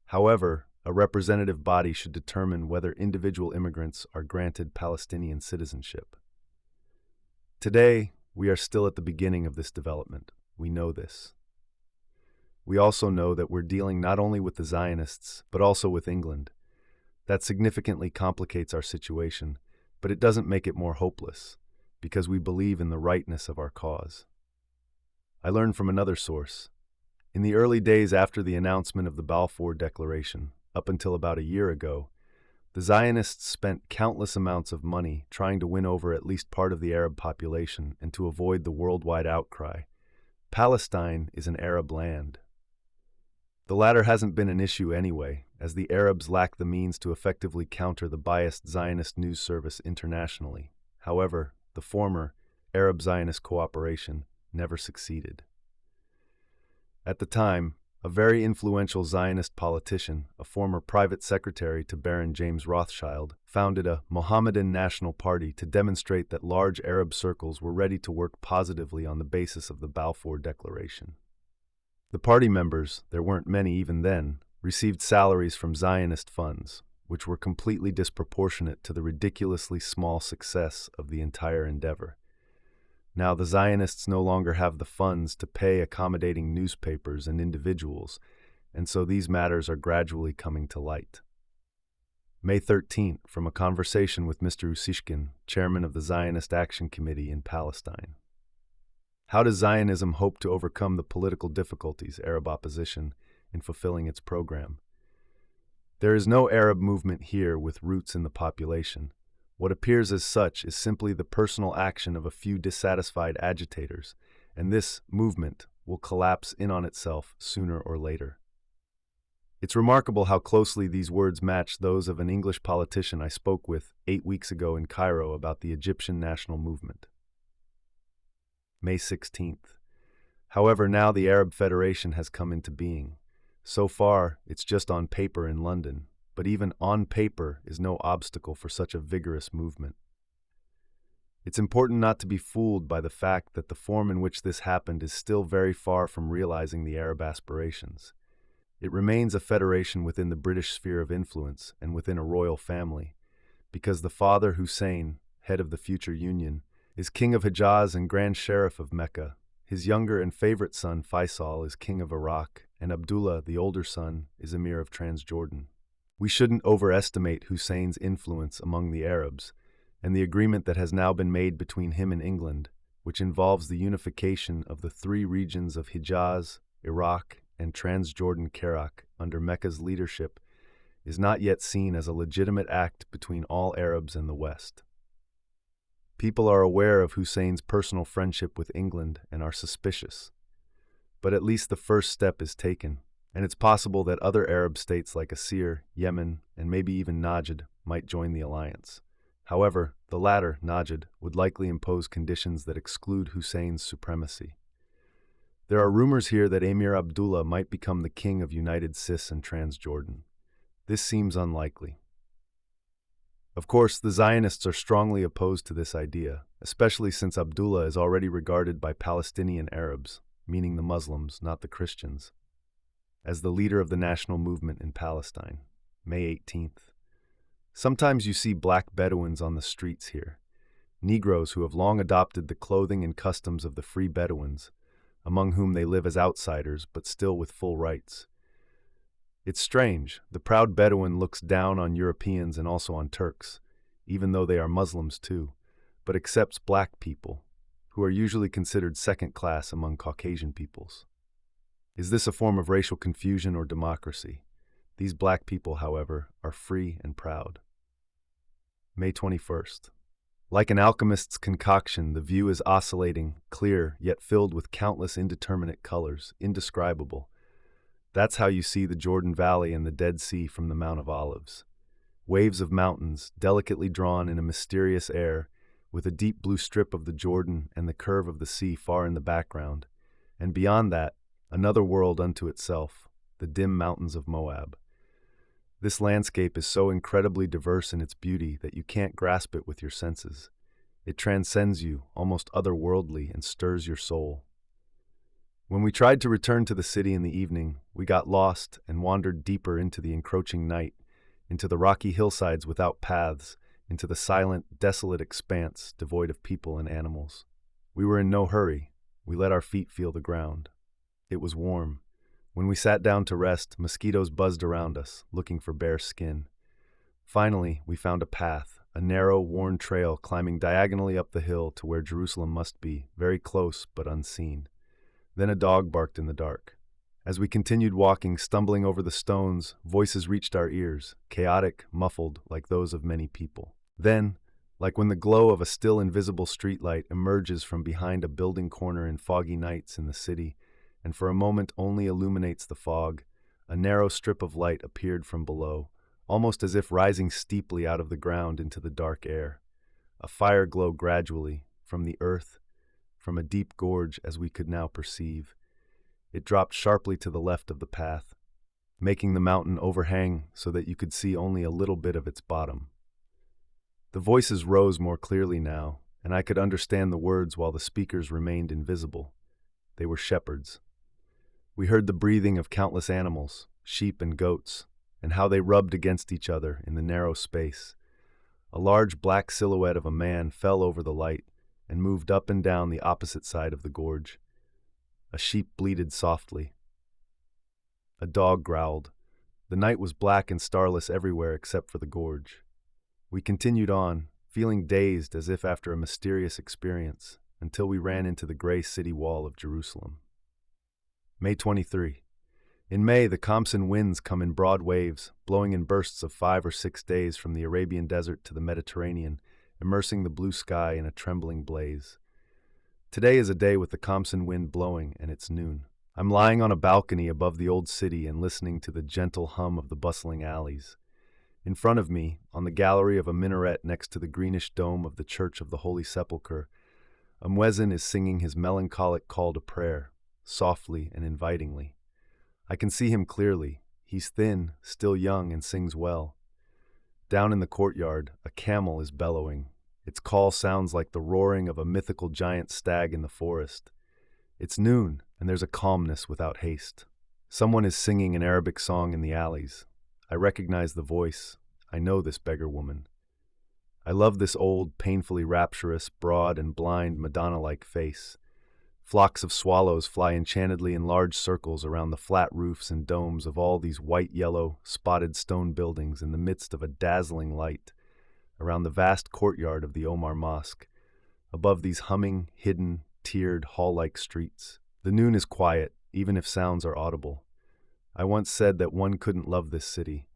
However, a representative body should determine whether individual immigrants are granted Palestinian citizenship. Today, we are still at the beginning of this development. We know this. We also know that we're dealing not only with the Zionists, but also with England. That significantly complicates our situation, but it doesn't make it more hopeless, because we believe in the rightness of our cause. I learned from another source. In the early days after the announcement of the Balfour Declaration, up until about a year ago, the Zionists spent countless amounts of money trying to win over at least part of the Arab population and to avoid the worldwide outcry. Palestine is an Arab land. The latter hasn't been an issue anyway, as the Arabs lack the means to effectively counter the biased Zionist news service internationally. However, the former, Arab-Zionist cooperation, never succeeded. At the time, a very influential Zionist politician, a former private secretary to Baron James Rothschild, founded a Mohammedan National Party to demonstrate that large Arab circles were ready to work positively on the basis of the Balfour Declaration. The party members, there weren't many even then, received salaries from Zionist funds, which were completely disproportionate to the ridiculously small success of the entire endeavor. Now the Zionists no longer have the funds to pay accommodating newspapers and individuals, and so these matters are gradually coming to light. May 13th, from a conversation with Mr. Usishkin, chairman of the Zionist Action Committee in Palestine. How does Zionism hope to overcome the political difficulties, Arab opposition, in fulfilling its program? There is no Arab movement here with roots in the population. What appears as such is simply the personal action of a few dissatisfied agitators, and this movement will collapse in on itself sooner or later. It's remarkable how closely these words match those of an English politician I spoke with 8 weeks ago in Cairo about the Egyptian national movement. May 16th. However, now the Arab Federation has come into being. So far, it's just on paper in London, but even on paper is no obstacle for such a vigorous movement. It's important not to be fooled by the fact that the form in which this happened is still very far from realizing the Arab aspirations. It remains a federation within the British sphere of influence and within a royal family, because the father Hussein, head of the future union, is king of Hijaz and grand sheriff of Mecca. His younger and favorite son Faisal is king of Iraq, and Abdullah, the older son, is emir of Transjordan. We shouldn't overestimate Hussein's influence among the Arabs, and the agreement that has now been made between him and England, which involves the unification of the 3 regions of Hijaz, Iraq, and Transjordan Kerak under Mecca's leadership, is not yet seen as a legitimate act between all Arabs and the West. People are aware of Hussein's personal friendship with England and are suspicious. But at least the first step is taken, and it's possible that other Arab states like Asir, Yemen, and maybe even Najd might join the alliance. However, the latter, Najd, would likely impose conditions that exclude Hussein's supremacy. There are rumors here that Emir Abdullah might become the king of United Cis and Transjordan. This seems unlikely. Of course, the Zionists are strongly opposed to this idea, especially since Abdullah is already regarded by Palestinian Arabs, meaning the Muslims, not the Christians, as the leader of the national movement in Palestine. May 18th. Sometimes you see black Bedouins on the streets here, Negroes who have long adopted the clothing and customs of the free Bedouins, among whom they live as outsiders but still with full rights. It's strange, the proud Bedouin looks down on Europeans and also on Turks, even though they are Muslims too, but accepts black people, who are usually considered second class among Caucasian peoples. Is this a form of racial confusion or democracy? These black people, however, are free and proud. May 21st. Like an alchemist's concoction, the view is oscillating, clear, yet filled with countless indeterminate colors, indescribable. That's how you see the Jordan Valley and the Dead Sea from the Mount of Olives. Waves of mountains, delicately drawn in a mysterious air, with a deep blue strip of the Jordan and the curve of the sea far in the background, and beyond that, another world unto itself, the dim mountains of Moab. This landscape is so incredibly diverse in its beauty that you can't grasp it with your senses. It transcends you, almost otherworldly, and stirs your soul. When we tried to return to the city in the evening, we got lost and wandered deeper into the encroaching night, into the rocky hillsides without paths, into the silent, desolate expanse devoid of people and animals. We were in no hurry. We let our feet feel the ground. It was warm. When we sat down to rest, mosquitoes buzzed around us, looking for bare skin. Finally, we found a path, a narrow, worn trail climbing diagonally up the hill to where Jerusalem must be, very close but unseen. Then a dog barked in the dark. As we continued walking, stumbling over the stones, voices reached our ears, chaotic, muffled, like those of many people. Then, like when the glow of a still invisible streetlight emerges from behind a building corner in foggy nights in the city, and for a moment only illuminates the fog, a narrow strip of light appeared from below, almost as if rising steeply out of the ground into the dark air. A fire glowed gradually, from the earth, from a deep gorge as we could now perceive. It dropped sharply to the left of the path, making the mountain overhang so that you could see only a little bit of its bottom. The voices rose more clearly now, and I could understand the words while the speakers remained invisible. They were shepherds. We heard the breathing of countless animals, sheep and goats, and how they rubbed against each other in the narrow space. A large black silhouette of a man fell over the light and moved up and down the opposite side of the gorge. A sheep bleated softly. A dog growled. The night was black and starless everywhere except for the gorge. We continued on, feeling dazed as if after a mysterious experience, until we ran into the gray city wall of Jerusalem. May 23. In May, the Khamsin winds come in broad waves, blowing in bursts of 5 or 6 days from the Arabian desert to the Mediterranean, immersing the blue sky in a trembling blaze. Today is a day with the Khamsin wind blowing, and it's noon. I'm lying on a balcony above the old city and listening to the gentle hum of the bustling alleys. In front of me, on the gallery of a minaret next to the greenish dome of the Church of the Holy Sepulchre, a muezzin is singing his melancholic call to prayer, softly and invitingly. I can see him clearly. He's thin, still young, and sings well. Down in the courtyard, a camel is bellowing. Its call sounds like the roaring of a mythical giant stag in the forest. It's noon, and there's a calmness without haste. Someone is singing an Arabic song in the alleys. I recognize the voice. I know this beggar woman. I love this old, painfully rapturous, broad and blind Madonna-like face. Flocks of swallows fly enchantedly in large circles around the flat roofs and domes of all these white-yellow, spotted stone buildings in the midst of a dazzling light, around the vast courtyard of the Omar Mosque, above these humming, hidden, tiered, hall-like streets. The noon is quiet, even if sounds are audible. I once said that one couldn't love this city,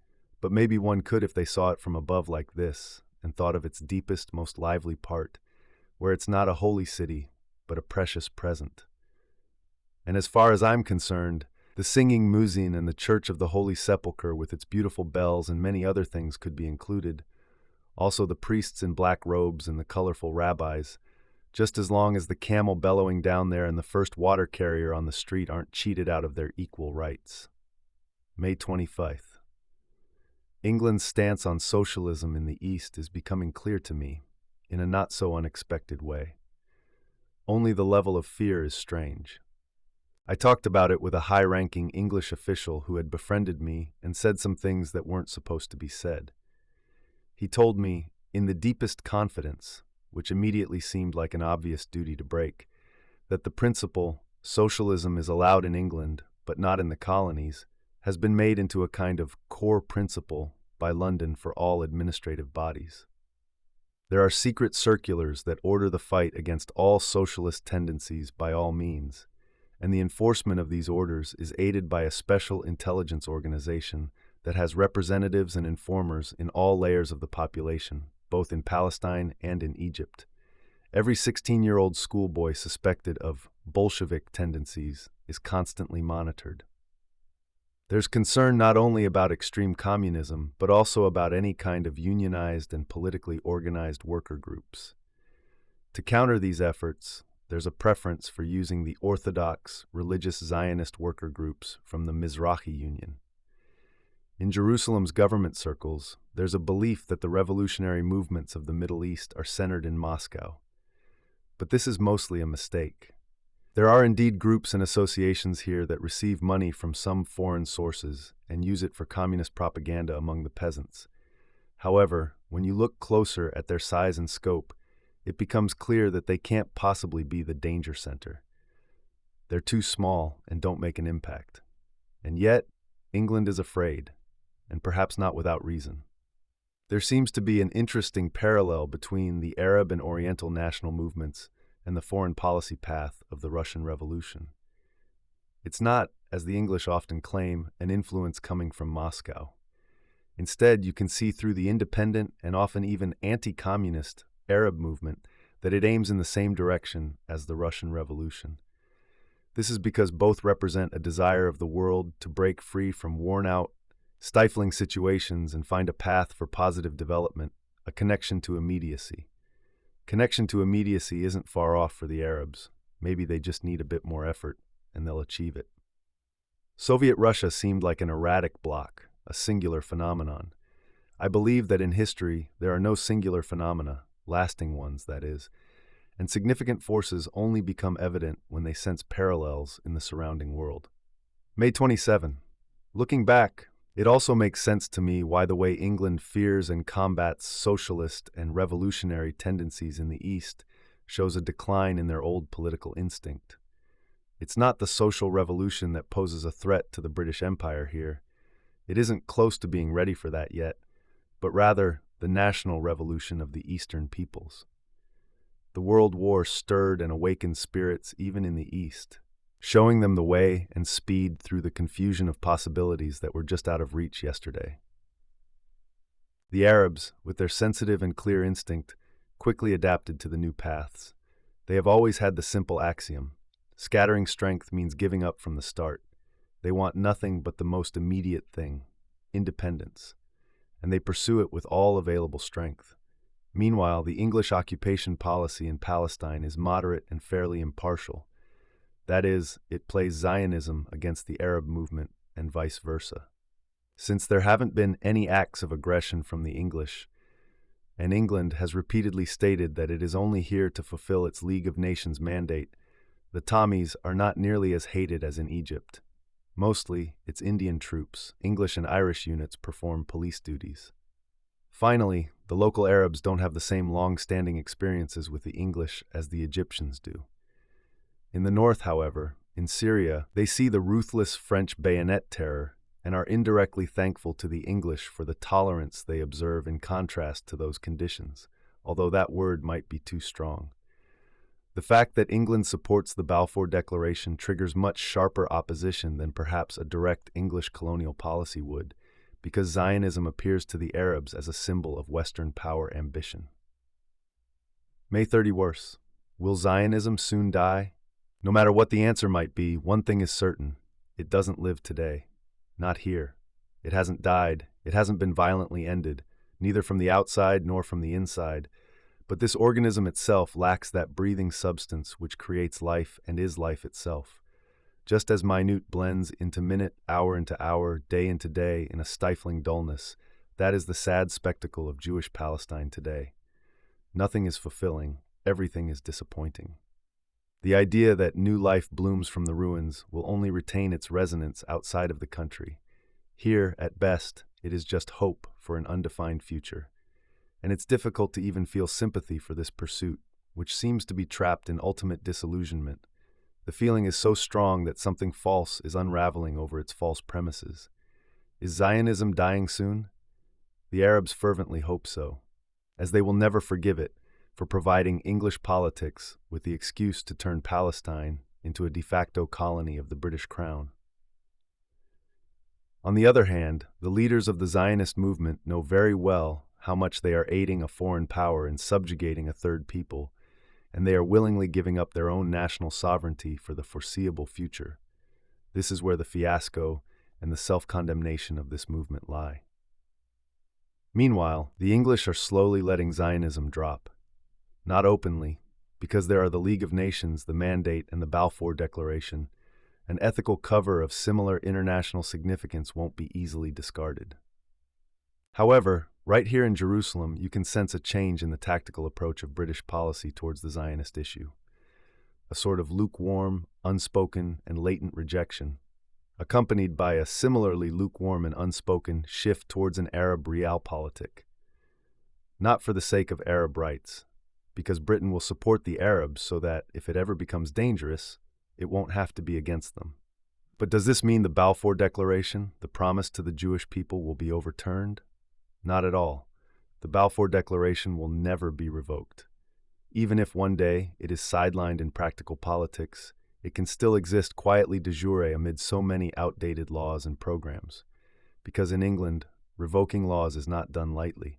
but maybe one could if they saw it from above like this, and thought of its deepest, most lively part, where it's not a holy city, but a precious present. And as far as I'm concerned, the singing muezzin and the Church of the Holy Sepulchre with its beautiful bells and many other things could be included. Also the priests in black robes and the colorful rabbis, just as long as the camel bellowing down there and the first water carrier on the street aren't cheated out of their equal rights. May 25th. England's stance on socialism in the East is becoming clear to me, in a not-so-unexpected way. Only the level of fear is strange. I talked about it with a high-ranking English official who had befriended me and said some things that weren't supposed to be said. He told me, in the deepest confidence, which immediately seemed like an obvious duty to break, that the principle, socialism is allowed in England, but not in the colonies, has been made into a kind of core principle by London for all administrative bodies. There are secret circulars that order the fight against all socialist tendencies by all means, and the enforcement of these orders is aided by a special intelligence organization that has representatives and informers in all layers of the population, both in Palestine and in Egypt. Every 16-year-old schoolboy suspected of Bolshevik tendencies is constantly monitored. There's concern not only about extreme communism, but also about any kind of unionized and politically organized worker groups. To counter these efforts, there's a preference for using the orthodox, religious Zionist worker groups from the Mizrahi Union. In Jerusalem's government circles, there's a belief that the revolutionary movements of the Middle East are centered in Moscow. But this is mostly a mistake. There are indeed groups and associations here that receive money from some foreign sources and use it for communist propaganda among the peasants. However, when you look closer at their size and scope, it becomes clear that they can't possibly be the danger center. They're too small and don't make an impact. And yet, England is afraid, and perhaps not without reason. There seems to be an interesting parallel between the Arab and Oriental national movements and the foreign policy path of the Russian Revolution. It's not, as the English often claim, an influence coming from Moscow. Instead, you can see through the independent and often even anti-communist Arab movement that it aims in the same direction as the Russian Revolution. This is because both represent a desire of the world to break free from worn-out, stifling situations and find a path for positive development, a connection to immediacy. Connection to immediacy isn't far off for the Arabs. Maybe they just need a bit more effort, and they'll achieve it. Soviet Russia seemed like an erratic block, a singular phenomenon. I believe that in history there are no singular phenomena, lasting ones, that is, and significant forces only become evident when they sense parallels in the surrounding world. May 27. Looking back, it also makes sense to me why the way England fears and combats socialist and revolutionary tendencies in the East shows a decline in their old political instinct. It's not the social revolution that poses a threat to the British Empire here. It isn't close to being ready for that yet, but rather the national revolution of the Eastern peoples. The World War stirred and awakened spirits even in the East, showing them the way and speed through the confusion of possibilities that were just out of reach yesterday. The Arabs, with their sensitive and clear instinct, quickly adapted to the new paths. They have always had the simple axiom: scattering strength means giving up from the start. They want nothing but the most immediate thing, independence, and they pursue it with all available strength. Meanwhile, the English occupation policy in Palestine is moderate and fairly impartial. That is, it plays Zionism against the Arab movement and vice versa. Since there haven't been any acts of aggression from the English, and England has repeatedly stated that it is only here to fulfill its League of Nations mandate, the Tommies are not nearly as hated as in Egypt. Mostly, it's Indian troops, English and Irish units perform police duties. Finally, the local Arabs don't have the same long-standing experiences with the English as the Egyptians do. In the north, however, in Syria, they see the ruthless French bayonet terror and are indirectly thankful to the English for the tolerance they observe in contrast to those conditions, although that word might be too strong. The fact that England supports the Balfour Declaration triggers much sharper opposition than perhaps a direct English colonial policy would, because Zionism appears to the Arabs as a symbol of Western power ambition. May 31st. Will Zionism soon die? No matter what the answer might be, one thing is certain: it doesn't live today. Not here. It hasn't died. It hasn't been violently ended, neither from the outside nor from the inside. But this organism itself lacks that breathing substance which creates life and is life itself. Just as minute blends into minute, hour into hour, day into day in a stifling dullness, that is the sad spectacle of Jewish Palestine today. Nothing is fulfilling, everything is disappointing. The idea that new life blooms from the ruins will only retain its resonance outside of the country. Here, at best, it is just hope for an undefined future. And it's difficult to even feel sympathy for this pursuit, which seems to be trapped in ultimate disillusionment. The feeling is so strong that something false is unraveling over its false premises. Is Zionism dying soon? The Arabs fervently hope so, as they will never forgive it for providing English politics with the excuse to turn Palestine into a de facto colony of the British Crown. On the other hand, the leaders of the Zionist movement know very well how much they are aiding a foreign power in subjugating a third people, and they are willingly giving up their own national sovereignty for the foreseeable future. This is where the fiasco and the self-condemnation of this movement lie. Meanwhile, the English are slowly letting Zionism drop. Not openly, because there are the League of Nations, the Mandate, and the Balfour Declaration. An ethical cover of similar international significance won't be easily discarded. However, right here in Jerusalem, you can sense a change in the tactical approach of British policy towards the Zionist issue. A sort of lukewarm, unspoken, and latent rejection, accompanied by a similarly lukewarm and unspoken shift towards an Arab realpolitik. Not for the sake of Arab rights, because Britain will support the Arabs so that, if it ever becomes dangerous, it won't have to be against them. But does this mean the Balfour Declaration, the promise to the Jewish people, will be overturned? Not at all. The Balfour Declaration will never be revoked. Even if one day it is sidelined in practical politics, it can still exist quietly de jure amid so many outdated laws and programs. Because in England, revoking laws is not done lightly.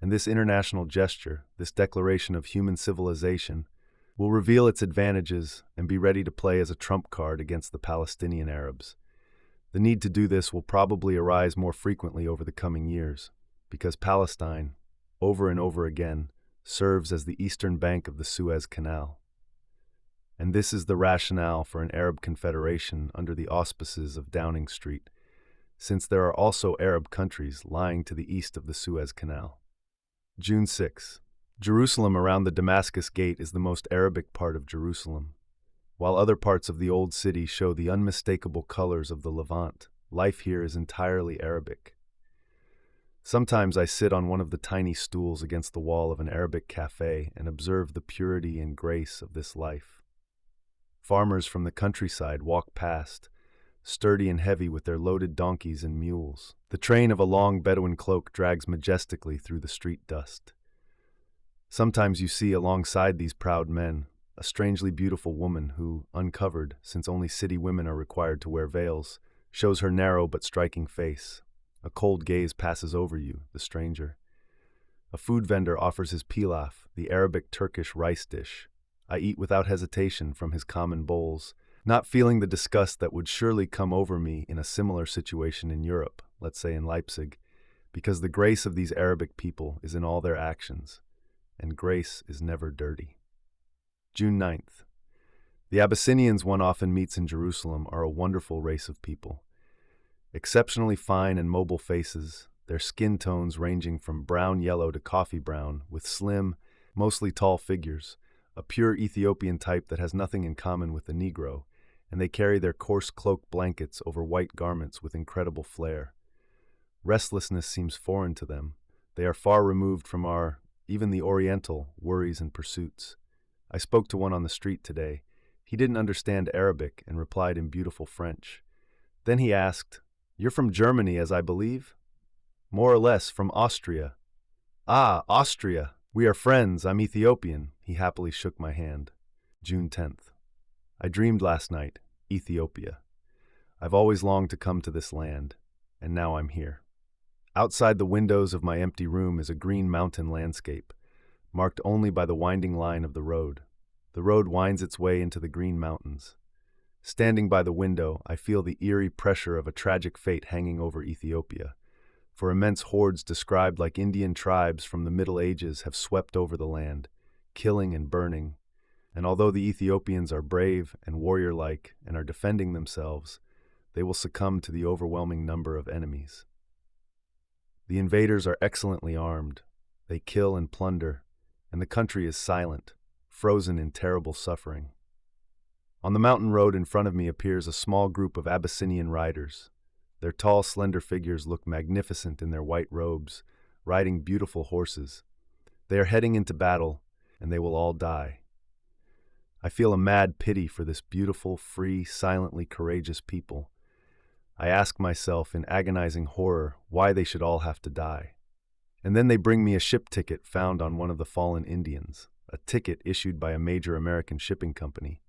And this international gesture, this declaration of human civilization, will reveal its advantages and be ready to play as a trump card against the Palestinian Arabs. The need to do this will probably arise more frequently over the coming years, because Palestine, over and over again, serves as the eastern bank of the Suez Canal. And this is the rationale for an Arab confederation under the auspices of Downing Street, since there are also Arab countries lying to the east of the Suez Canal. June 6. Jerusalem around the Damascus Gate is the most Arabic part of Jerusalem. While other parts of the old city show the unmistakable colors of the Levant, life here is entirely Arabic. Sometimes I sit on one of the tiny stools against the wall of an Arabic cafe and observe the purity and grace of this life. Farmers from the countryside walk past, sturdy and heavy with their loaded donkeys and mules. The train of a long Bedouin cloak drags majestically through the street dust. Sometimes you see alongside these proud men a strangely beautiful woman who, uncovered, since only city women are required to wear veils, shows her narrow but striking face. A cold gaze passes over you, the stranger. A food vendor offers his pilaf, the Arabic Turkish rice dish. I eat without hesitation from his common bowls, not feeling the disgust that would surely come over me in a similar situation in Europe, let's say in Leipzig, because the grace of these Arabic people is in all their actions, and grace is never dirty. June 9th. The Abyssinians one often meets in Jerusalem are a wonderful race of people. Exceptionally fine and mobile faces, their skin tones ranging from brown-yellow to coffee brown, with slim, mostly tall figures, a pure Ethiopian type that has nothing in common with the Negro, and they carry their coarse cloak blankets over white garments with incredible flair. Restlessness seems foreign to them. They are far removed from our, even the Oriental, worries and pursuits. I spoke to one on the street today. He didn't understand Arabic and replied in beautiful French. Then he asked, "You're from Germany, as I believe?" "More or less, from Austria." "Ah, Austria! We are friends. I'm Ethiopian." He happily shook my hand. June 10th. I dreamed last night, Ethiopia. I've always longed to come to this land, and now I'm here. Outside the windows of my empty room is a green mountain landscape, marked only by the winding line of the road. The road winds its way into the green mountains. Standing by the window, I feel the eerie pressure of a tragic fate hanging over Ethiopia, for immense hordes described like Indian tribes from the Middle Ages have swept over the land, killing and burning, and although the Ethiopians are brave and warrior-like and are defending themselves, they will succumb to the overwhelming number of enemies. The invaders are excellently armed, they kill and plunder, and the country is silent, frozen in terrible suffering. On the mountain road in front of me appears a small group of Abyssinian riders. Their tall, slender figures look magnificent in their white robes, riding beautiful horses. They are heading into battle, and they will all die. I feel a mad pity for this beautiful, free, silently courageous people. I ask myself in agonizing horror why they should all have to die. And then they bring me a ship ticket found on one of the fallen Indians, a ticket issued by a major American shipping company.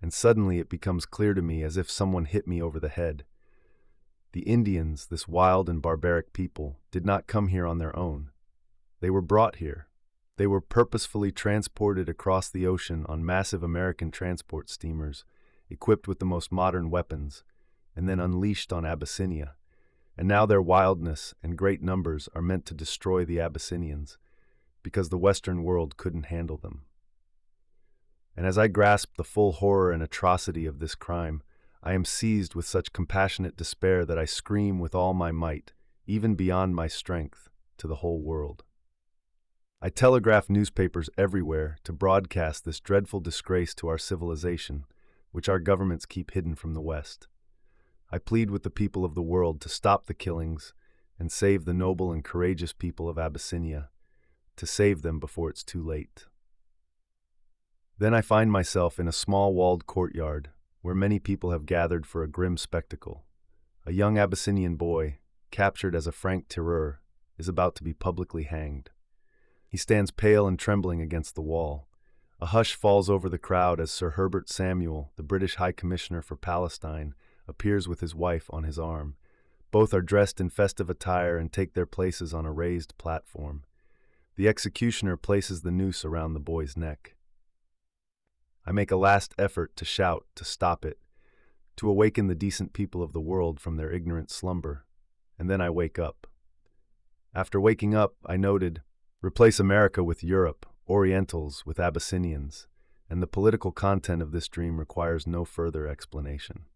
And suddenly it becomes clear to me as if someone hit me over the head. The Indians, this wild and barbaric people, did not come here on their own. They were brought here. They were purposefully transported across the ocean on massive American transport steamers, equipped with the most modern weapons, and then unleashed on Abyssinia. And now their wildness and great numbers are meant to destroy the Abyssinians, because the Western world couldn't handle them. And as I grasp the full horror and atrocity of this crime, I am seized with such compassionate despair that I scream with all my might, even beyond my strength, to the whole world. I telegraph newspapers everywhere to broadcast this dreadful disgrace to our civilization, which our governments keep hidden from the West. I plead with the people of the world to stop the killings and save the noble and courageous people of Abyssinia, to save them before it's too late. Then I find myself in a small walled courtyard where many people have gathered for a grim spectacle. A young Abyssinian boy, captured as a franc tireur, is about to be publicly hanged. He stands pale and trembling against the wall. A hush falls over the crowd as Sir Herbert Samuel, the British High Commissioner for Palestine, appears with his wife on his arm. Both are dressed in festive attire and take their places on a raised platform. The executioner places the noose around the boy's neck. I make a last effort to shout, to stop it, to awaken the decent people of the world from their ignorant slumber, and then I wake up. After waking up, I noted, replace America with Europe, Orientals with Abyssinians, and the political content of this dream requires no further explanation.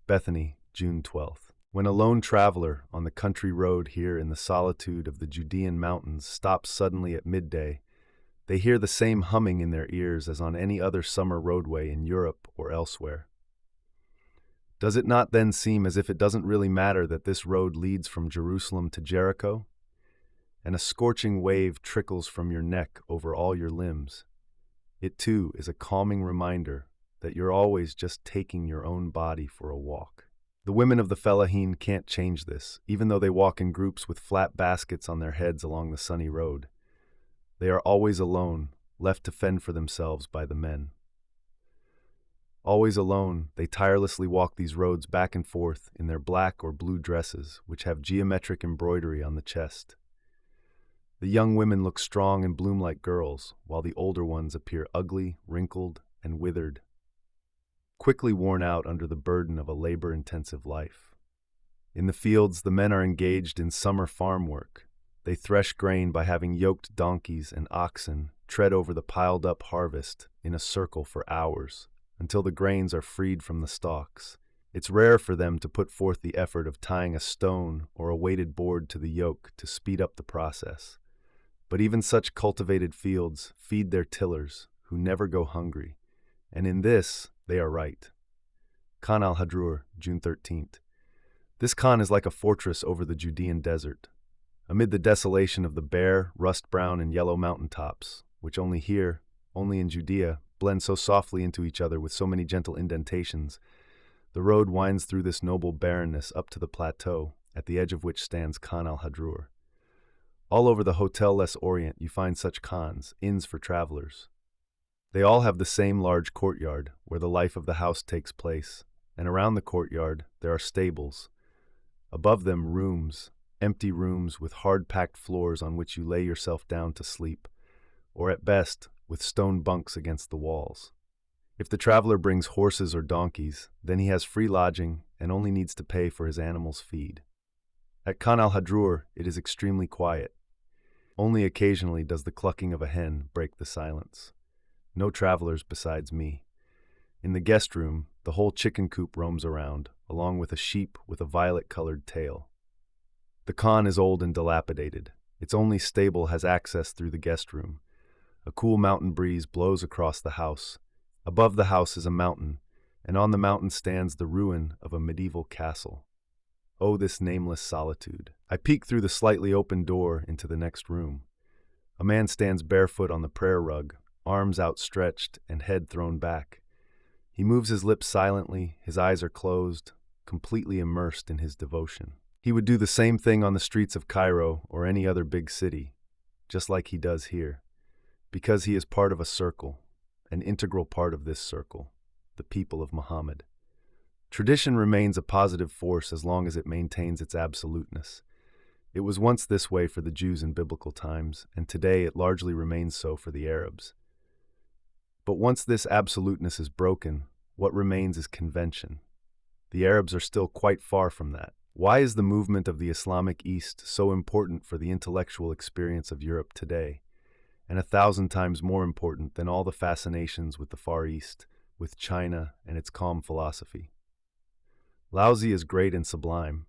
Bethany, June 12th. When a lone traveler on the country road here in the solitude of the Judean mountains stops suddenly at midday, They hear the same humming in their ears as on any other summer roadway in Europe or elsewhere. Does it not then seem as if it doesn't really matter that this road leads from Jerusalem to Jericho? And a scorching wave trickles from your neck over all your limbs. It too is a calming reminder that you're always just taking your own body for a walk. The women of the Fellahin can't change this, even though they walk in groups with flat baskets on their heads along the sunny road. They are always alone, left to fend for themselves by the men. Always alone, they tirelessly walk these roads back and forth in their black or blue dresses, which have geometric embroidery on the chest. The young women look strong and bloom like girls, while the older ones appear ugly, wrinkled, and withered, quickly worn out under the burden of a labor-intensive life. In the fields, the men are engaged in summer farm work. They thresh grain by having yoked donkeys and oxen tread over the piled-up harvest in a circle for hours, until the grains are freed from the stalks. It's rare for them to put forth the effort of tying a stone or a weighted board to the yoke to speed up the process. But even such cultivated fields feed their tillers, who never go hungry. And in this, they are right. Khan al-Hadrur, June 13th. This Khan is like a fortress over the Judean desert. Amid the desolation of the bare, rust-brown and yellow mountaintops, which only here, only in Judea, blend so softly into each other with so many gentle indentations, the road winds through this noble barrenness up to the plateau, at the edge of which stands Khan al-Hadrur. All over the Hotel Les Orient you find such khans, inns for travelers. They all have the same large courtyard, where the life of the house takes place, and around the courtyard there are stables. Above them rooms, empty rooms with hard-packed floors on which you lay yourself down to sleep, or at best, with stone bunks against the walls. If the traveler brings horses or donkeys, then he has free lodging and only needs to pay for his animal's feed. At Khan al-Hadrur, it is extremely quiet. Only occasionally does the clucking of a hen break the silence. No travelers besides me. In the guest room, the whole chicken coop roams around, along with a sheep with a violet-colored tail. The Khan is old and dilapidated. Its only stable has access through the guest room. A cool mountain breeze blows across the house. Above the house is a mountain, and on the mountain stands the ruin of a medieval castle. Oh, this nameless solitude. I peek through the slightly open door into the next room. A man stands barefoot on the prayer rug, arms outstretched and head thrown back. He moves his lips silently, his eyes are closed, completely immersed in his devotion. He would do the same thing on the streets of Cairo or any other big city, just like he does here, because he is part of a circle, an integral part of this circle, the people of Muhammad. Tradition remains a positive force as long as it maintains its absoluteness. It was once this way for the Jews in biblical times, and today it largely remains so for the Arabs. But once this absoluteness is broken, what remains is convention. The Arabs are still quite far from that. Why is the movement of the Islamic East so important for the intellectual experience of Europe today, and 1,000 times more important than all the fascinations with the Far East, with China and its calm philosophy? Laozi is great and sublime,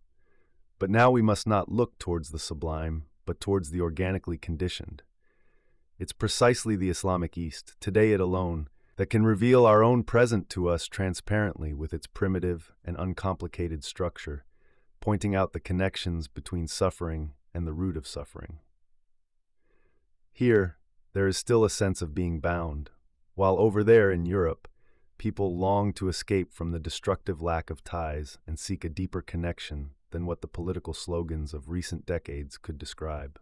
but now we must not look towards the sublime, but towards the organically conditioned. It's precisely the Islamic East, today it alone, that can reveal our own present to us transparently with its primitive and uncomplicated structure, pointing out the connections between suffering and the root of suffering. Here, there is still a sense of being bound, while over there in Europe, people long to escape from the destructive lack of ties and seek a deeper connection than what the political slogans of recent decades could describe.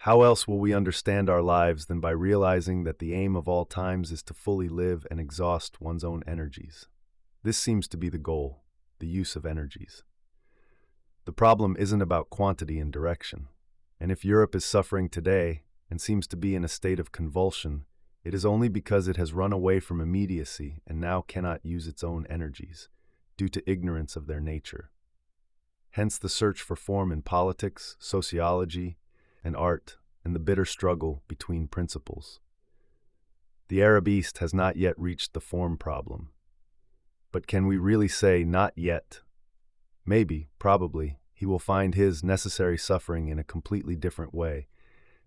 How else will we understand our lives than by realizing that the aim of all times is to fully live and exhaust one's own energies? This seems to be the goal, the use of energies. The problem isn't about quantity and direction, and if Europe is suffering today and seems to be in a state of convulsion, it is only because it has run away from immediacy and now cannot use its own energies, due to ignorance of their nature. Hence the search for form in politics, sociology, and art, and the bitter struggle between principles. The Arab East has not yet reached the form problem. But can we really say not yet? Maybe, probably, he will find his necessary suffering in a completely different way.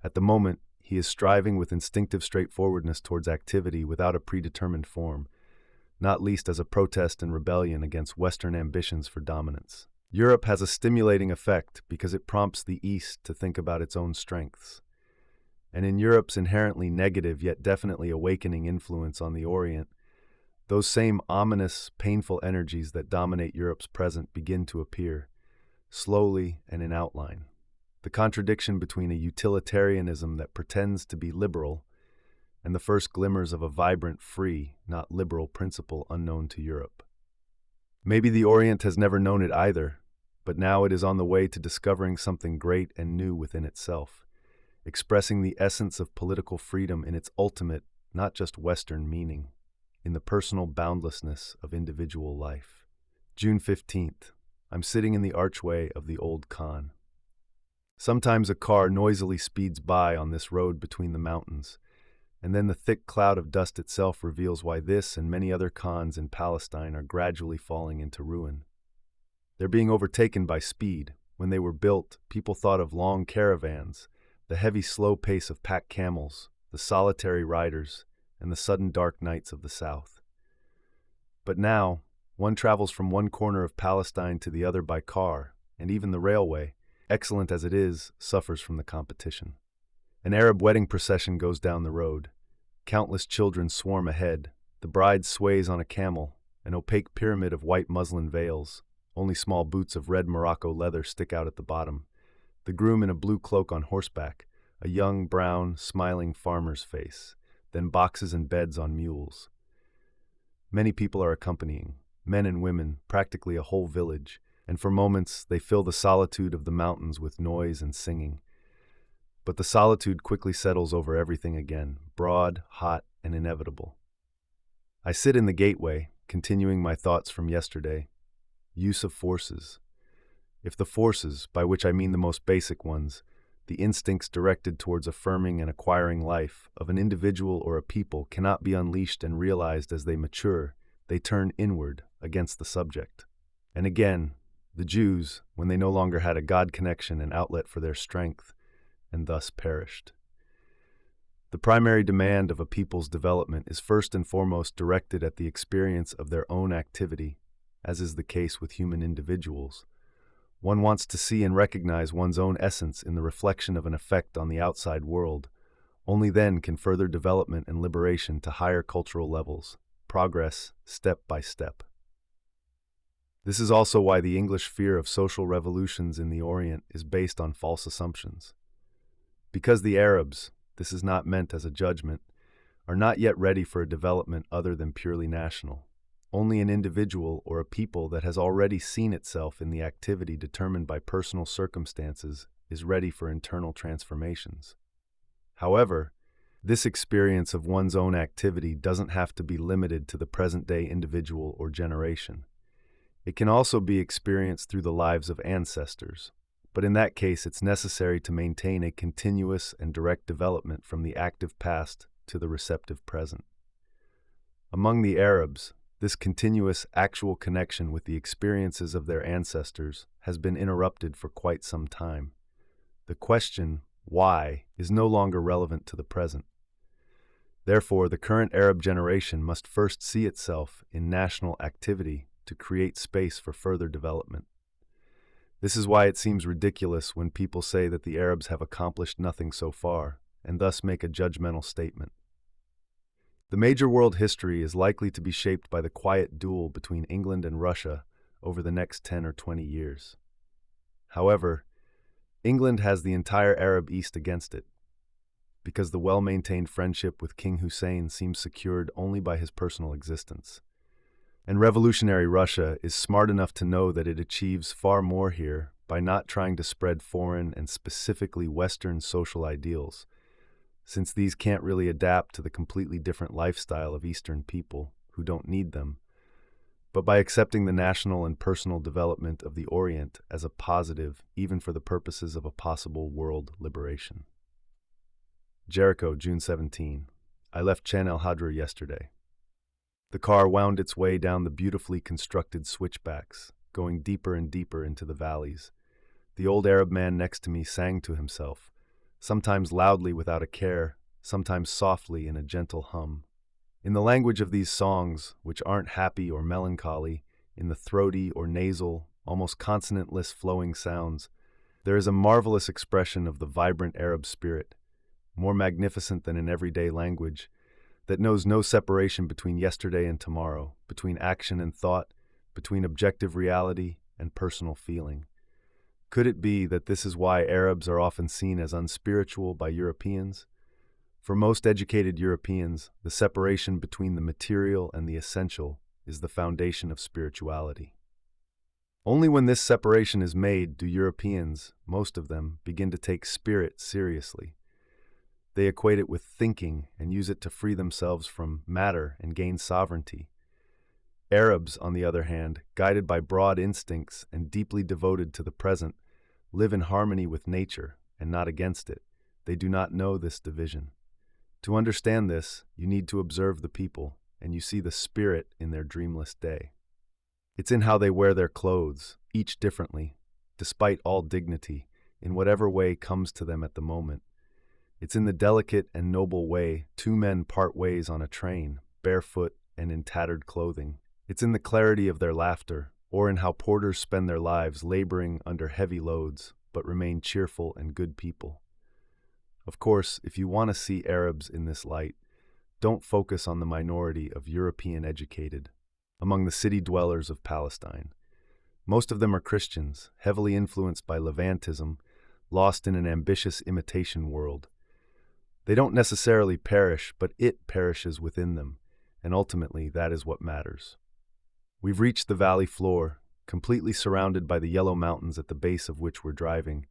At the moment, he is striving with instinctive straightforwardness towards activity without a predetermined form, not least as a protest and rebellion against Western ambitions for dominance. Europe has a stimulating effect because it prompts the East to think about its own strengths. And in Europe's inherently negative yet definitely awakening influence on the Orient, those same ominous, painful energies that dominate Europe's present begin to appear, slowly and in outline. The contradiction between a utilitarianism that pretends to be liberal and the first glimmers of a vibrant, free, not liberal principle unknown to Europe. Maybe the Orient has never known it either, but now it is on the way to discovering something great and new within itself, expressing the essence of political freedom in its ultimate, not just Western meaning, in the personal boundlessness of individual life. June 15th. I'm sitting in the archway of the old Khan. Sometimes a car noisily speeds by on this road between the mountains, and then the thick cloud of dust itself reveals why this and many other Khans in Palestine are gradually falling into ruin. They're being overtaken by speed. When they were built, people thought of long caravans, the heavy, slow pace of pack camels, the solitary riders, and the sudden dark nights of the south. But now, one travels from one corner of Palestine to the other by car, and even the railway, excellent as it is, suffers from the competition. An Arab wedding procession goes down the road. Countless children swarm ahead. The bride sways on a camel, an opaque pyramid of white muslin veils. Only small boots of red Morocco leather stick out at the bottom. The groom in a blue cloak on horseback, a young, brown, smiling farmer's face, then boxes and beds on mules. Many people are accompanying, men and women, practically a whole village, and for moments they fill the solitude of the mountains with noise and singing. But the solitude quickly settles over everything again, broad, hot, and inevitable. I sit in the gateway, continuing my thoughts from yesterday. Use of forces. If the forces, by which I mean the most basic ones, the instincts directed towards affirming and acquiring life of an individual or a people cannot be unleashed and realized as they mature, they turn inward against the subject. And again, the Jews, when they no longer had a God connection and outlet for their strength, and thus perished. The primary demand of a people's development is first and foremost directed at the experience of their own activity, as is the case with human individuals. One wants to see and recognize one's own essence in the reflection of an effect on the outside world. Only then can further development and liberation to higher cultural levels progress step by step. This is also why the English fear of social revolutions in the Orient is based on false assumptions. Because the Arabs, this is not meant as a judgment, are not yet ready for a development other than purely national. Only an individual or a people that has already seen itself in the activity determined by personal circumstances is ready for internal transformations. However, this experience of one's own activity doesn't have to be limited to the present-day individual or generation. It can also be experienced through the lives of ancestors, but in that case it's necessary to maintain a continuous and direct development from the active past to the receptive present. Among the Arabs, this continuous actual connection with the experiences of their ancestors has been interrupted for quite some time. The question, why, is no longer relevant to the present. Therefore, the current Arab generation must first see itself in national activity to create space for further development. This is why it seems ridiculous when people say that the Arabs have accomplished nothing so far, and thus make a judgmental statement. The major world history is likely to be shaped by the quiet duel between England and Russia over the next 10 or 20 years. However, England has the entire Arab East against it, because the well-maintained friendship with King Hussein seems secured only by his personal existence. And revolutionary Russia is smart enough to know that it achieves far more here by not trying to spread foreign and specifically Western social ideals, since these can't really adapt to the completely different lifestyle of Eastern people who don't need them, but by accepting the national and personal development of the Orient as a positive even for the purposes of a possible world liberation. Jericho, June 17. I left Chan el-Hadra yesterday. The car wound its way down the beautifully constructed switchbacks, going deeper and deeper into the valleys. The old Arab man next to me sang to himself, sometimes loudly without a care, sometimes softly in a gentle hum. In the language of these songs, which aren't happy or melancholy, in the throaty or nasal, almost consonantless flowing sounds, there is a marvelous expression of the vibrant Arab spirit, more magnificent than in everyday language, that knows no separation between yesterday and tomorrow, between action and thought, between objective reality and personal feeling. Could it be that this is why Arabs are often seen as unspiritual by Europeans? For most educated Europeans, the separation between the material and the essential is the foundation of spirituality. Only when this separation is made do Europeans, most of them, begin to take spirit seriously. They equate it with thinking and use it to free themselves from matter and gain sovereignty. Arabs, on the other hand, guided by broad instincts and deeply devoted to the present, live in harmony with nature and not against it. They do not know this division. To understand this, you need to observe the people, and you see the spirit in their dreamless day. It's in how they wear their clothes, each differently, despite all dignity, in whatever way comes to them at the moment. It's in the delicate and noble way two men part ways on a train, barefoot and in tattered clothing. It's in the clarity of their laughter, or in how porters spend their lives laboring under heavy loads, but remain cheerful and good people. Of course, if you want to see Arabs in this light, don't focus on the minority of European educated among the city dwellers of Palestine. Most of them are Christians, heavily influenced by Levantism, lost in an ambitious imitation world. They don't necessarily perish, but it perishes within them, and ultimately that is what matters. We've reached the valley floor, completely surrounded by the yellow mountains at the base of which we're driving,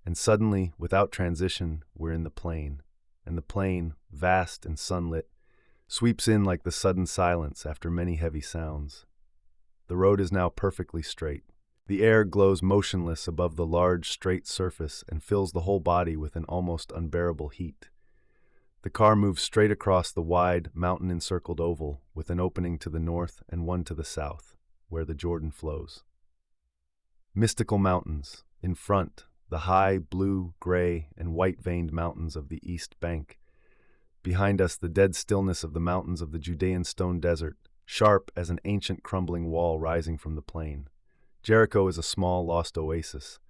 and suddenly, without transition, we're in the plain. And the plain, vast and sunlit, sweeps in like the sudden silence after many heavy sounds. The road is now perfectly straight. The air glows motionless above the large, straight surface and fills the whole body with an almost unbearable heat. The car moves straight across the wide, mountain-encircled oval, with an opening to the north and one to the south, where the Jordan flows. Mystical mountains, in front, the high, blue, gray, and white-veined mountains of the East Bank. Behind us, the dead stillness of the mountains of the Judean stone desert, sharp as an ancient crumbling wall rising from the plain. Jericho is a small, lost oasis.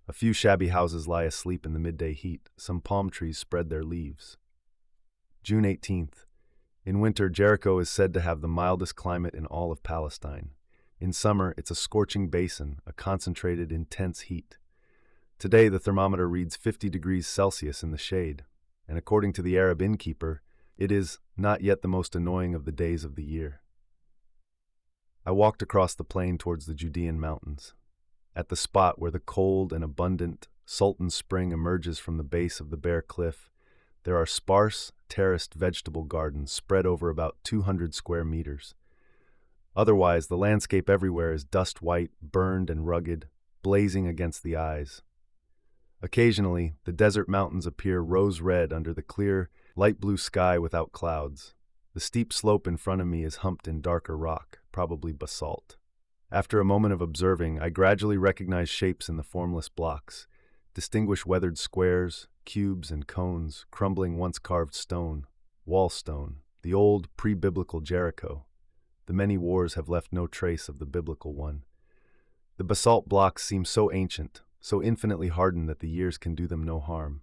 A few shabby houses lie asleep in the midday heat. Some palm trees spread their leaves. June 18th. In winter, Jericho is said to have the mildest climate in all of Palestine. In summer, it's a scorching basin, a concentrated, intense heat. Today, the thermometer reads 50 degrees Celsius in the shade, and according to the Arab innkeeper, it is not yet the most annoying of the days of the year. I walked across the plain towards the Judean mountains. At the spot where the cold and abundant Sultan Spring emerges from the base of the bare cliff, there are sparse, terraced vegetable gardens spread over about 200 square meters. Otherwise, the landscape everywhere is dust-white, burned and rugged, blazing against the eyes. Occasionally, the desert mountains appear rose-red under the clear, light blue sky without clouds. The steep slope in front of me is humped in darker rock, probably basalt. After a moment of observing, I gradually recognize shapes in the formless blocks, distinguish weathered squares, cubes and cones, crumbling once carved stone, wall stone, the old pre-biblical Jericho. The many wars have left no trace of the biblical one. The basalt blocks seem so ancient, so infinitely hardened that the years can do them no harm.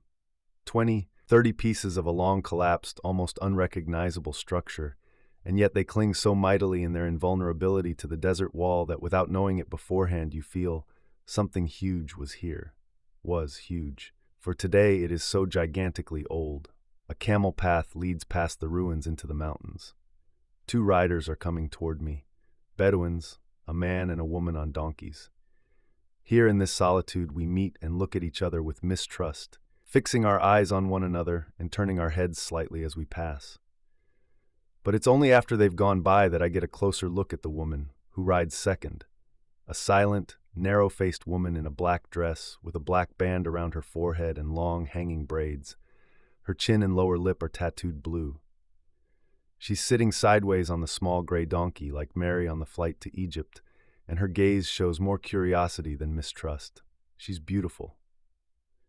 20, 30 pieces of a long-collapsed, almost unrecognizable structure, and yet they cling so mightily in their invulnerability to the desert wall that without knowing it beforehand you feel something huge was here, was huge. For today it is so gigantically old. A camel path leads past the ruins into the mountains. 2 riders are coming toward me, Bedouins, a man and a woman on donkeys. Here in this solitude we meet and look at each other with mistrust, fixing our eyes on one another and turning our heads slightly as we pass. But it's only after they've gone by that I get a closer look at the woman, who rides second. A silent, narrow-faced woman in a black dress with a black band around her forehead and long, hanging braids. Her chin and lower lip are tattooed blue. She's sitting sideways on the small gray donkey like Mary on the flight to Egypt, and her gaze shows more curiosity than mistrust. She's beautiful.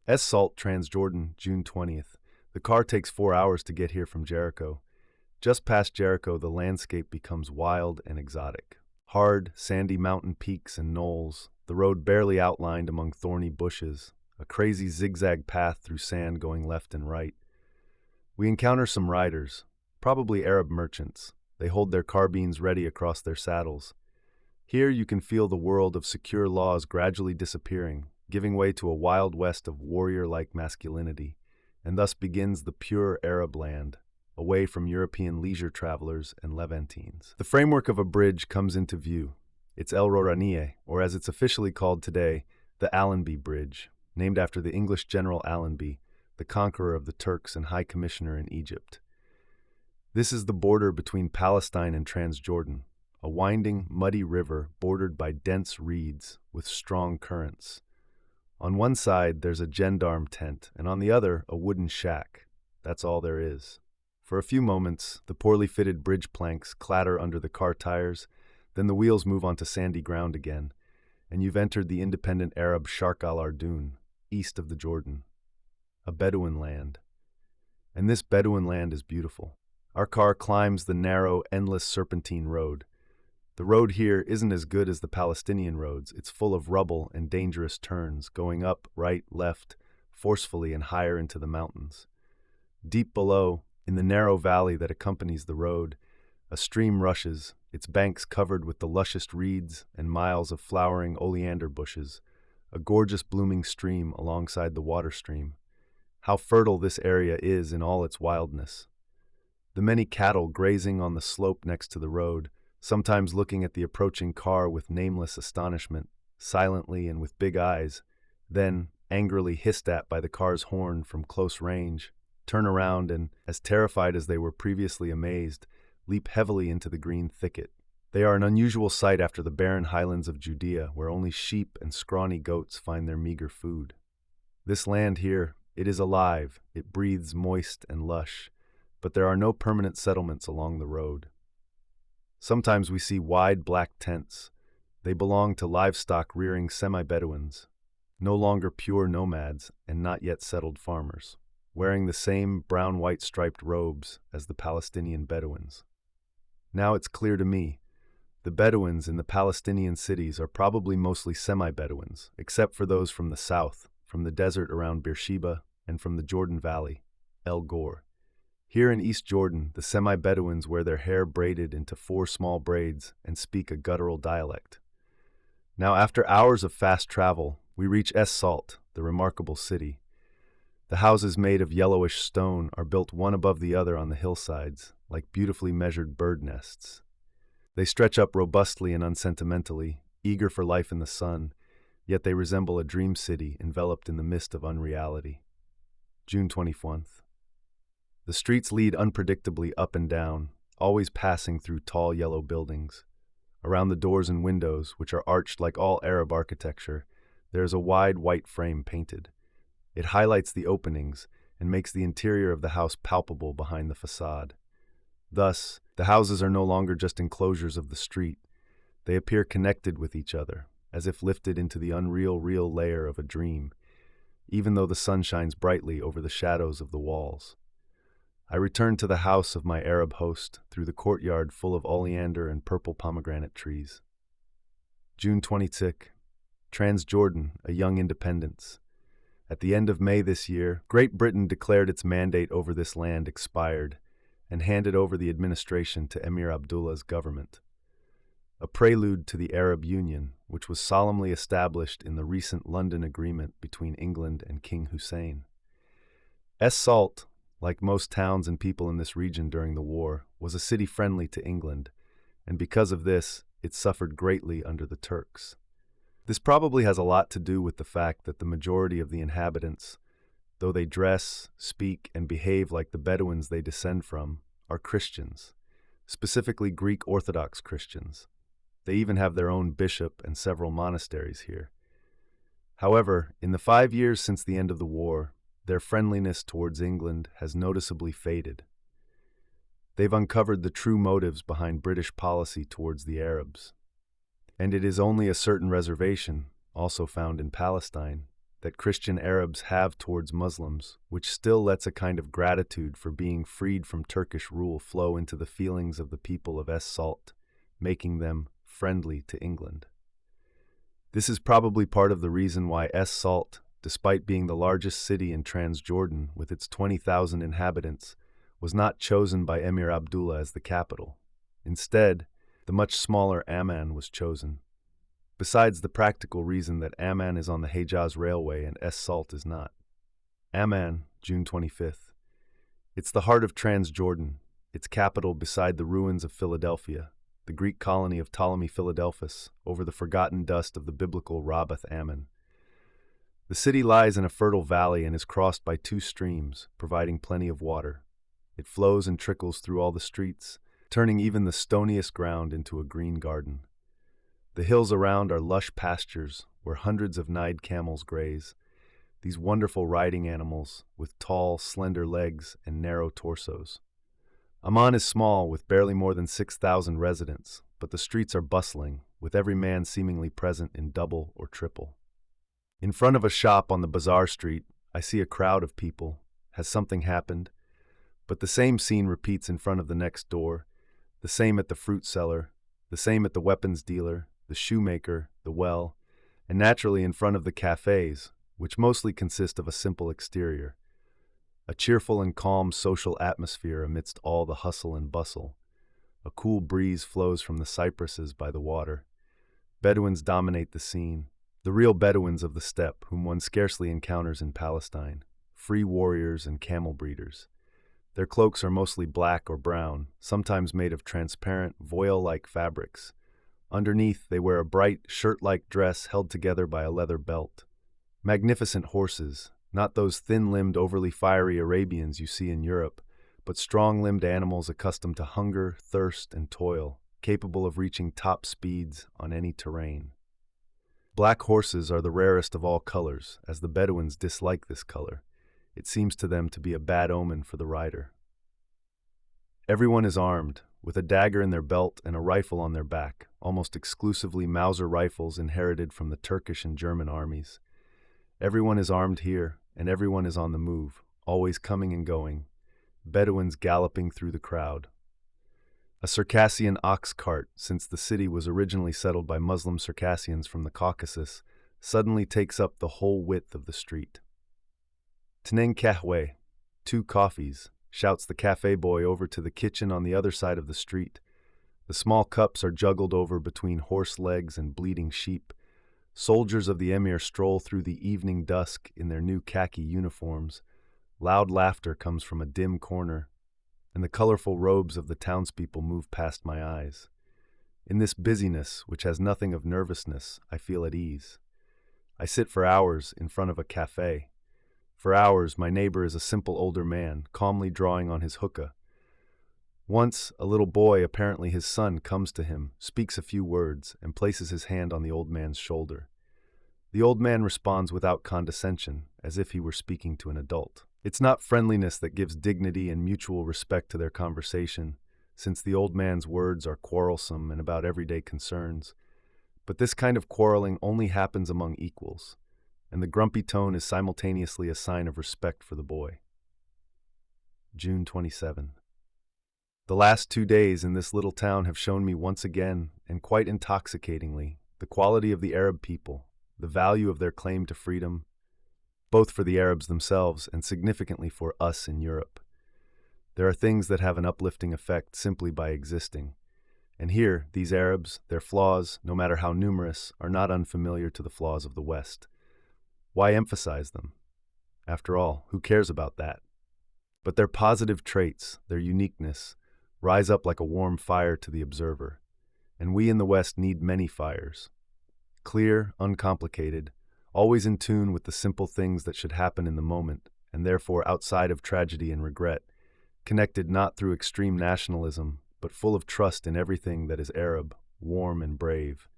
Salt, Transjordan, June 20th. The car takes 4 hours to get here from Jericho. Just past Jericho, the landscape becomes wild and exotic. Hard, sandy mountain peaks and knolls, the road barely outlined among thorny bushes, a crazy zigzag path through sand going left and right. We encounter some riders, probably Arab merchants. They hold their carbines ready across their saddles. Here you can feel the world of secure laws gradually disappearing, giving way to a wild west of warrior-like masculinity, and thus begins the pure Arab land, away from European leisure travelers and Levantines. The framework of a bridge comes into view. It's El Roranieh, or as it's officially called today, the Allenby Bridge, named after the English General Allenby, the conqueror of the Turks and High Commissioner in Egypt. This is the border between Palestine and Transjordan, a winding, muddy river bordered by dense reeds with strong currents. On one side, there's a gendarme tent, and on the other, a wooden shack. That's all there is. For a few moments, the poorly fitted bridge planks clatter under the car tires, then the wheels move onto sandy ground again, and you've entered the independent Arab Sharq al-Ardoun, east of the Jordan. A Bedouin land. And this Bedouin land is beautiful. Our car climbs the narrow, endless serpentine road. The road here isn't as good as the Palestinian roads. It's full of rubble and dangerous turns, going up, right, left, forcefully and higher into the mountains. Deep below, in the narrow valley that accompanies the road, a stream rushes, its banks covered with the lushest reeds and miles of flowering oleander bushes, a gorgeous blooming stream alongside the water stream. How fertile this area is in all its wildness. The many cattle grazing on the slope next to the road, sometimes looking at the approaching car with nameless astonishment, silently and with big eyes, then, angrily hissed at by the car's horn from close range, turn around and, as terrified as they were previously amazed, leap heavily into the green thicket. They are an unusual sight after the barren highlands of Judea, where only sheep and scrawny goats find their meager food. This land here, it is alive, it breathes moist and lush, but there are no permanent settlements along the road. Sometimes we see wide black tents. They belong to livestock-rearing semi-Bedouins, no longer pure nomads and not yet settled farmers, wearing the same brown-white striped robes as the Palestinian Bedouins. Now it's clear to me, the Bedouins in the Palestinian cities are probably mostly semi-Bedouins, except for those from the south, from the desert around Beersheba, and from the Jordan Valley, El Gore. Here in East Jordan, the semi-Bedouins wear their hair braided into 4 small braids and speak a guttural dialect. Now, after hours of fast travel, we reach Salt, the remarkable city. The houses made of yellowish stone are built one above the other on the hillsides, like beautifully measured bird nests. They stretch up robustly and unsentimentally, eager for life in the sun, yet they resemble a dream city enveloped in the mist of unreality. June 21st. The streets lead unpredictably up and down, always passing through tall yellow buildings. Around the doors and windows, which are arched like all Arab architecture, there is a wide white frame painted. It highlights the openings and makes the interior of the house palpable behind the facade. Thus, the houses are no longer just enclosures of the street. They appear connected with each other, as if lifted into the unreal real layer of a dream, even though the sun shines brightly over the shadows of the walls. I return to the house of my Arab host through the courtyard full of oleander and purple pomegranate trees. June 26th. Transjordan, a young independence. At the end of May this year, Great Britain declared its mandate over this land expired and handed over the administration to Emir Abdullah's government. A prelude to the Arab Union, which was solemnly established in the recent London Agreement between England and King Hussein. Salt, like most towns and people in this region during the war, was a city friendly to England, and because of this, it suffered greatly under the Turks. This probably has a lot to do with the fact that the majority of the inhabitants, though they dress, speak, and behave like the Bedouins they descend from, are Christians, specifically Greek Orthodox Christians. They even have their own bishop and several monasteries here. However, in the 5 years since the end of the war, their friendliness towards England has noticeably faded. They've uncovered the true motives behind British policy towards the Arabs. And it is only a certain reservation, also found in Palestine, that Christian Arabs have towards Muslims, which still lets a kind of gratitude for being freed from Turkish rule flow into the feelings of the people of Es-Salt, making them friendly to England. This is probably part of the reason why Es-Salt, despite being the largest city in Transjordan with its 20,000 inhabitants, was not chosen by Emir Abdullah as the capital. Instead, the much smaller Amman was chosen. Besides the practical reason that Amman is on the Hejaz Railway and Es-Salt is not. Amman, June 25th. It's the heart of Transjordan, its capital beside the ruins of Philadelphia, the Greek colony of Ptolemy Philadelphus, over the forgotten dust of the biblical Rabbath Ammon. The city lies in a fertile valley and is crossed by two streams, providing plenty of water. It flows and trickles through all the streets, turning even the stoniest ground into a green garden. The hills around are lush pastures where hundreds of Nide camels graze, these wonderful riding animals with tall, slender legs and narrow torsos. Amman is small, with barely more than 6,000 residents, but the streets are bustling, with every man seemingly present in double or triple. In front of a shop on the bazaar street, I see a crowd of people. Has something happened? But the same scene repeats in front of the next door, the same at the fruit seller, the same at the weapons dealer, the shoemaker, the well, and naturally in front of the cafes, which mostly consist of a simple exterior. A cheerful and calm social atmosphere amidst all the hustle and bustle. A cool breeze flows from the cypresses by the water. Bedouins dominate the scene, the real Bedouins of the steppe whom one scarcely encounters in Palestine, free warriors and camel breeders. Their cloaks are mostly black or brown, sometimes made of transparent, voile-like fabrics. Underneath, they wear a bright, shirt-like dress held together by a leather belt. Magnificent horses, not those thin-limbed, overly fiery Arabians you see in Europe, but strong-limbed animals accustomed to hunger, thirst, and toil, capable of reaching top speeds on any terrain. Black horses are the rarest of all colors, as the Bedouins dislike this color. It seems to them to be a bad omen for the rider. Everyone is armed, with a dagger in their belt and a rifle on their back, almost exclusively Mauser rifles inherited from the Turkish and German armies. Everyone is armed here, and everyone is on the move, always coming and going, Bedouins galloping through the crowd. A Circassian ox cart, since the city was originally settled by Muslim Circassians from the Caucasus, suddenly takes up the whole width of the street. Tneng kahwe, 2 coffees, shouts the cafe boy over to the kitchen on the other side of the street. The small cups are juggled over between horse legs and bleeding sheep. Soldiers of the emir stroll through the evening dusk in their new khaki uniforms. Loud laughter comes from a dim corner, and the colorful robes of the townspeople move past my eyes. In this busyness, which has nothing of nervousness, I feel at ease. I sit for hours in front of a cafe. For hours, my neighbor is a simple older man, calmly drawing on his hookah. Once, a little boy, apparently his son, comes to him, speaks a few words, and places his hand on the old man's shoulder. The old man responds without condescension, as if he were speaking to an adult. It's not friendliness that gives dignity and mutual respect to their conversation, since the old man's words are quarrelsome and about everyday concerns. But this kind of quarreling only happens among equals, and the grumpy tone is simultaneously a sign of respect for the boy. June 27. The last 2 days in this little town have shown me once again, and quite intoxicatingly, the quality of the Arab people, the value of their claim to freedom, both for the Arabs themselves and significantly for us in Europe. There are things that have an uplifting effect simply by existing. And here, these Arabs, their flaws, no matter how numerous, are not unfamiliar to the flaws of the West. Why emphasize them? After all, who cares about that? But their positive traits, their uniqueness, rise up like a warm fire to the observer. And we in the West need many fires. Clear, uncomplicated, always in tune with the simple things that should happen in the moment, and therefore outside of tragedy and regret, connected not through extreme nationalism, but full of trust in everything that is Arab, warm and brave.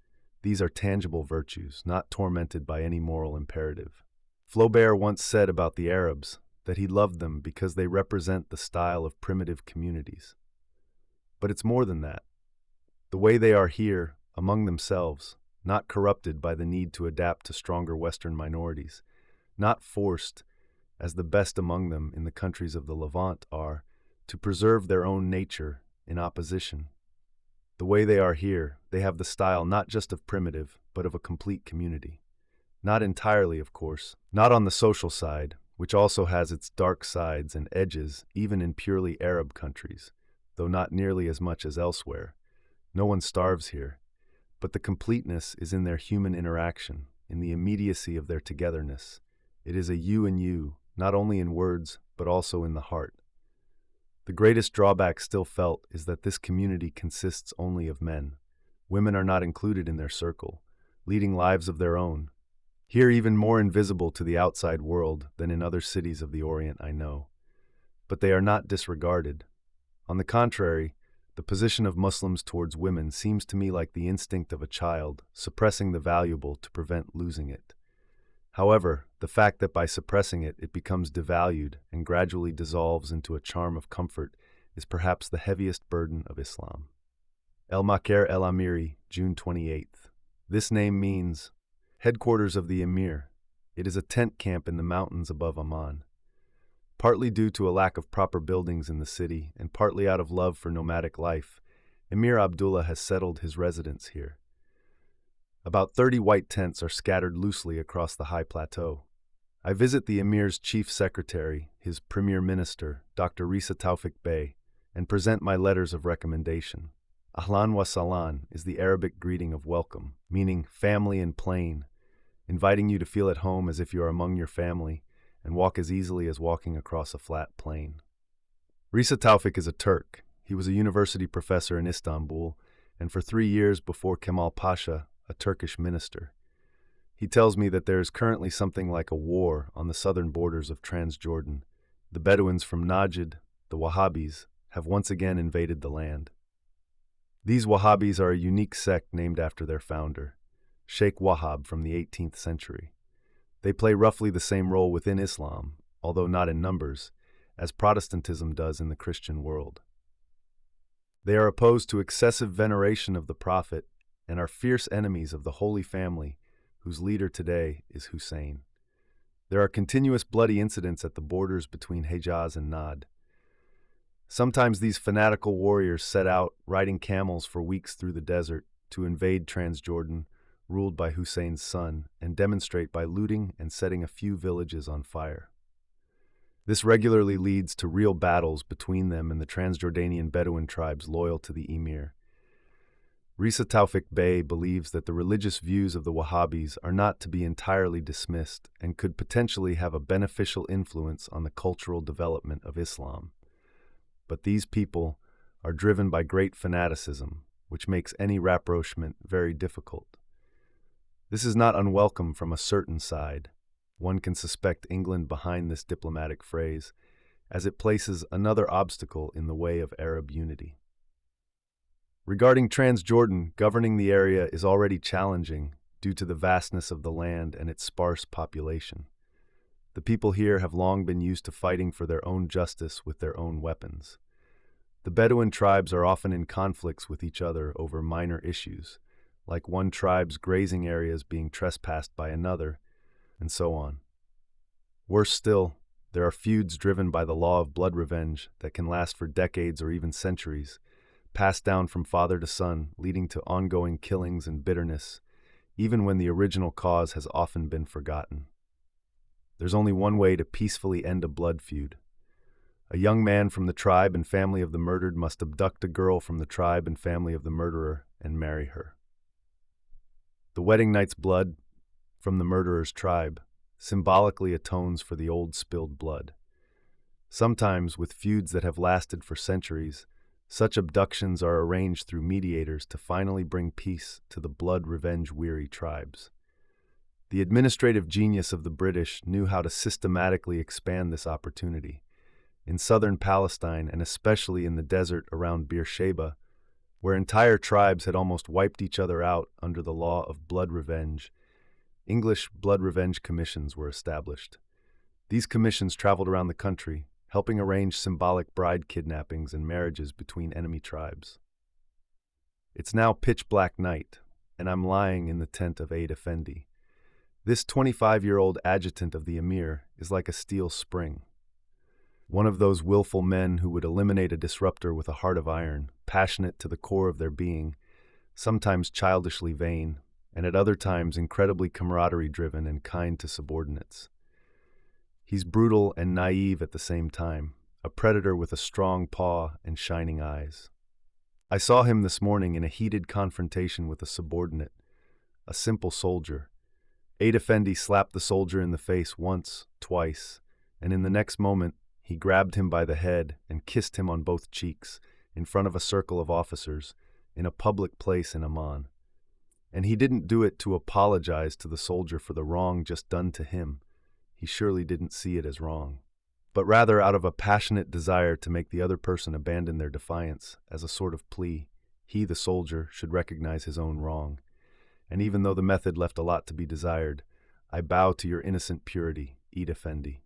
These are tangible virtues, not tormented by any moral imperative. Flaubert once said about the Arabs that he loved them because they represent the style of primitive communities. But it's more than that. The way they are here, among themselves, not corrupted by the need to adapt to stronger Western minorities, not forced, as the best among them in the countries of the Levant are, to preserve their own nature in opposition. The way they are here, they have the style not just of primitive, but of a complete community. Not entirely, of course, not on the social side, which also has its dark sides and edges, even in purely Arab countries, though not nearly as much as elsewhere. No one starves here, but the completeness is in their human interaction, in the immediacy of their togetherness. It is a you and you, not only in words, but also in the heart. The greatest drawback still felt is that this community consists only of men. Women are not included in their circle, leading lives of their own. Here even more invisible to the outside world than in other cities of the Orient I know. But they are not disregarded. On the contrary, the position of Muslims towards women seems to me like the instinct of a child, suppressing the valuable to prevent losing it. However, the fact that by suppressing it, it becomes devalued and gradually dissolves into a charm of comfort is perhaps the heaviest burden of Islam. El Maker El Amiri, June 28th. This name means headquarters of the Emir. It is a tent camp in the mountains above Amman. Partly due to a lack of proper buildings in the city and partly out of love for nomadic life, Emir Abdullah has settled his residence here. About 30 white tents are scattered loosely across the high plateau. I visit the Emir's chief secretary, his premier minister, Dr. Risa Taufik Bey, and present my letters of recommendation. Ahlan wa salan is the Arabic greeting of welcome, meaning family and plain, inviting you to feel at home as if you are among your family and walk as easily as walking across a flat plain. Risa Taufik is a Turk. He was a university professor in Istanbul, and for 3 years before Kemal Pasha, a Turkish minister. He tells me that there is currently something like a war on the southern borders of Transjordan. The Bedouins from Najd, the Wahhabis, have once again invaded the land. These Wahhabis are a unique sect named after their founder, Sheikh Wahhab from the 18th century. They play roughly the same role within Islam, although not in numbers, as Protestantism does in the Christian world. They are opposed to excessive veneration of the Prophet and are fierce enemies of the Holy Family, whose leader today is Hussein. There are continuous bloody incidents at the borders between Hejaz and Najd. Sometimes these fanatical warriors set out, riding camels for weeks through the desert, to invade Transjordan, ruled by Hussein's son, and demonstrate by looting and setting a few villages on fire. This regularly leads to real battles between them and the Transjordanian Bedouin tribes loyal to the emir. Risa Taufik Bey believes that the religious views of the Wahhabis are not to be entirely dismissed and could potentially have a beneficial influence on the cultural development of Islam. But these people are driven by great fanaticism, which makes any rapprochement very difficult. This is not unwelcome from a certain side. One can suspect England behind this diplomatic phrase, as it places another obstacle in the way of Arab unity. Regarding Transjordan, governing the area is already challenging due to the vastness of the land and its sparse population. The people here have long been used to fighting for their own justice with their own weapons. The Bedouin tribes are often in conflicts with each other over minor issues, like one tribe's grazing areas being trespassed by another, and so on. Worse still, there are feuds driven by the law of blood revenge that can last for decades or even centuries, passed down from father to son, leading to ongoing killings and bitterness, even when the original cause has often been forgotten. There's only one way to peacefully end a blood feud. A young man from the tribe and family of the murdered must abduct a girl from the tribe and family of the murderer and marry her. The wedding night's blood from the murderer's tribe symbolically atones for the old spilled blood. Sometimes, with feuds that have lasted for centuries, such abductions are arranged through mediators to finally bring peace to the blood revenge-weary tribes. The administrative genius of the British knew how to systematically expand this opportunity. In southern Palestine, and especially in the desert around Beersheba, where entire tribes had almost wiped each other out under the law of blood revenge, English blood revenge commissions were established. These commissions traveled around the country, helping arrange symbolic bride kidnappings and marriages between enemy tribes. It's now pitch black night, and I'm lying in the tent of Aid Effendi. This 25-year-old adjutant of the emir is like a steel spring. One of those willful men who would eliminate a disruptor with a heart of iron, passionate to the core of their being, sometimes childishly vain, and at other times incredibly camaraderie-driven and kind to subordinates. He's brutal and naive at the same time, a predator with a strong paw and shining eyes. I saw him this morning in a heated confrontation with a subordinate, a simple soldier. Aid Effendi slapped the soldier in the face once, twice, and in the next moment, he grabbed him by the head and kissed him on both cheeks, in front of a circle of officers, in a public place in Amman. And he didn't do it to apologize to the soldier for the wrong just done to him. He surely didn't see it as wrong, but rather out of a passionate desire to make the other person abandon their defiance as a sort of plea. He, the soldier, should recognize his own wrong. And even though the method left a lot to be desired, I bow to your innocent purity, Eid Effendi.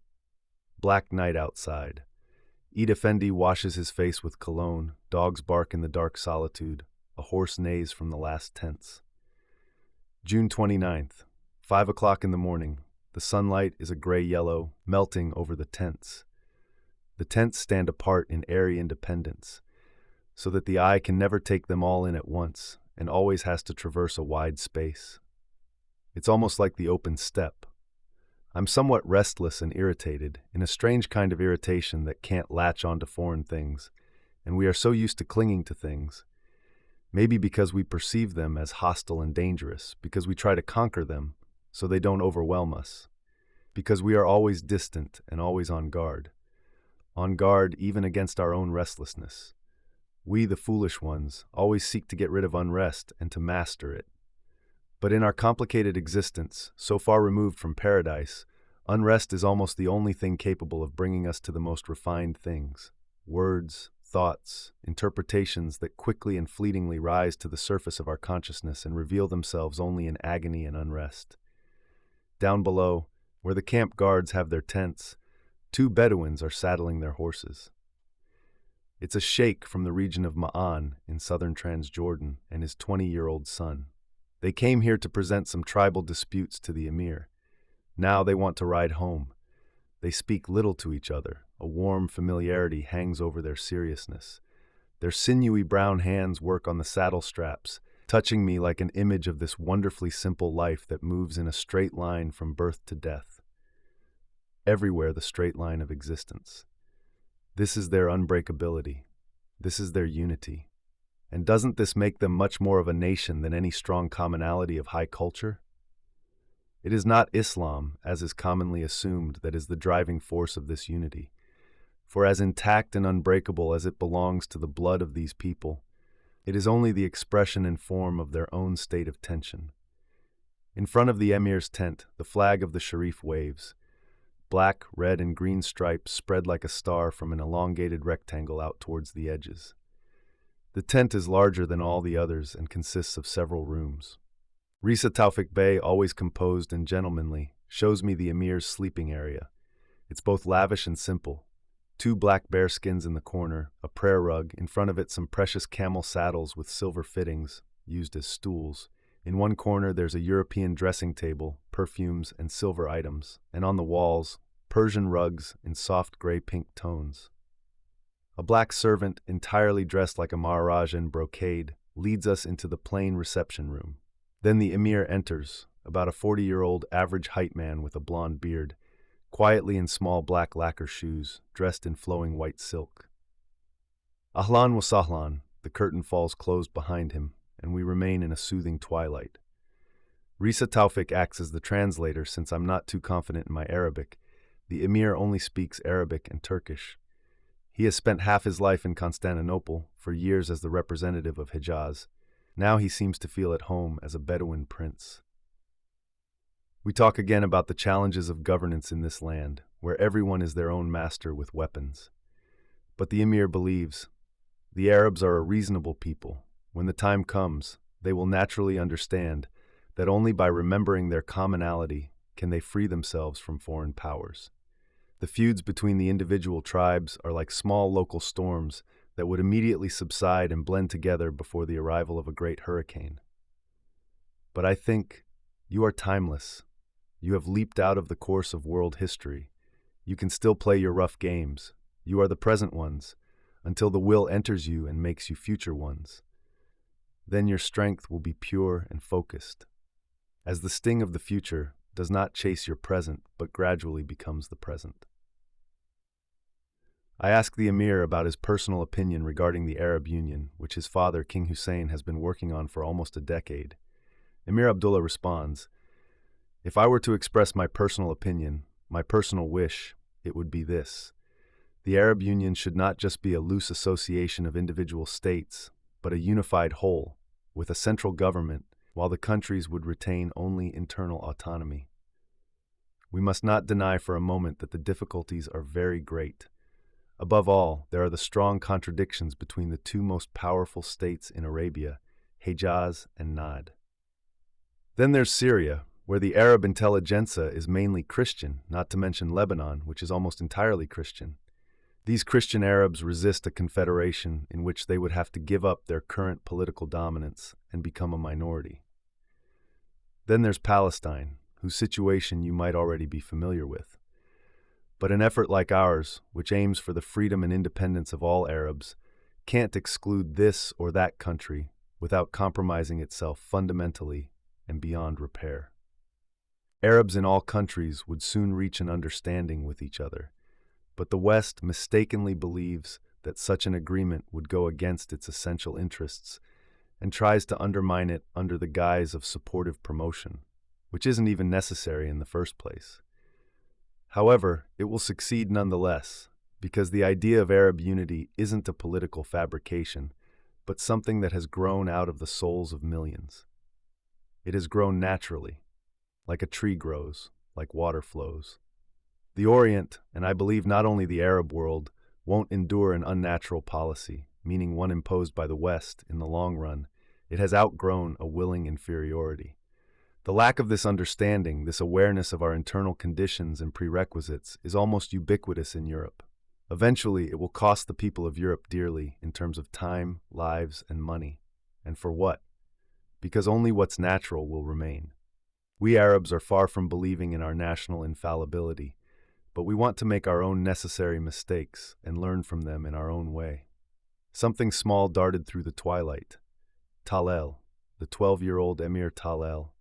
Black night outside. Eid Effendi washes his face with cologne, dogs bark in the dark solitude, a horse neighs from the last tents. June 29th, 5 o'clock in the morning. The sunlight is a gray-yellow, melting over the tents. The tents stand apart in airy independence, so that the eye can never take them all in at once, and always has to traverse a wide space. It's almost like the open steppe. I'm somewhat restless and irritated, in a strange kind of irritation that can't latch onto foreign things, and we are so used to clinging to things. Maybe because we perceive them as hostile and dangerous, because we try to conquer them, so they don't overwhelm us, because we are always distant and always on guard even against our own restlessness. We, the foolish ones, always seek to get rid of unrest and to master it. But in our complicated existence, so far removed from paradise, unrest is almost the only thing capable of bringing us to the most refined things: words, thoughts, interpretations that quickly and fleetingly rise to the surface of our consciousness and reveal themselves only in agony and unrest. Down below, where the camp guards have their tents, 2 Bedouins are saddling their horses. It's a sheikh from the region of Ma'an in southern Transjordan and his 20-year-old son. They came here to present some tribal disputes to the emir. Now they want to ride home. They speak little to each other. A warm familiarity hangs over their seriousness. Their sinewy brown hands work on the saddle straps, touching me like an image of this wonderfully simple life that moves in a straight line from birth to death. Everywhere the straight line of existence. This is their unbreakability. This is their unity. And doesn't this make them much more of a nation than any strong commonality of high culture? It is not Islam, as is commonly assumed, that is the driving force of this unity. For as intact and unbreakable as it belongs to the blood of these people, it is only the expression and form of their own state of tension. In front of the emir's tent, the flag of the Sharif waves. Black, red, and green stripes spread like a star from an elongated rectangle out towards the edges. The tent is larger than all the others and consists of several rooms. Risa Taufik Bey, always composed and gentlemanly, shows me the emir's sleeping area. It's both lavish and simple. 2 black bearskins in the corner, a prayer rug, in front of it some precious camel saddles with silver fittings, used as stools. In one corner there's a European dressing table, perfumes, and silver items, and on the walls, Persian rugs in soft gray-pink tones. A black servant, entirely dressed like a Maharaja in brocade, leads us into the plain reception room. Then the emir enters, about a 40-year-old average-height man with a blonde beard, quietly in small black lacquer shoes, dressed in flowing white silk. Ahlan wa sahlan, the curtain falls closed behind him, and we remain in a soothing twilight. Risa Taufik acts as the translator since I'm not too confident in my Arabic. The emir only speaks Arabic and Turkish. He has spent half his life in Constantinople, for years as the representative of Hijaz. Now he seems to feel at home as a Bedouin prince. We talk again about the challenges of governance in this land, where everyone is their own master with weapons. But the emir believes the Arabs are a reasonable people. When the time comes, they will naturally understand that only by remembering their commonality can they free themselves from foreign powers. The feuds between the individual tribes are like small local storms that would immediately subside and blend together before the arrival of a great hurricane. But I think you are timeless, You have leaped out of the course of world history. You can still play your rough games. You are the present ones, until the will enters you and makes you future ones. Then your strength will be pure and focused, as the sting of the future does not chase your present, but gradually becomes the present. I asked the Emir about his personal opinion regarding the Arab Union, which his father, King Hussein, has been working on for almost a decade. Emir Abdullah responds, "If I were to express my personal opinion, my personal wish, it would be this. The Arab Union should not just be a loose association of individual states, but a unified whole, with a central government, while the countries would retain only internal autonomy. We must not deny for a moment that the difficulties are very great. Above all, there are the strong contradictions between the two most powerful states in Arabia, Hejaz and Najd. Then there's Syria, where the Arab intelligentsia is mainly Christian, not to mention Lebanon, which is almost entirely Christian. These Christian Arabs resist a confederation in which they would have to give up their current political dominance and become a minority. Then there's Palestine, whose situation you might already be familiar with. But an effort like ours, which aims for the freedom and independence of all Arabs, can't exclude this or that country without compromising itself fundamentally and beyond repair. Arabs in all countries would soon reach an understanding with each other, but the West mistakenly believes that such an agreement would go against its essential interests and tries to undermine it under the guise of supportive promotion, which isn't even necessary in the first place. However, it will succeed nonetheless, because the idea of Arab unity isn't a political fabrication, but something that has grown out of the souls of millions. It has grown naturally, like a tree grows, like water flows. The Orient, and I believe not only the Arab world, won't endure an unnatural policy, meaning one imposed by the West in the long run. It has outgrown a willing inferiority. The lack of this understanding, this awareness of our internal conditions and prerequisites, is almost ubiquitous in Europe. Eventually, it will cost the people of Europe dearly in terms of time, lives, and money. And for what? Because only what's natural will remain. We Arabs are far from believing in our national infallibility, but we want to make our own necessary mistakes and learn from them in our own way. Something small darted through the twilight. Talal, the 12-year-old Emir Talal.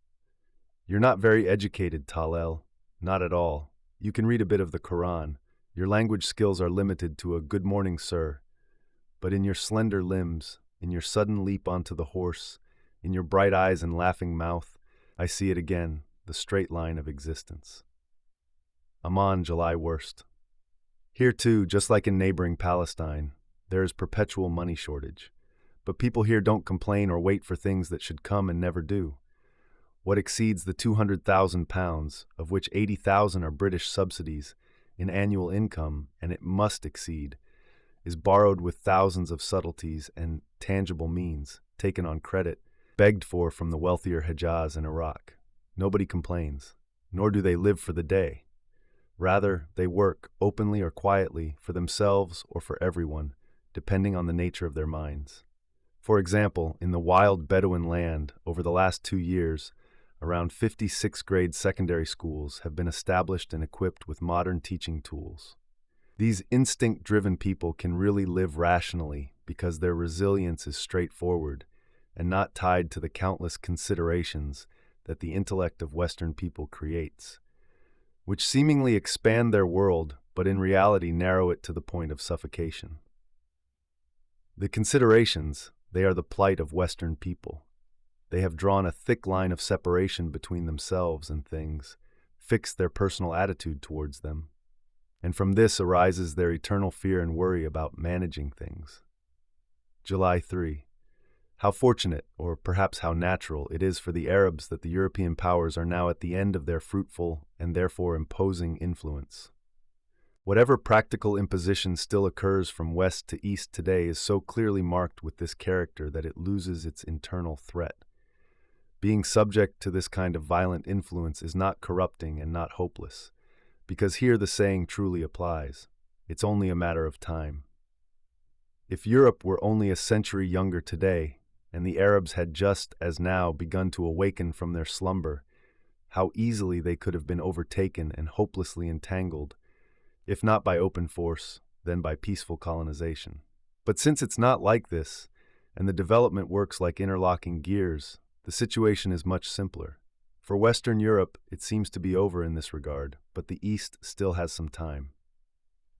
You're not very educated, Talal. Not at all. You can read a bit of the Quran. Your language skills are limited to a "good morning, sir." But in your slender limbs, in your sudden leap onto the horse, in your bright eyes and laughing mouth, I see it again, the straight line of existence. Amman, July 1st. Here too, just like in neighboring Palestine, there is perpetual money shortage. But people here don't complain or wait for things that should come and never do. What exceeds the £200,000, of which 80,000 are British subsidies, in annual income, and it must exceed, is borrowed with thousands of subtleties and tangible means, taken on credit, begged for from the wealthier Hejaz and Iraq. Nobody complains, nor do they live for the day. Rather, they work, openly or quietly, for themselves or for everyone, depending on the nature of their minds. For example, in the wild Bedouin land, over the last 2 years, around 50 sixth-grade secondary schools have been established and equipped with modern teaching tools. These instinct-driven people can really live rationally because their resilience is straightforward and not tied to the countless considerations that the intellect of Western people creates, which seemingly expand their world but in reality narrow it to the point of suffocation. The considerations, they are the plight of Western people. They have drawn a thick line of separation between themselves and things, fixed their personal attitude towards them, and from this arises their eternal fear and worry about managing things. July 3. How fortunate, or perhaps how natural, it is for the Arabs that the European powers are now at the end of their fruitful and therefore imposing influence. Whatever practical imposition still occurs from west to east today is so clearly marked with this character that it loses its internal threat. Being subject to this kind of violent influence is not corrupting and not hopeless, because here the saying truly applies: it's only a matter of time. If Europe were only a century younger today, and the Arabs had just as now begun to awaken from their slumber, how easily they could have been overtaken and hopelessly entangled, if not by open force, then by peaceful colonization. But since it's not like this, and the development works like interlocking gears, the situation is much simpler. For Western Europe, it seems to be over in this regard, but the East still has some time.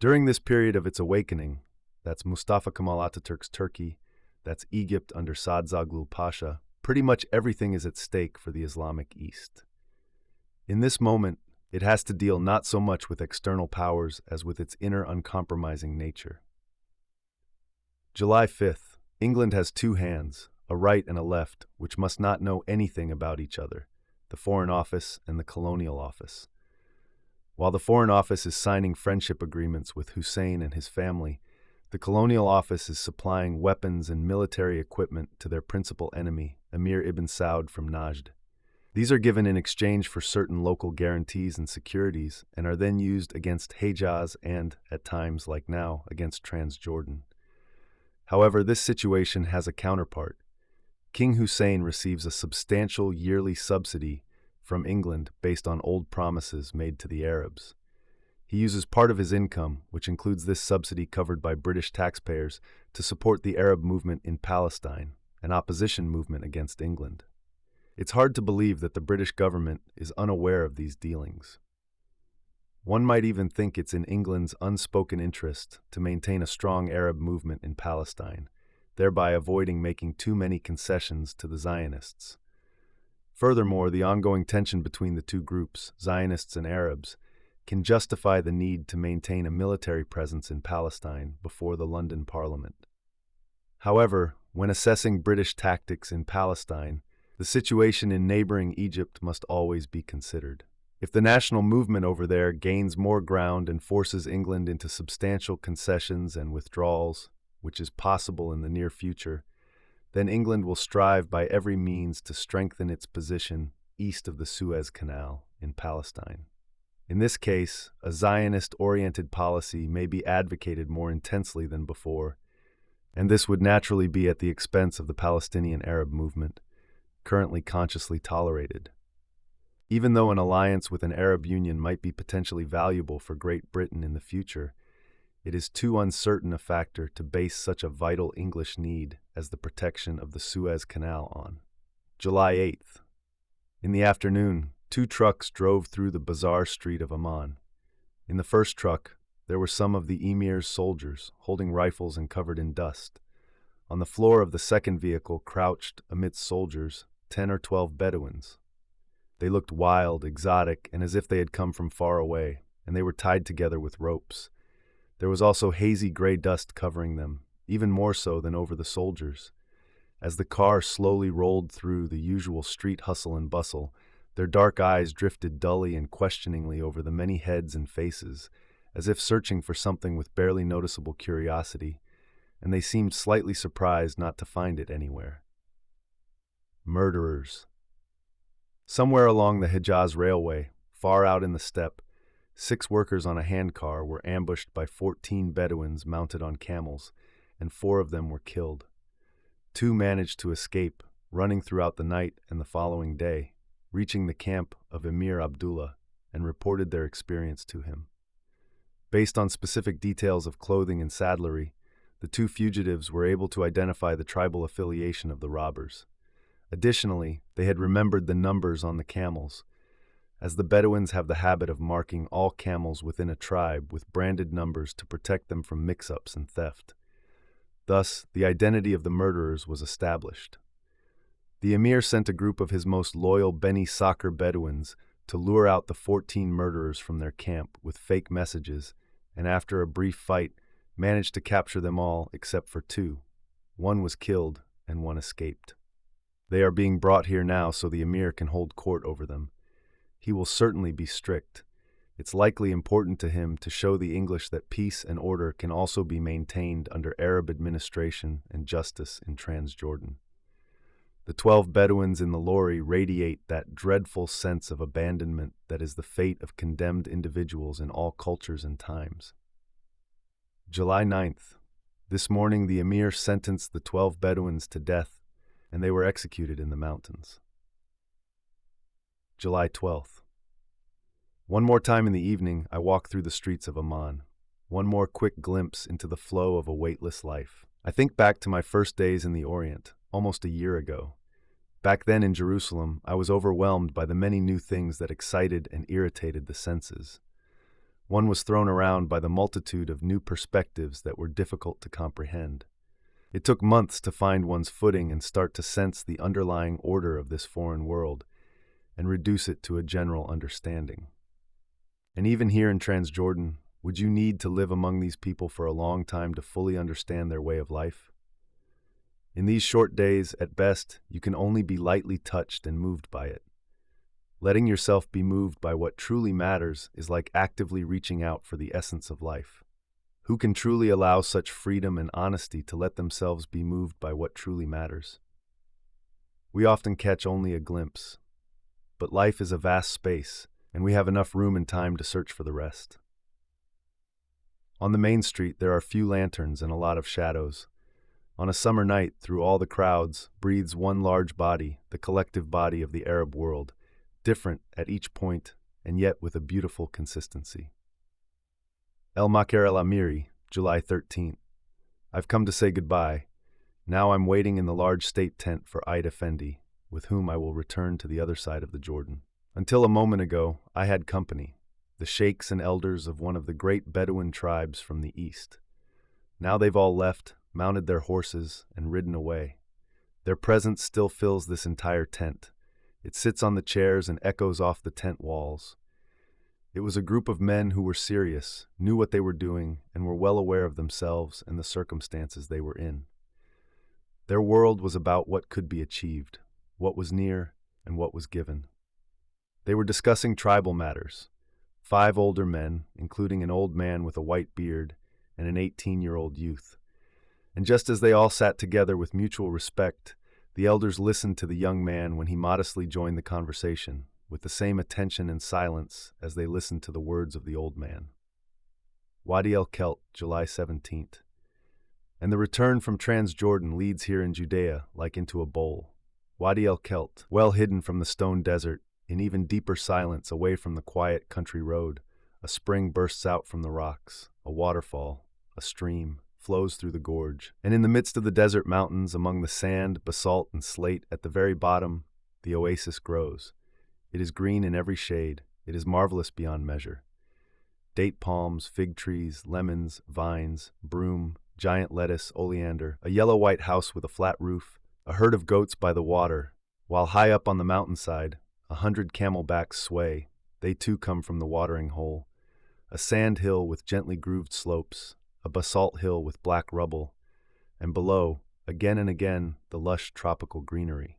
During this period of its awakening, that's Mustafa Kemal Ataturk's Turkey, that's Egypt under Saad Zaghloul Pasha, pretty much everything is at stake for the Islamic East. In this moment, it has to deal not so much with external powers as with its inner uncompromising nature. July 5th, England has two hands, a right and a left, which must not know anything about each other, the Foreign Office and the Colonial Office. While the Foreign Office is signing friendship agreements with Hussein and his family, the Colonial Office is supplying weapons and military equipment to their principal enemy, Emir ibn Saud from Najd. These are given in exchange for certain local guarantees and securities and are then used against Hejaz and, at times like now, against Transjordan. However, this situation has a counterpart. King Hussein receives a substantial yearly subsidy from England based on old promises made to the Arabs. He uses part of his income, which includes this subsidy covered by British taxpayers, to support the Arab movement in Palestine, an opposition movement against England. It's hard to believe that the British government is unaware of these dealings. One might even think it's in England's unspoken interest to maintain a strong Arab movement in Palestine, thereby avoiding making too many concessions to the Zionists. Furthermore, the ongoing tension between the two groups, Zionists and Arabs, can justify the need to maintain a military presence in Palestine before the London Parliament. However, when assessing British tactics in Palestine, the situation in neighboring Egypt must always be considered. If the national movement over there gains more ground and forces England into substantial concessions and withdrawals, which is possible in the near future, then England will strive by every means to strengthen its position east of the Suez Canal in Palestine. In this case, a Zionist-oriented policy may be advocated more intensely than before, and this would naturally be at the expense of the Palestinian Arab movement, currently consciously tolerated. Even though an alliance with an Arab Union might be potentially valuable for Great Britain in the future, it is too uncertain a factor to base such a vital English need as the protection of the Suez Canal on. July 8th. In the afternoon, 2 trucks drove through the bazaar street of Amman. In the first truck, there were some of the emir's soldiers, holding rifles and covered in dust. On the floor of the second vehicle crouched, amidst soldiers, 10 or 12 Bedouins. They looked wild, exotic, and as if they had come from far away, and they were tied together with ropes. There was also hazy gray dust covering them, even more so than over the soldiers. As the car slowly rolled through the usual street hustle and bustle, their dark eyes drifted dully and questioningly over the many heads and faces, as if searching for something with barely noticeable curiosity, and they seemed slightly surprised not to find it anywhere. Murderers. Somewhere along the Hejaz Railway, far out in the steppe, 6 workers on a handcar were ambushed by 14 Bedouins mounted on camels, and 4 of them were killed. 2 managed to escape, running throughout the night and the following day, reaching the camp of Emir Abdullah, and reported their experience to him. Based on specific details of clothing and saddlery, the 2 fugitives were able to identify the tribal affiliation of the robbers. Additionally, they had remembered the numbers on the camels, as the Bedouins have the habit of marking all camels within a tribe with branded numbers to protect them from mix-ups and theft. Thus, the identity of the murderers was established. The emir sent a group of his most loyal Beni Sakr Bedouins to lure out the 14 murderers from their camp with fake messages, and after a brief fight, managed to capture them all except for 2. 1 was killed and 1 escaped. They are being brought here now so the emir can hold court over them. He will certainly be strict. It's likely important to him to show the English that peace and order can also be maintained under Arab administration and justice in Transjordan. The 12 Bedouins in the lorry radiate that dreadful sense of abandonment that is the fate of condemned individuals in all cultures and times. July 9th. This morning the emir sentenced the 12 Bedouins to death, and they were executed in the mountains. July 12th. One more time in the evening, I walk through the streets of Amman. One more quick glimpse into the flow of a weightless life. I think back to my first days in the Orient, almost a year ago. Back then in Jerusalem, I was overwhelmed by the many new things that excited and irritated the senses. One was thrown around by the multitude of new perspectives that were difficult to comprehend. It took months to find one's footing and start to sense the underlying order of this foreign world and reduce it to a general understanding. And even here in Transjordan, would you need to live among these people for a long time to fully understand their way of life? In these short days, at best, you can only be lightly touched and moved by it. Letting yourself be moved by what truly matters is like actively reaching out for the essence of life. Who can truly allow such freedom and honesty to let themselves be moved by what truly matters? We often catch only a glimpse, but life is a vast space, and we have enough room and time to search for the rest. On the main street, there are few lanterns and a lot of shadows. On a summer night, through all the crowds, breathes one large body, the collective body of the Arab world, different at each point, and yet with a beautiful consistency. El Makar El Amiri, July 13th. I've come to say goodbye. Now I'm waiting in the large state tent for Eid Effendi, with whom I will return to the other side of the Jordan. Until a moment ago, I had company, the sheikhs and elders of one of the great Bedouin tribes from the east. Now they've all left, mounted their horses, and ridden away. Their presence still fills this entire tent. It sits on the chairs and echoes off the tent walls. It was a group of men who were serious, knew what they were doing, and were well aware of themselves and the circumstances they were in. Their world was about what could be achieved, what was near, and what was given. They were discussing tribal matters. 5 older men, including an old man with a white beard and an 18-year-old youth. And just as they all sat together with mutual respect, the elders listened to the young man when he modestly joined the conversation, with the same attention and silence as they listened to the words of the old man. Wadi el-Kelt, July 17th. And the return from Transjordan leads here in Judea like into a bowl. Wadi el-Kelt, well hidden from the stone desert, in even deeper silence away from the quiet country road, a spring bursts out from the rocks, a waterfall, a stream, flows through the gorge, and in the midst of the desert mountains, among the sand, basalt, and slate, at the very bottom, the oasis grows. It is green in every shade. It is marvelous beyond measure. Date palms, fig trees, lemons, vines, broom, giant lettuce, oleander, a yellow-white house with a flat roof, a herd of goats by the water, while high up on the mountainside, 100 camelbacks sway. They too come from the watering hole. A sand hill with gently grooved slopes, a basalt hill with black rubble, and below, again and again, the lush tropical greenery.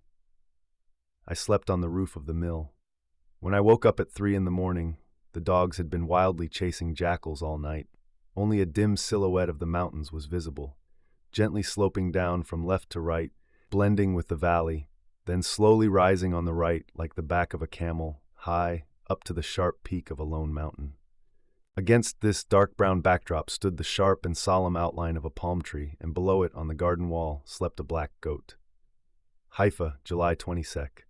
I slept on the roof of the mill. When I woke up at 3 in the morning, the dogs had been wildly chasing jackals all night. Only a dim silhouette of the mountains was visible, gently sloping down from left to right, blending with the valley, then slowly rising on the right like the back of a camel, high, up to the sharp peak of a lone mountain. Against this dark brown backdrop stood the sharp and solemn outline of a palm tree, and below it on the garden wall slept a black goat. Haifa, July 22nd.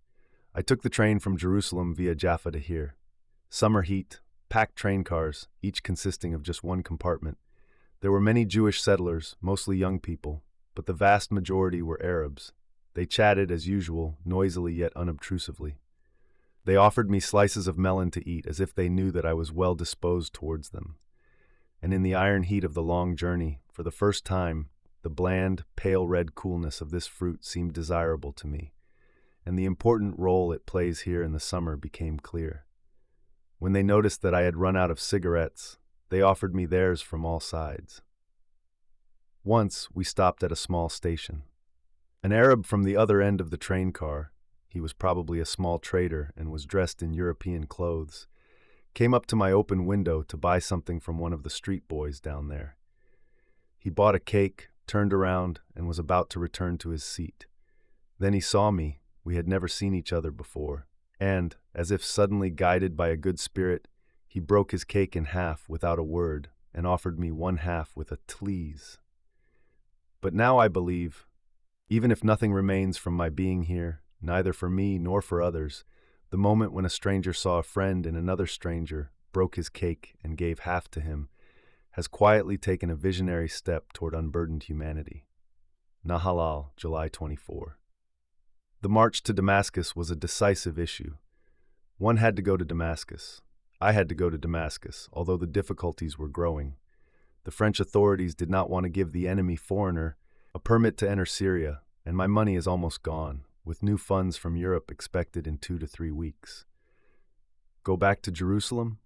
I took the train from Jerusalem via Jaffa to here. Summer heat, packed train cars, each consisting of just one compartment. There were many Jewish settlers, mostly young people, but the vast majority were Arabs. They chatted as usual, noisily yet unobtrusively. They offered me slices of melon to eat as if they knew that I was well disposed towards them. And in the iron heat of the long journey, for the first time, the bland, pale red coolness of this fruit seemed desirable to me, and the important role it plays here in the summer became clear. When they noticed that I had run out of cigarettes, they offered me theirs from all sides. Once we stopped at a small station. An Arab from the other end of the train car, he was probably a small trader and was dressed in European clothes, came up to my open window to buy something from one of the street boys down there. He bought a cake, turned around, and was about to return to his seat. Then he saw me. We had never seen each other before, and, as if suddenly guided by a good spirit, he broke his cake in half without a word and offered me one half with a "Please." But now I believe, even if nothing remains from my being here, neither for me nor for others, The moment when a stranger saw a friend and another stranger, broke his cake, and gave half to him, has quietly taken a visionary step toward unburdened humanity. Nahalal, July 24. The march to Damascus was a decisive issue. One had to go to Damascus. I had to go to Damascus, although the difficulties were growing. The French authorities did not want to give the enemy foreigner a permit to enter Syria, and my money is almost gone, with new funds from Europe expected in 2 to 3 weeks. Go back to Jerusalem?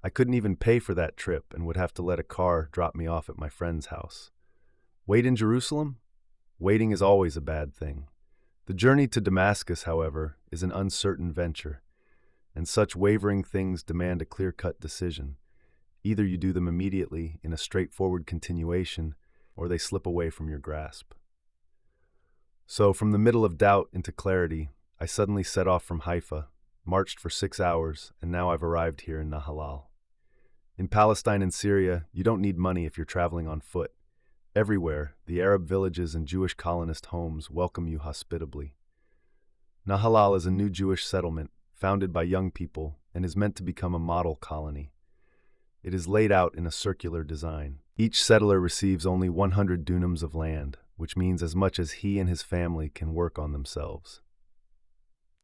I couldn't even pay for that trip and would have to let a car drop me off at my friend's house. Wait in Jerusalem? Waiting is always a bad thing. The journey to Damascus, however, is an uncertain venture, and such wavering things demand a clear-cut decision. Either you do them immediately in a straightforward continuation, or they slip away from your grasp. So, from the middle of doubt into clarity, I suddenly set off from Haifa, marched for 6 hours, and now I've arrived here in Nahalal. In Palestine and Syria, you don't need money if you're traveling on foot. Everywhere, the Arab villages and Jewish colonist homes welcome you hospitably. Nahalal is a new Jewish settlement, founded by young people, and is meant to become a model colony. It is laid out in a circular design. Each settler receives only 100 dunams of land, which means as much as he and his family can work on themselves.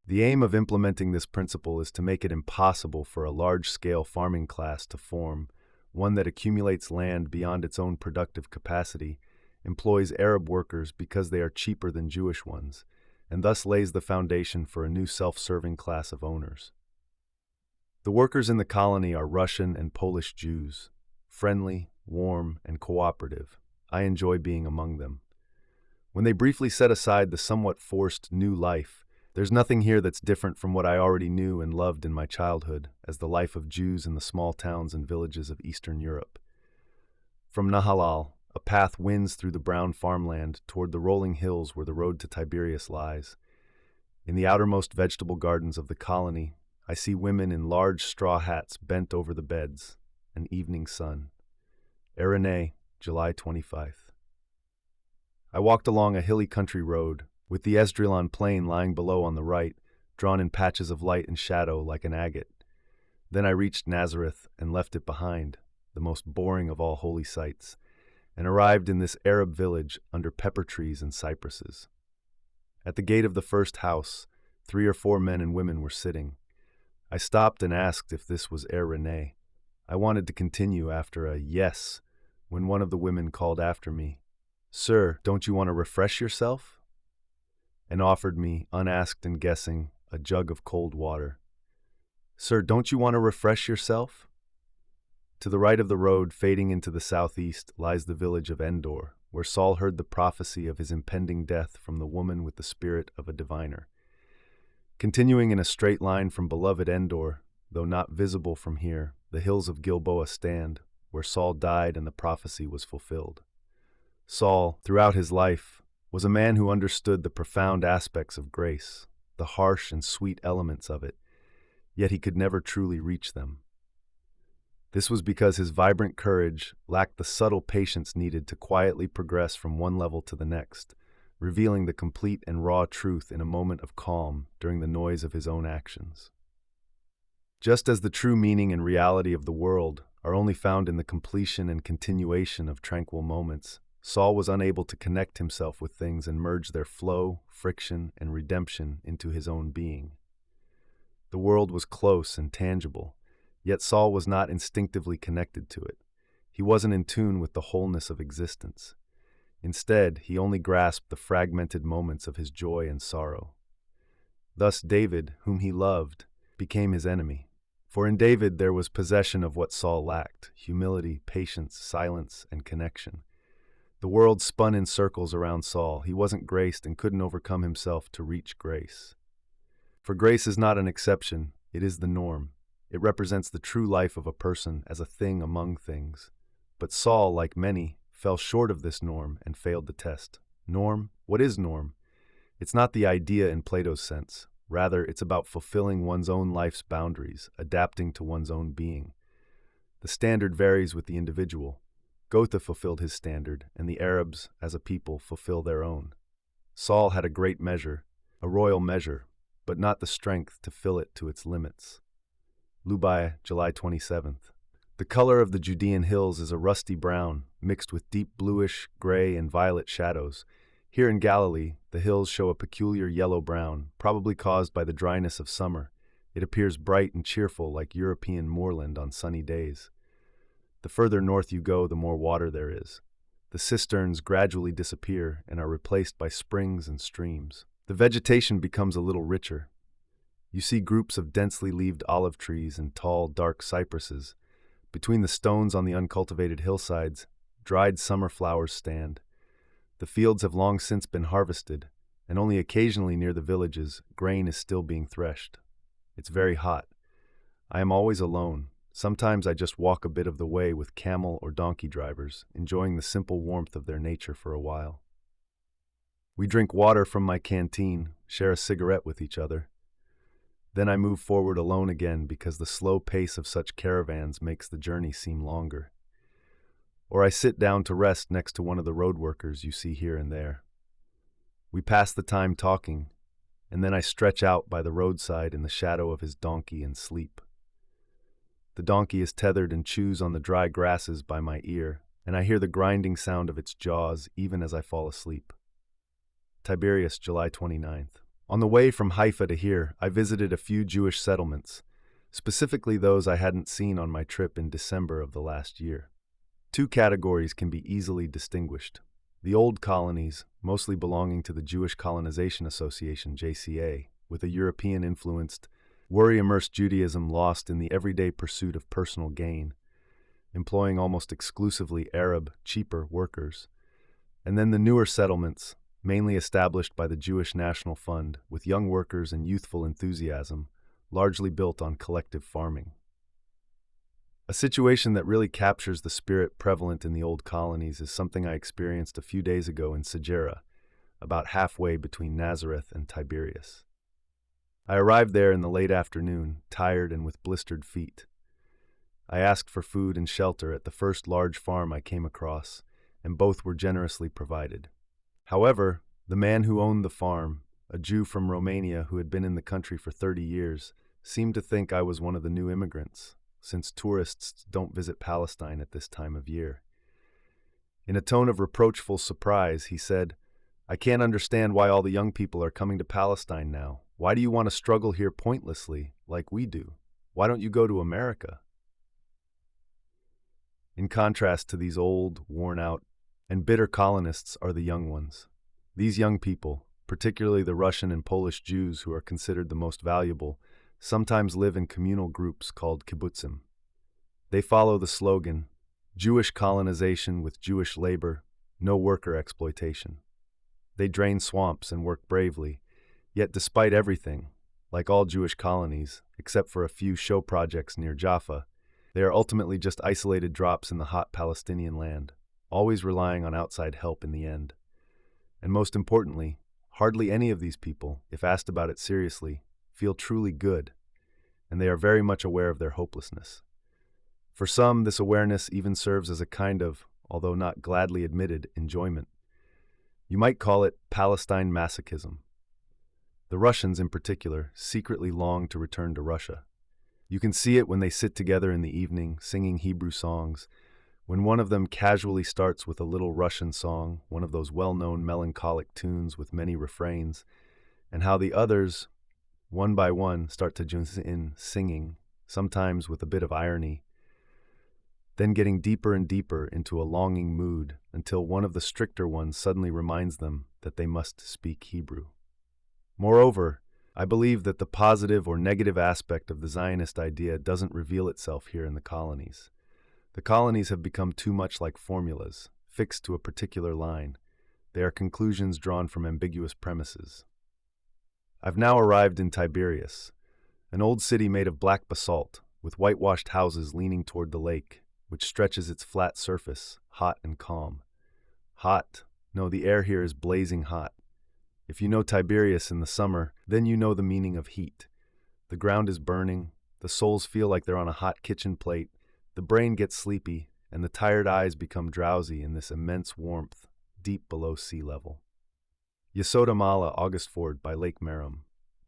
The aim of implementing this principle is to make it impossible for a large-scale farming class to form, one that accumulates land beyond its own productive capacity, employs Arab workers because they are cheaper than Jewish ones, and thus lays the foundation for a new self-serving class of owners. The workers in the colony are Russian and Polish Jews, friendly, warm, and cooperative. I enjoy being among them. When they briefly set aside the somewhat forced new life, there's nothing here that's different from what I already knew and loved in my childhood as the life of Jews in the small towns and villages of Eastern Europe. From Nahalal, a path winds through the brown farmland toward the rolling hills where the road to Tiberias lies. In the outermost vegetable gardens of the colony, I see women in large straw hats bent over the beds, an evening sun. Orient, July 25. I walked along a hilly country road, with the Esdraelon plain lying below on the right, drawn in patches of light and shadow like an agate. Then I reached Nazareth and left it behind, the most boring of all holy sites, and arrived in this Arab village under pepper trees and cypresses. At the gate of the first house, 3 or 4 men and women were sitting. I stopped and asked if this was Renee. I wanted to continue after a yes, when one of the women called after me, "Sir, don't you want to refresh yourself?" and offered me, unasked and guessing, a jug of cold water. "Sir, don't you want to refresh yourself?" To the right of the road, fading into the southeast, lies the village of Endor, where Saul heard the prophecy of his impending death from the woman with the spirit of a diviner. Continuing in a straight line from beloved Endor, though not visible from here, the hills of Gilboa stand, where Saul died and the prophecy was fulfilled. Saul, throughout his life, was a man who understood the profound aspects of grace, the harsh and sweet elements of it, yet he could never truly reach them. This was because his vibrant courage lacked the subtle patience needed to quietly progress from one level to the next, revealing the complete and raw truth in a moment of calm during the noise of his own actions. Just as the true meaning and reality of the world are only found in the completion and continuation of tranquil moments, Saul was unable to connect himself with things and merge their flow, friction, and redemption into his own being. The world was close and tangible, yet Saul was not instinctively connected to it. He wasn't in tune with the wholeness of existence. Instead, he only grasped the fragmented moments of his joy and sorrow. Thus David, whom he loved, became his enemy. For in David there was possession of what Saul lacked: humility, patience, silence, and connection. The world spun in circles around Saul. He wasn't graced and couldn't overcome himself to reach grace. For grace is not an exception, it is the norm. It represents the true life of a person as a thing among things. But Saul, like many, fell short of this norm and failed the test. Norm? What is norm? It's not the idea in Plato's sense. Rather, it's about fulfilling one's own life's boundaries, adapting to one's own being. The standard varies with the individual. Gotha fulfilled his standard, and the Arabs, as a people, fulfill their own. Saul had a great measure, a royal measure, but not the strength to fill it to its limits. Lubai, July 27th. The color of the Judean hills is a rusty brown, mixed with deep bluish, gray, and violet shadows. Here in Galilee, the hills show a peculiar yellow-brown, probably caused by the dryness of summer. It appears bright and cheerful like European moorland on sunny days. The further north you go, the more water there is. The cisterns gradually disappear and are replaced by springs and streams. The vegetation becomes a little richer. You see groups of densely leaved olive trees and tall, dark cypresses. Between the stones on the uncultivated hillsides, dried summer flowers stand. The fields have long since been harvested, and only occasionally near the villages, grain is still being threshed. It's very hot. I am always alone. Sometimes I just walk a bit of the way with camel or donkey drivers, enjoying the simple warmth of their nature for a while. We drink water from my canteen, share a cigarette with each other. Then I move forward alone again because the slow pace of such caravans makes the journey seem longer. Or I sit down to rest next to one of the road workers you see here and there. We pass the time talking, and then I stretch out by the roadside in the shadow of his donkey and sleep. The donkey is tethered and chews on the dry grasses by my ear, and I hear the grinding sound of its jaws even as I fall asleep. Tiberias, July 29th. On the way from Haifa to here, I visited a few Jewish settlements, specifically those I hadn't seen on my trip in December of the last year. Two categories can be easily distinguished. The old colonies, mostly belonging to the Jewish Colonization Association, JCA, with a European-influenced, worry-immersed Judaism lost in the everyday pursuit of personal gain, employing almost exclusively Arab, cheaper workers. And then the newer settlements, mainly established by the Jewish National Fund, with young workers and youthful enthusiasm, largely built on collective farming. A situation that really captures the spirit prevalent in the old colonies is something I experienced a few days ago in Sajera, about halfway between Nazareth and Tiberias. I arrived there in the late afternoon, tired and with blistered feet. I asked for food and shelter at the first large farm I came across, and both were generously provided. However, the man who owned the farm, a Jew from Romania who had been in the country for 30 years, seemed to think I was one of the new immigrants, since tourists don't visit Palestine at this time of year. In a tone of reproachful surprise, he said, "I can't understand why all the young people are coming to Palestine now. Why do you want to struggle here pointlessly, like we do? Why don't you go to America?" In contrast to these old, worn-out, and bitter colonists are the young ones. These young people, particularly the Russian and Polish Jews who are considered the most valuable, sometimes live in communal groups called kibbutzim. They follow the slogan, Jewish colonization with Jewish labor, no worker exploitation. They drain swamps and work bravely, yet despite everything, like all Jewish colonies, except for a few show projects near Jaffa, they are ultimately just isolated drops in the hot Palestinian land, always relying on outside help in the end. And most importantly, hardly any of these people, if asked about it seriously, feel truly good, and they are very much aware of their hopelessness. For some, this awareness even serves as a kind of, although not gladly admitted, enjoyment. You might call it Palestine masochism. The Russians, in particular, secretly long to return to Russia. You can see it when they sit together in the evening, singing Hebrew songs, when one of them casually starts with a little Russian song, one of those well-known melancholic tunes with many refrains, and how the others, one by one, start to join in singing, sometimes with a bit of irony, then getting deeper and deeper into a longing mood until one of the stricter ones suddenly reminds them that they must speak Hebrew. Moreover, I believe that the positive or negative aspect of the Zionist idea doesn't reveal itself here in the colonies. The colonies have become too much like formulas, fixed to a particular line. They are conclusions drawn from ambiguous premises. I've now arrived in Tiberias, an old city made of black basalt, with whitewashed houses leaning toward the lake, which stretches its flat surface, hot and calm. Hot? No, the air here is blazing hot. If you know Tiberias in the summer, then you know the meaning of heat. The ground is burning, the souls feel like they're on a hot kitchen plate, the brain gets sleepy, and the tired eyes become drowsy in this immense warmth, deep below sea level. Yesod Mala, August Ford by Lake Merom.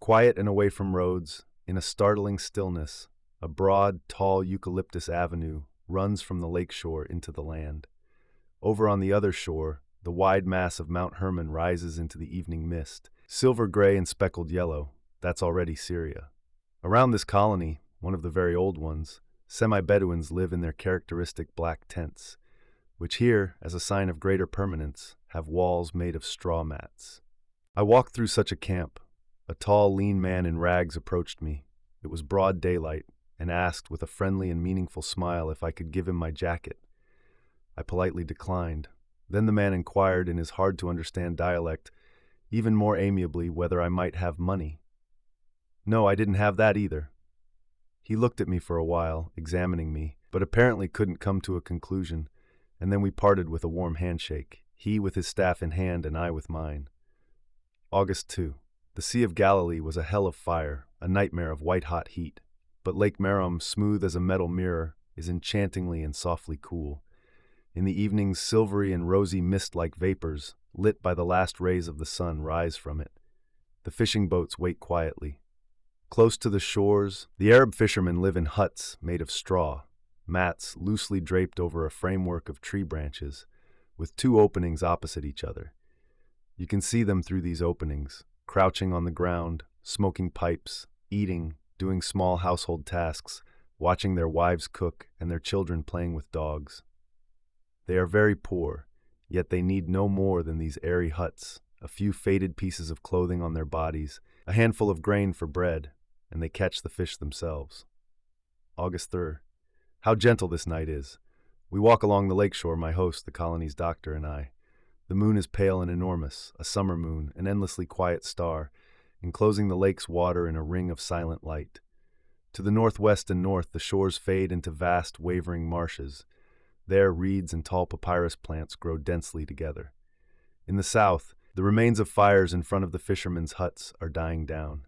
Quiet and away from roads, in a startling stillness, a broad, tall eucalyptus avenue runs from the lakeshore into the land. Over on the other shore, the wide mass of Mount Hermon rises into the evening mist, silver gray and speckled yellow. That's already Syria. Around this colony, one of the very old ones, semi-Bedouins live in their characteristic black tents, which here, as a sign of greater permanence, have walls made of straw mats. I walked through such a camp. A tall, lean man in rags approached me. It was broad daylight, and asked with a friendly and meaningful smile if I could give him my jacket. I politely declined. Then the man inquired in his hard-to-understand dialect, even more amiably, whether I might have money. No, I didn't have that either. He looked at me for a while, examining me, but apparently couldn't come to a conclusion, and then we parted with a warm handshake, he with his staff in hand and I with mine. August 2. The Sea of Galilee was a hell of fire, a nightmare of white-hot heat, but Lake Merom, smooth as a metal mirror, is enchantingly and softly cool. In the evenings, silvery and rosy mist-like vapors, lit by the last rays of the sun, rise from it. The fishing boats wait quietly. Close to the shores, the Arab fishermen live in huts made of straw, mats loosely draped over a framework of tree branches, with two openings opposite each other. You can see them through these openings, crouching on the ground, smoking pipes, eating, doing small household tasks, watching their wives cook and their children playing with dogs. They are very poor, yet they need no more than these airy huts, a few faded pieces of clothing on their bodies, a handful of grain for bread, and they catch the fish themselves. August 3rd. How gentle this night is. We walk along the lakeshore, my host, the colony's doctor, and I. The moon is pale and enormous, a summer moon, an endlessly quiet star, enclosing the lake's water in a ring of silent light. To the northwest and north, the shores fade into vast, wavering marshes. There, reeds and tall papyrus plants grow densely together. In the south, the remains of fires in front of the fishermen's huts are dying down.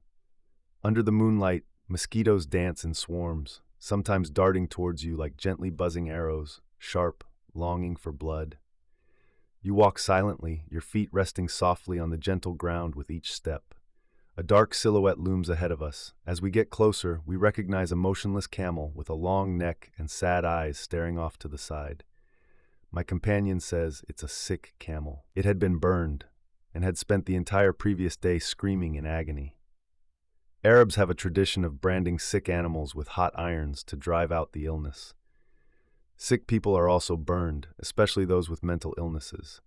Under the moonlight, mosquitoes dance in swarms, sometimes darting towards you like gently buzzing arrows, sharp, longing for blood. You walk silently, your feet resting softly on the gentle ground with each step. A dark silhouette looms ahead of us. As we get closer, we recognize a motionless camel with a long neck and sad eyes staring off to the side. My companion says it's a sick camel. It had been burned and had spent the entire previous day screaming in agony. Arabs have a tradition of branding sick animals with hot irons to drive out the illness. Sick people are also burned, especially those with mental illnesses.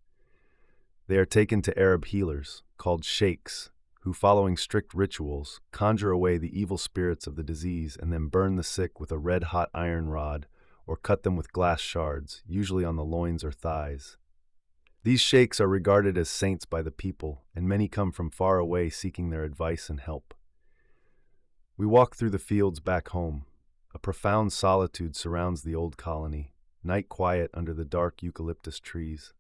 They are taken to Arab healers, called sheikhs, who, following strict rituals, conjure away the evil spirits of the disease and then burn the sick with a red-hot iron rod or cut them with glass shards, usually on the loins or thighs. These sheikhs are regarded as saints by the people, and many come from far away seeking their advice and help. We walk through the fields back home. A profound solitude surrounds the old colony, night quiet under the dark eucalyptus trees.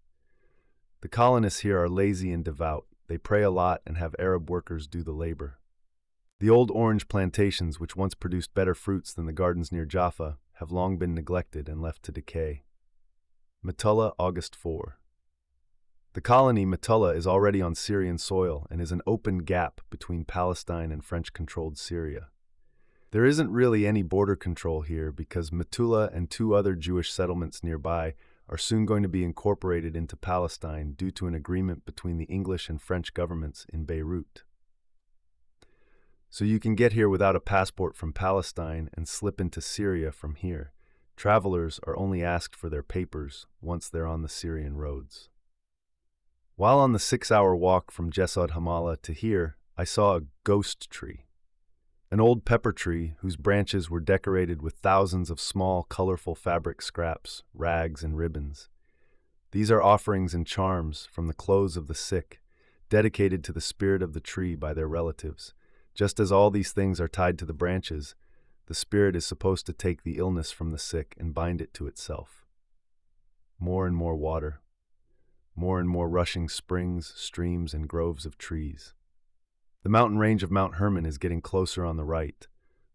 The colonists here are lazy and devout. They pray a lot and have Arab workers do the labor. The old orange plantations, which once produced better fruits than the gardens near Jaffa, have long been neglected and left to decay. Metullah, August 4. The colony Metullah is already on Syrian soil and is an open gap between Palestine and French-controlled Syria. There isn't really any border control here because Metullah and two other Jewish settlements nearby are soon going to be incorporated into Palestine due to an agreement between the English and French governments in Beirut. So you can get here without a passport from Palestine and slip into Syria from here. Travelers are only asked for their papers once they're on the Syrian roads. While on the 6-hour walk from Jesod Hamala to here, I saw a ghost tree. An old pepper tree whose branches were decorated with thousands of small, colorful fabric scraps, rags, and ribbons. These are offerings and charms from the clothes of the sick, dedicated to the spirit of the tree by their relatives. Just as all these things are tied to the branches, the spirit is supposed to take the illness from the sick and bind it to itself. More and more water. More and more rushing springs, streams, and groves of trees. The mountain range of Mount Hermon is getting closer on the right.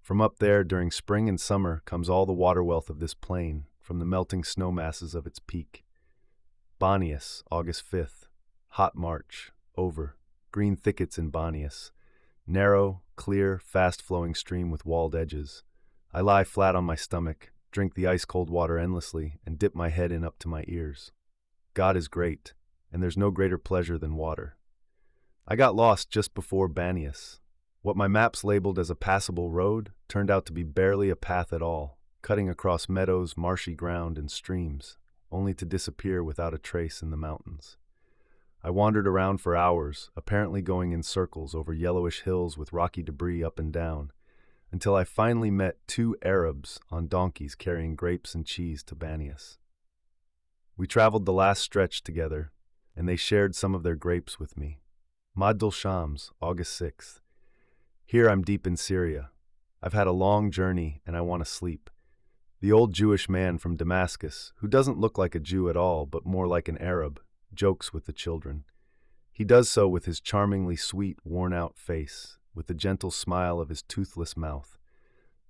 From up there, during spring and summer, comes all the water wealth of this plain, from the melting snow masses of its peak. Banias, August 5th. Hot March. Over. Green thickets in Banias. Narrow, clear, fast-flowing stream with walled edges. I lie flat on my stomach, drink the ice-cold water endlessly, and dip my head in up to my ears. God is great, and there's no greater pleasure than water. I got lost just before Banias. What my maps labeled as a passable road turned out to be barely a path at all, cutting across meadows, marshy ground, and streams, only to disappear without a trace in the mountains. I wandered around for hours, apparently going in circles over yellowish hills with rocky debris up and down, until I finally met two Arabs on donkeys carrying grapes and cheese to Banias. We traveled the last stretch together, and they shared some of their grapes with me. Maddal Shams, August 6th. Here I'm deep in Syria. I've had a long journey and I want to sleep. The old Jewish man from Damascus, who doesn't look like a Jew at all but more like an Arab, jokes with the children. He does so with his charmingly sweet, worn-out face, with the gentle smile of his toothless mouth.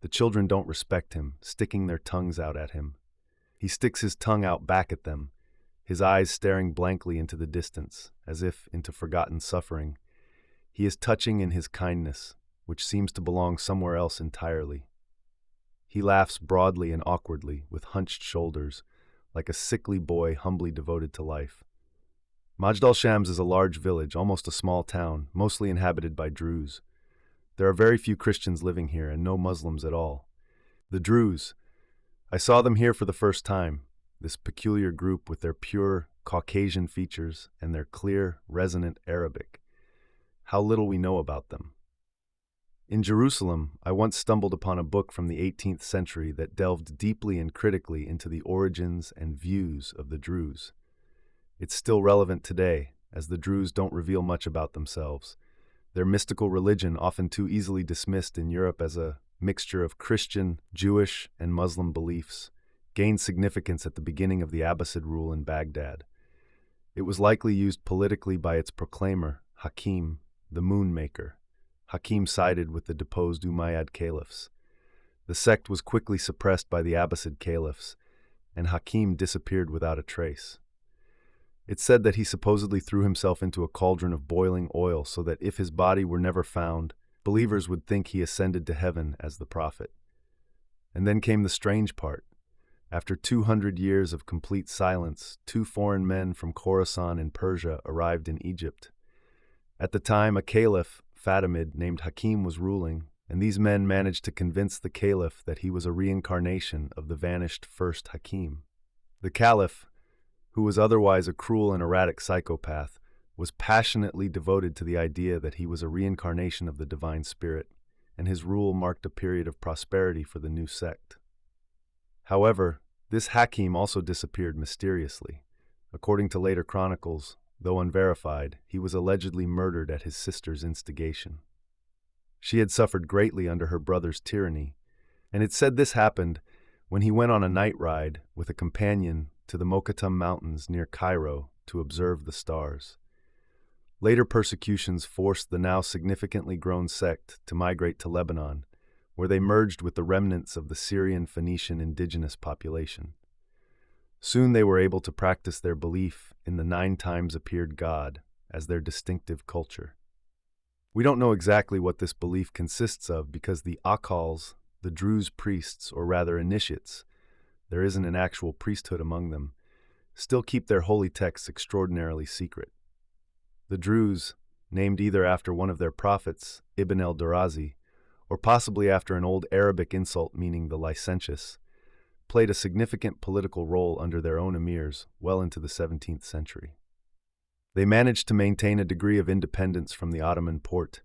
The children don't respect him, sticking their tongues out at him. He sticks his tongue out back at them, his eyes staring blankly into the distance, as if into forgotten suffering. He is touching in his kindness, which seems to belong somewhere else entirely. He laughs broadly and awkwardly, with hunched shoulders, like a sickly boy humbly devoted to life. Majdal Shams is a large village, almost a small town, mostly inhabited by Druze. There are very few Christians living here and no Muslims at all. The Druze. I saw them here for the first time, this peculiar group with their pure Caucasian features and their clear, resonant Arabic. How little we know about them. In Jerusalem, I once stumbled upon a book from the 18th century that delved deeply and critically into the origins and views of the Druze. It's still relevant today, as the Druze don't reveal much about themselves. Their mystical religion, often too easily dismissed in Europe as a mixture of Christian, Jewish, and Muslim beliefs, gained significance at the beginning of the Abbasid rule in Baghdad. It was likely used politically by its proclaimer, Hakim, the moon maker. Hakim sided with the deposed Umayyad caliphs. The sect was quickly suppressed by the Abbasid caliphs, and Hakim disappeared without a trace. It's said that he supposedly threw himself into a cauldron of boiling oil so that if his body were never found, believers would think he ascended to heaven as the prophet. And then came the strange part. After 200 years of complete silence, two foreign men from Khorasan in Persia arrived in Egypt. At the time, a caliph, Fatimid, named Hakim was ruling, and these men managed to convince the caliph that he was a reincarnation of the vanished first Hakim. The caliph, who was otherwise a cruel and erratic psychopath, was passionately devoted to the idea that he was a reincarnation of the divine spirit, and his rule marked a period of prosperity for the new sect. However, this Hakim also disappeared mysteriously. According to later chronicles, though unverified, he was allegedly murdered at his sister's instigation. She had suffered greatly under her brother's tyranny, and it said this happened when he went on a night ride with a companion to the Mokattam Mountains near Cairo to observe the stars. Later persecutions forced the now significantly grown sect to migrate to Lebanon, where they merged with the remnants of the Syrian Phoenician indigenous population. Soon they were able to practice their belief in the 9 times appeared God as their distinctive culture. We don't know exactly what this belief consists of because the Akals, the Druze priests, or rather initiates, there isn't an actual priesthood among them, still keep their holy texts extraordinarily secret. The Druze, named either after one of their prophets, Ibn el-Darazi, or possibly after an old Arabic insult meaning the licentious, played a significant political role under their own emirs well into the 17th century. They managed to maintain a degree of independence from the Ottoman Porte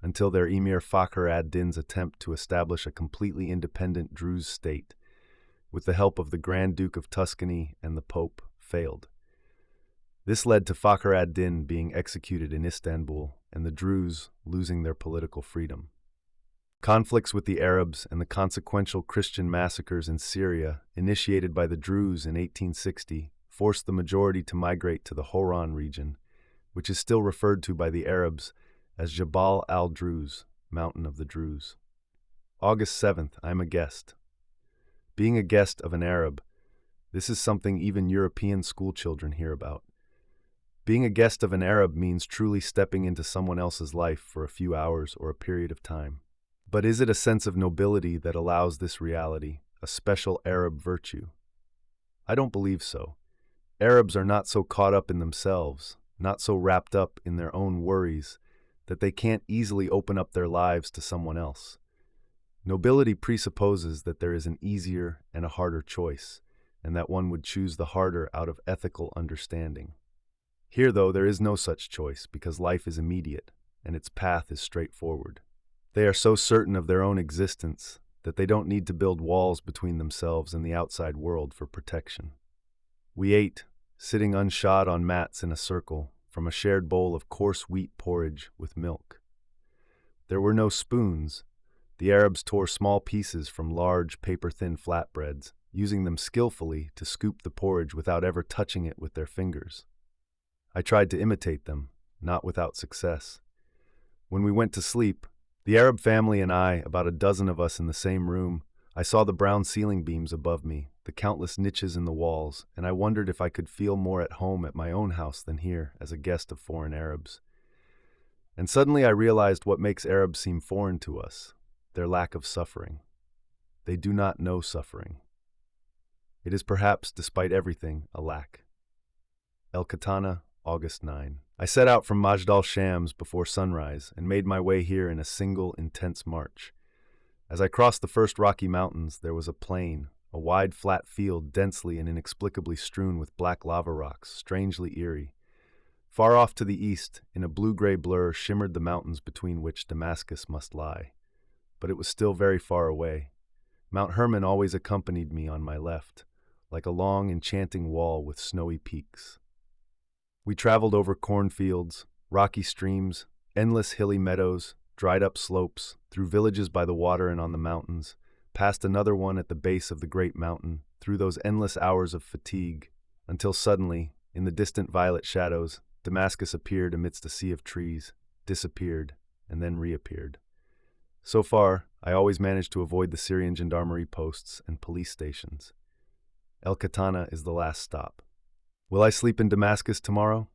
until their emir Fakhr ad-Din's attempt to establish a completely independent Druze state, with the help of the Grand Duke of Tuscany and the Pope, failed. This led to Fakhr ad-Din being executed in Istanbul and the Druze losing their political freedom. Conflicts with the Arabs and the consequential Christian massacres in Syria, initiated by the Druze in 1860, forced the majority to migrate to the Hauran region, which is still referred to by the Arabs as Jabal al-Druze, Mountain of the Druze. August 7th, I'm a guest. Being a guest of an Arab, this is something even European schoolchildren hear about. Being a guest of an Arab means truly stepping into someone else's life for a few hours or a period of time. But is it a sense of nobility that allows this reality, a special Arab virtue? I don't believe so. Arabs are not so caught up in themselves, not so wrapped up in their own worries, that they can't easily open up their lives to someone else. Nobility presupposes that there is an easier and a harder choice, and that one would choose the harder out of ethical understanding. Here, though, there is no such choice because life is immediate, and its path is straightforward. They are so certain of their own existence that they don't need to build walls between themselves and the outside world for protection. We ate, sitting unshod on mats in a circle, from a shared bowl of coarse wheat porridge with milk. There were no spoons. The Arabs tore small pieces from large, paper-thin flatbreads, using them skillfully to scoop the porridge without ever touching it with their fingers. I tried to imitate them, not without success. When we went to sleep, the Arab family and I, about a dozen of us in the same room, I saw the brown ceiling beams above me, the countless niches in the walls, and I wondered if I could feel more at home at my own house than here as a guest of foreign Arabs. And suddenly I realized what makes Arabs seem foreign to us, their lack of suffering. They do not know suffering. It is perhaps, despite everything, a lack. El-Katana, August 9. I set out from Majd al-Shams before sunrise and made my way here in a single, intense march. As I crossed the first Rocky Mountains, there was a plain, a wide, flat field densely and inexplicably strewn with black lava rocks, strangely eerie. Far off to the east, in a blue-gray blur, shimmered the mountains between which Damascus must lie. But it was still very far away. Mount Hermon always accompanied me on my left, like a long, enchanting wall with snowy peaks. We traveled over cornfields, rocky streams, endless hilly meadows, dried-up slopes, through villages by the water and on the mountains, past another one at the base of the great mountain, through those endless hours of fatigue, until suddenly, in the distant violet shadows, Damascus appeared amidst a sea of trees, disappeared, and then reappeared. So far, I always managed to avoid the Syrian gendarmerie posts and police stations. El-Katana is the last stop. Will I sleep in Damascus tomorrow?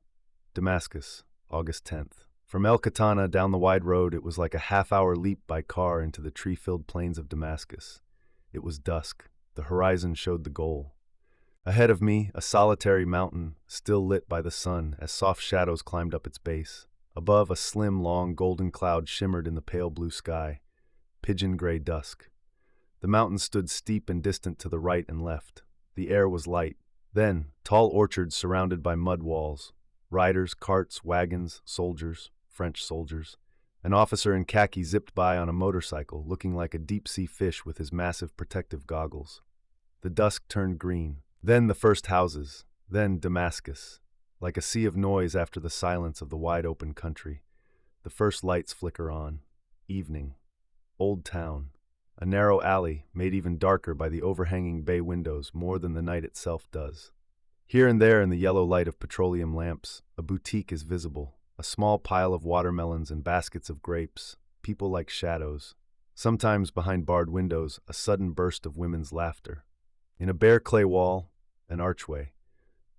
Damascus, August 10th. From El-Katana down the wide road, it was like a half-hour leap by car into the tree-filled plains of Damascus. It was dusk. The horizon showed the goal. Ahead of me, a solitary mountain, still lit by the sun as soft shadows climbed up its base. Above, a slim, long, golden cloud shimmered in the pale blue sky. Pigeon-gray dusk. The mountains stood steep and distant to the right and left. The air was light. Then, tall orchards surrounded by mud walls. Riders, carts, wagons, soldiers, French soldiers. An officer in khaki zipped by on a motorcycle, looking like a deep-sea fish with his massive protective goggles. The dusk turned green. Then the first houses. Then Damascus. Like a sea of noise after the silence of the wide-open country. The first lights flicker on. Evening. Old town. A narrow alley, made even darker by the overhanging bay windows more than the night itself does. Here and there in the yellow light of petroleum lamps, a boutique is visible. A small pile of watermelons and baskets of grapes, people like shadows. Sometimes behind barred windows, a sudden burst of women's laughter. In a bare clay wall, an archway.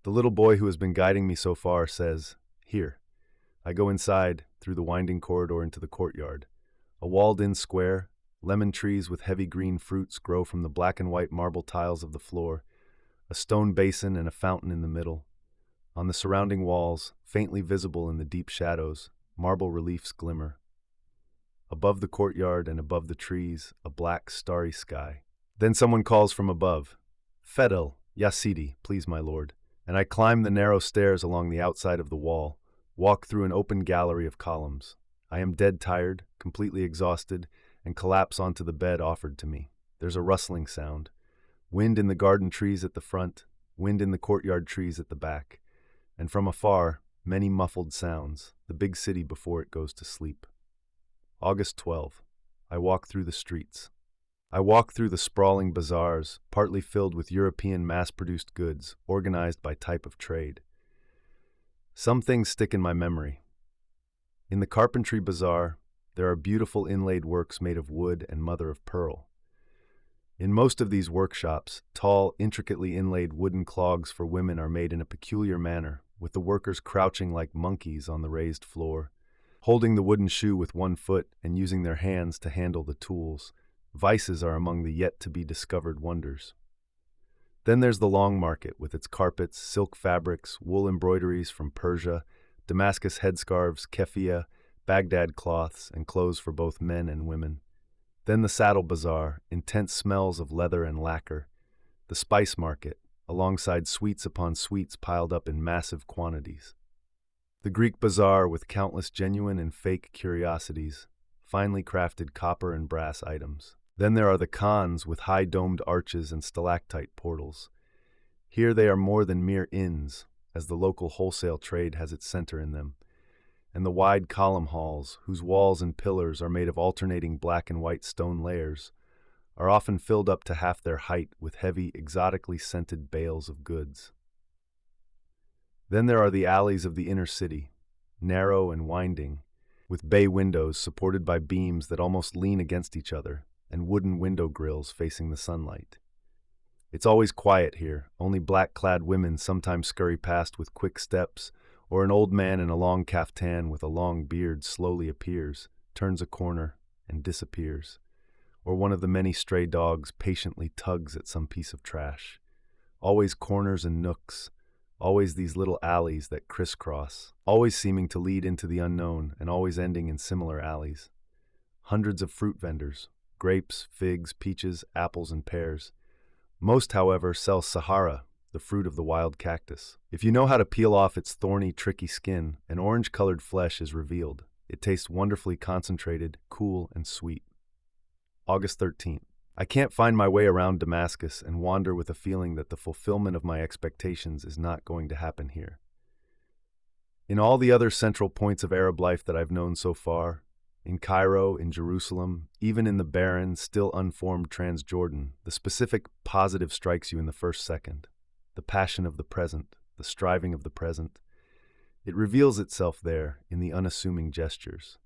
The little boy who has been guiding me so far says, "Here." I go inside, through the winding corridor into the courtyard. A walled-in square, lemon trees with heavy green fruits grow from the black and white marble tiles of the floor, a stone basin and a fountain in the middle. On the surrounding walls, faintly visible in the deep shadows, marble reliefs glimmer. Above the courtyard and above the trees, a black, starry sky. Then someone calls from above, "Faisal, Ya Sidi, please my lord," and I climb the narrow stairs along the outside of the wall, walk through an open gallery of columns. I am dead tired, completely exhausted, and collapse onto the bed offered to me. There's a rustling sound. Wind in the garden trees at the front, wind in the courtyard trees at the back. And from afar, many muffled sounds, the big city before it goes to sleep. August 12. I walk through the streets. I walk through the sprawling bazaars, partly filled with European mass-produced goods, organized by type of trade. Some things stick in my memory. In the carpentry bazaar, there are beautiful inlaid works made of wood and mother-of-pearl. In most of these workshops, tall, intricately inlaid wooden clogs for women are made in a peculiar manner, with the workers crouching like monkeys on the raised floor, holding the wooden shoe with one foot and using their hands to handle the tools. Vices are among the yet-to-be-discovered wonders. Then there's the long market with its carpets, silk fabrics, wool embroideries from Persia, Damascus headscarves, keffiyeh, Baghdad cloths, and clothes for both men and women. Then the saddle bazaar, intense smells of leather and lacquer. The spice market, alongside sweets upon sweets piled up in massive quantities. The Greek bazaar with countless genuine and fake curiosities, finely crafted copper and brass items. Then there are the khans with high-domed arches and stalactite portals. Here they are more than mere inns, as the local wholesale trade has its center in them. And the wide column halls, whose walls and pillars are made of alternating black and white stone layers, are often filled up to half their height with heavy, exotically scented bales of goods. Then there are the alleys of the inner city, narrow and winding, with bay windows supported by beams that almost lean against each other, and wooden window grills facing the sunlight. It's always quiet here. Only black-clad women sometimes scurry past with quick steps, or an old man in a long kaftan with a long beard slowly appears, turns a corner, and disappears. Or one of the many stray dogs patiently tugs at some piece of trash. Always corners and nooks, always these little alleys that crisscross, always seeming to lead into the unknown and always ending in similar alleys. Hundreds of fruit vendors, grapes, figs, peaches, apples, and pears. Most, however, sell Sahara, the fruit of the wild cactus. If you know how to peel off its thorny, tricky skin, an orange-colored flesh is revealed. It tastes wonderfully concentrated, cool, and sweet. August 13th. I can't find my way around Damascus and wander with a feeling that the fulfillment of my expectations is not going to happen here. In all the other central points of Arab life that I've known so far, in Cairo, in Jerusalem, even in the barren, still unformed Transjordan, the specific positive strikes you in the first second. The passion of the present, the striving of the present. It reveals itself there in the unassuming gestures.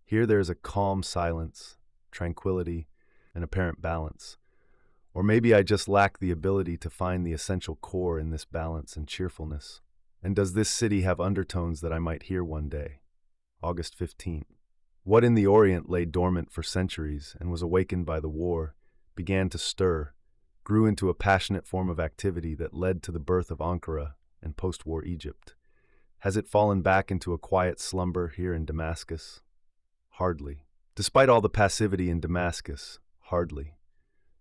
Here there is a calm silence, tranquility, and apparent balance. Or maybe I just lack the ability to find the essential core in this balance and cheerfulness. And does this city have undertones that I might hear one day? August 15th. What in the Orient lay dormant for centuries and was awakened by the war, began to stir, grew into a passionate form of activity that led to the birth of Ankara and post-war Egypt. Has it fallen back into a quiet slumber here in Damascus? Hardly. Despite all the passivity in Damascus, hardly.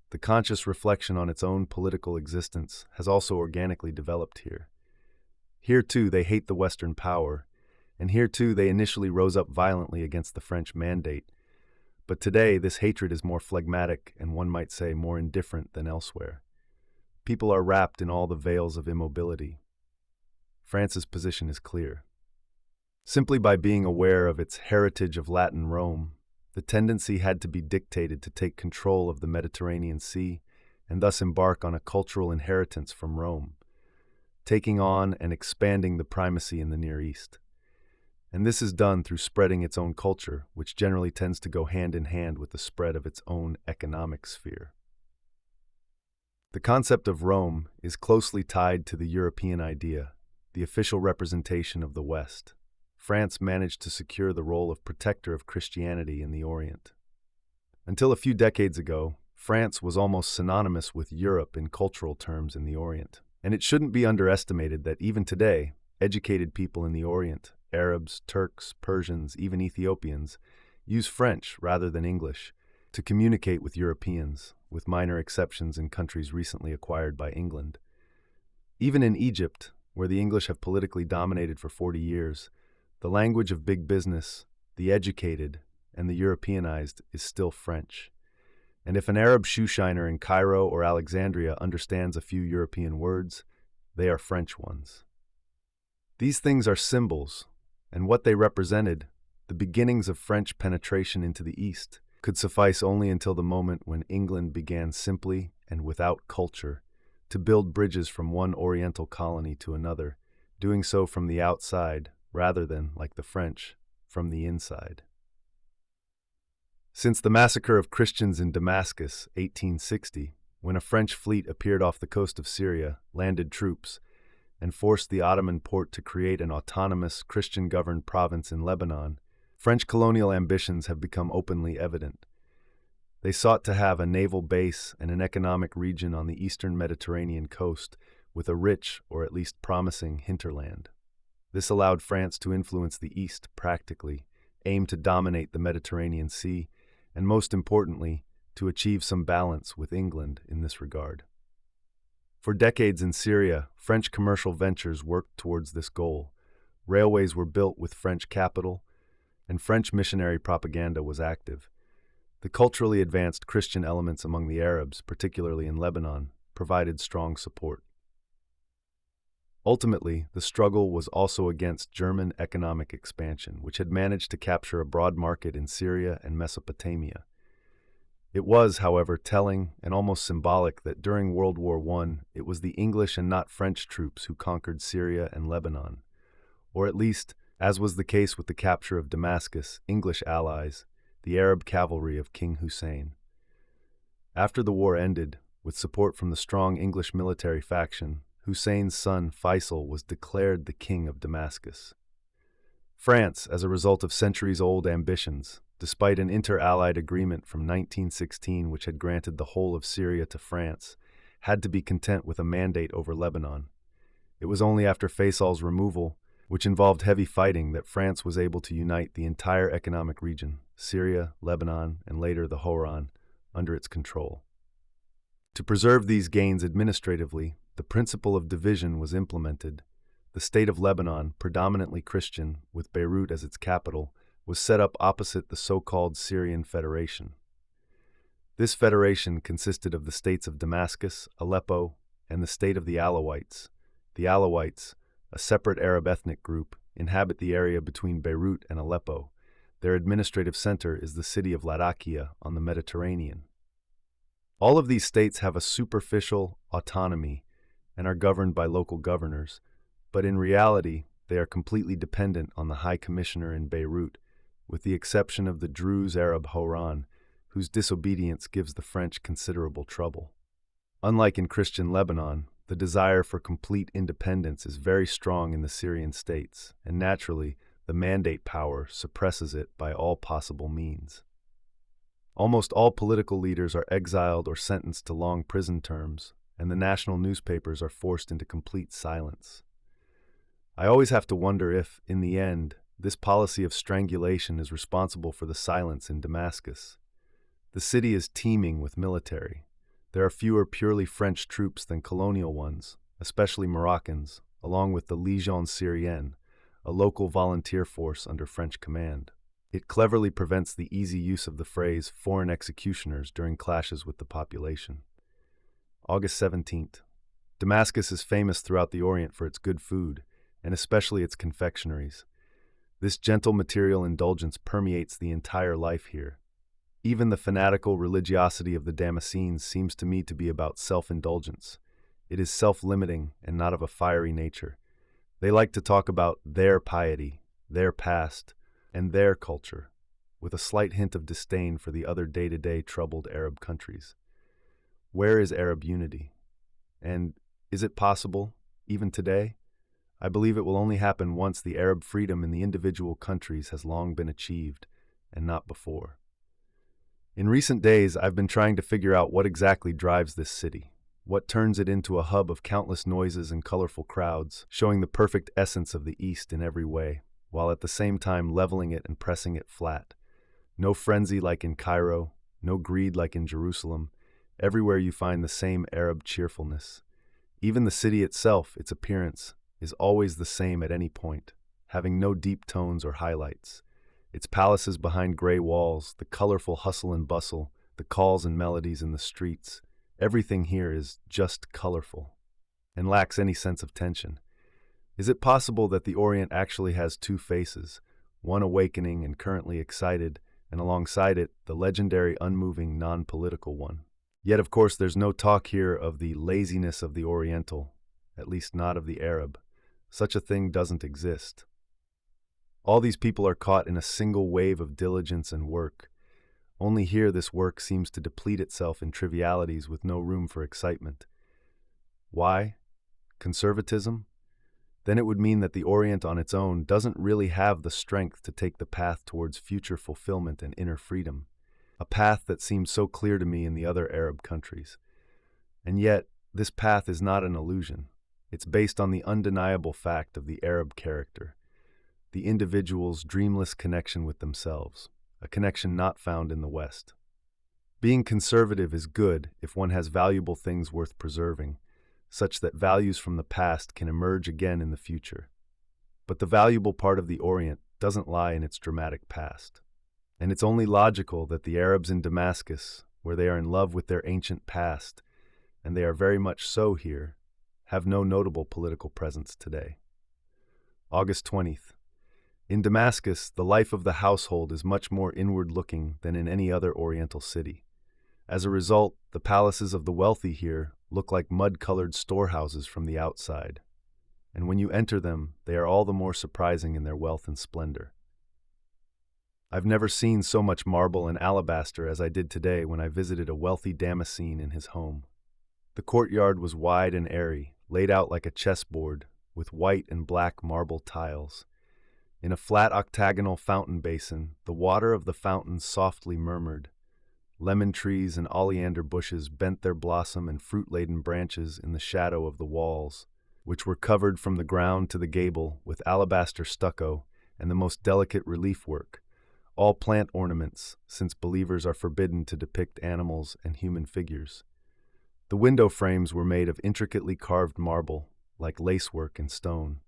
The conscious reflection on its own political existence has also organically developed here. Here, too, they hate the Western power, and here, too, they initially rose up violently against the French mandate. But today, this hatred is more phlegmatic and one might say more indifferent than elsewhere. People are wrapped in all the veils of immobility. France's position is clear. Simply by being aware of its heritage of Latin Rome, the tendency had to be dictated to take control of the Mediterranean Sea and thus embark on a cultural inheritance from Rome, taking on and expanding the primacy in the Near East. And this is done through spreading its own culture, which generally tends to go hand in hand with the spread of its own economic sphere. The concept of Rome is closely tied to the European idea, the official representation of the West. France managed to secure the role of protector of Christianity in the Orient. Until a few decades ago, France was almost synonymous with Europe in cultural terms in the Orient. And it shouldn't be underestimated that even today, educated people in the Orient, Arabs, Turks, Persians, even Ethiopians, use French rather than English to communicate with Europeans, with minor exceptions in countries recently acquired by England. Even in Egypt, where the English have politically dominated for 40 years, the language of big business, the educated, and the Europeanized is still French. And if an Arab shoeshiner in Cairo or Alexandria understands a few European words, they are French ones. These things are symbols, and what they represented, the beginnings of French penetration into the East, could suffice only until the moment when England began simply and without culture to build bridges from one Oriental colony to another, doing so from the outside rather than, like the French, from the inside. Since the massacre of Christians in Damascus, 1860, when a French fleet appeared off the coast of Syria, landed troops, and forced the Ottoman Porte to create an autonomous, Christian-governed province in Lebanon, French colonial ambitions have become openly evident. They sought to have a naval base and an economic region on the eastern Mediterranean coast with a rich, or at least promising, hinterland. This allowed France to influence the East practically, aim to dominate the Mediterranean Sea, and most importantly, to achieve some balance with England in this regard. For decades in Syria, French commercial ventures worked towards this goal. Railways were built with French capital, and French missionary propaganda was active. The culturally advanced Christian elements among the Arabs, particularly in Lebanon, provided strong support. Ultimately, the struggle was also against German economic expansion, which had managed to capture a broad market in Syria and Mesopotamia. It was, however, telling and almost symbolic that during World War I, it was the English and not French troops who conquered Syria and Lebanon. Or at least, as was the case with the capture of Damascus, English allies, the Arab cavalry of King Hussein. After the war ended, with support from the strong English military faction, Hussein's son Faisal was declared the king of Damascus. France, as a result of centuries-old ambitions, despite an inter-allied agreement from 1916 which had granted the whole of Syria to France, had to be content with a mandate over Lebanon. It was only after Faisal's removal, which involved heavy fighting, that France was able to unite the entire economic region, Syria, Lebanon, and later the Hauran, under its control. To preserve these gains administratively, the principle of division was implemented. The state of Lebanon, predominantly Christian, with Beirut as its capital, was set up opposite the so-called Syrian Federation. This federation consisted of the states of Damascus, Aleppo, and the state of the Alawites. The Alawites, a separate Arab ethnic group, inhabit the area between Beirut and Aleppo. Their administrative center is the city of Latakia on the Mediterranean. All of these states have a superficial autonomy and are governed by local governors, but in reality, they are completely dependent on the High Commissioner in Beirut, with the exception of the Druze Arab Hauran, whose disobedience gives the French considerable trouble. Unlike in Christian Lebanon, the desire for complete independence is very strong in the Syrian states, and naturally, the mandate power suppresses it by all possible means. Almost all political leaders are exiled or sentenced to long prison terms, and the national newspapers are forced into complete silence. I always have to wonder if, in the end, this policy of strangulation is responsible for the silence in Damascus. The city is teeming with military. There are fewer purely French troops than colonial ones, especially Moroccans, along with the Légion Syrienne, a local volunteer force under French command. It cleverly prevents the easy use of the phrase foreign executioners during clashes with the population. August 17th. Damascus is famous throughout the Orient for its good food, and especially its confectionaries. This gentle material indulgence permeates the entire life here. Even the fanatical religiosity of the Damascenes seems to me to be about self-indulgence. It is self-limiting and not of a fiery nature. They like to talk about their piety, their past, and their culture, with a slight hint of disdain for the other day-to-day troubled Arab countries. Where is Arab unity? And is it possible, even today? I believe it will only happen once the Arab freedom in the individual countries has long been achieved, and not before. In recent days, I've been trying to figure out what exactly drives this city, what turns it into a hub of countless noises and colorful crowds, showing the perfect essence of the East in every way, while at the same time leveling it and pressing it flat. No frenzy like in Cairo, no greed like in Jerusalem. Everywhere you find the same Arab cheerfulness. Even the city itself, its appearance, is always the same at any point, having no deep tones or highlights. Its palaces behind gray walls, the colorful hustle and bustle, the calls and melodies in the streets, everything here is just colorful and lacks any sense of tension. Is it possible that the Orient actually has two faces, one awakening and currently excited, and alongside it, the legendary unmoving non-political one? Yet, of course, there's no talk here of the laziness of the Oriental, at least not of the Arab. Such a thing doesn't exist. All these people are caught in a single wave of diligence and work. Only here this work seems to deplete itself in trivialities with no room for excitement. Why? Conservatism? then it would mean that the Orient on its own doesn't really have the strength to take the path towards future fulfillment and inner freedom, a path that seemed so clear to me in the other Arab countries. And yet, this path is not an illusion. It's based on the undeniable fact of the Arab character, the individual's dreamless connection with themselves, a connection not found in the West. Being conservative is good if one has valuable things worth preserving, such that values from the past can emerge again in the future. But the valuable part of the Orient doesn't lie in its dramatic past. And it's only logical that the Arabs in Damascus, where they are in love with their ancient past, and they are very much so here, have no notable political presence today. August 20th. In Damascus, the life of the household is much more inward-looking than in any other Oriental city. As a result, the palaces of the wealthy here look like mud-colored storehouses from the outside. And when you enter them, they are all the more surprising in their wealth and splendor. I've never seen so much marble and alabaster as I did today when I visited a wealthy Damascene in his home. The courtyard was wide and airy, laid out like a chessboard, with white and black marble tiles. In a flat octagonal fountain basin, the water of the fountain softly murmured. Lemon trees and oleander bushes bent their blossom and fruit-laden branches in the shadow of the walls, which were covered from the ground to the gable with alabaster stucco and the most delicate relief work, all plant ornaments, since believers are forbidden to depict animals and human figures. The window frames were made of intricately carved marble, like lacework and stone.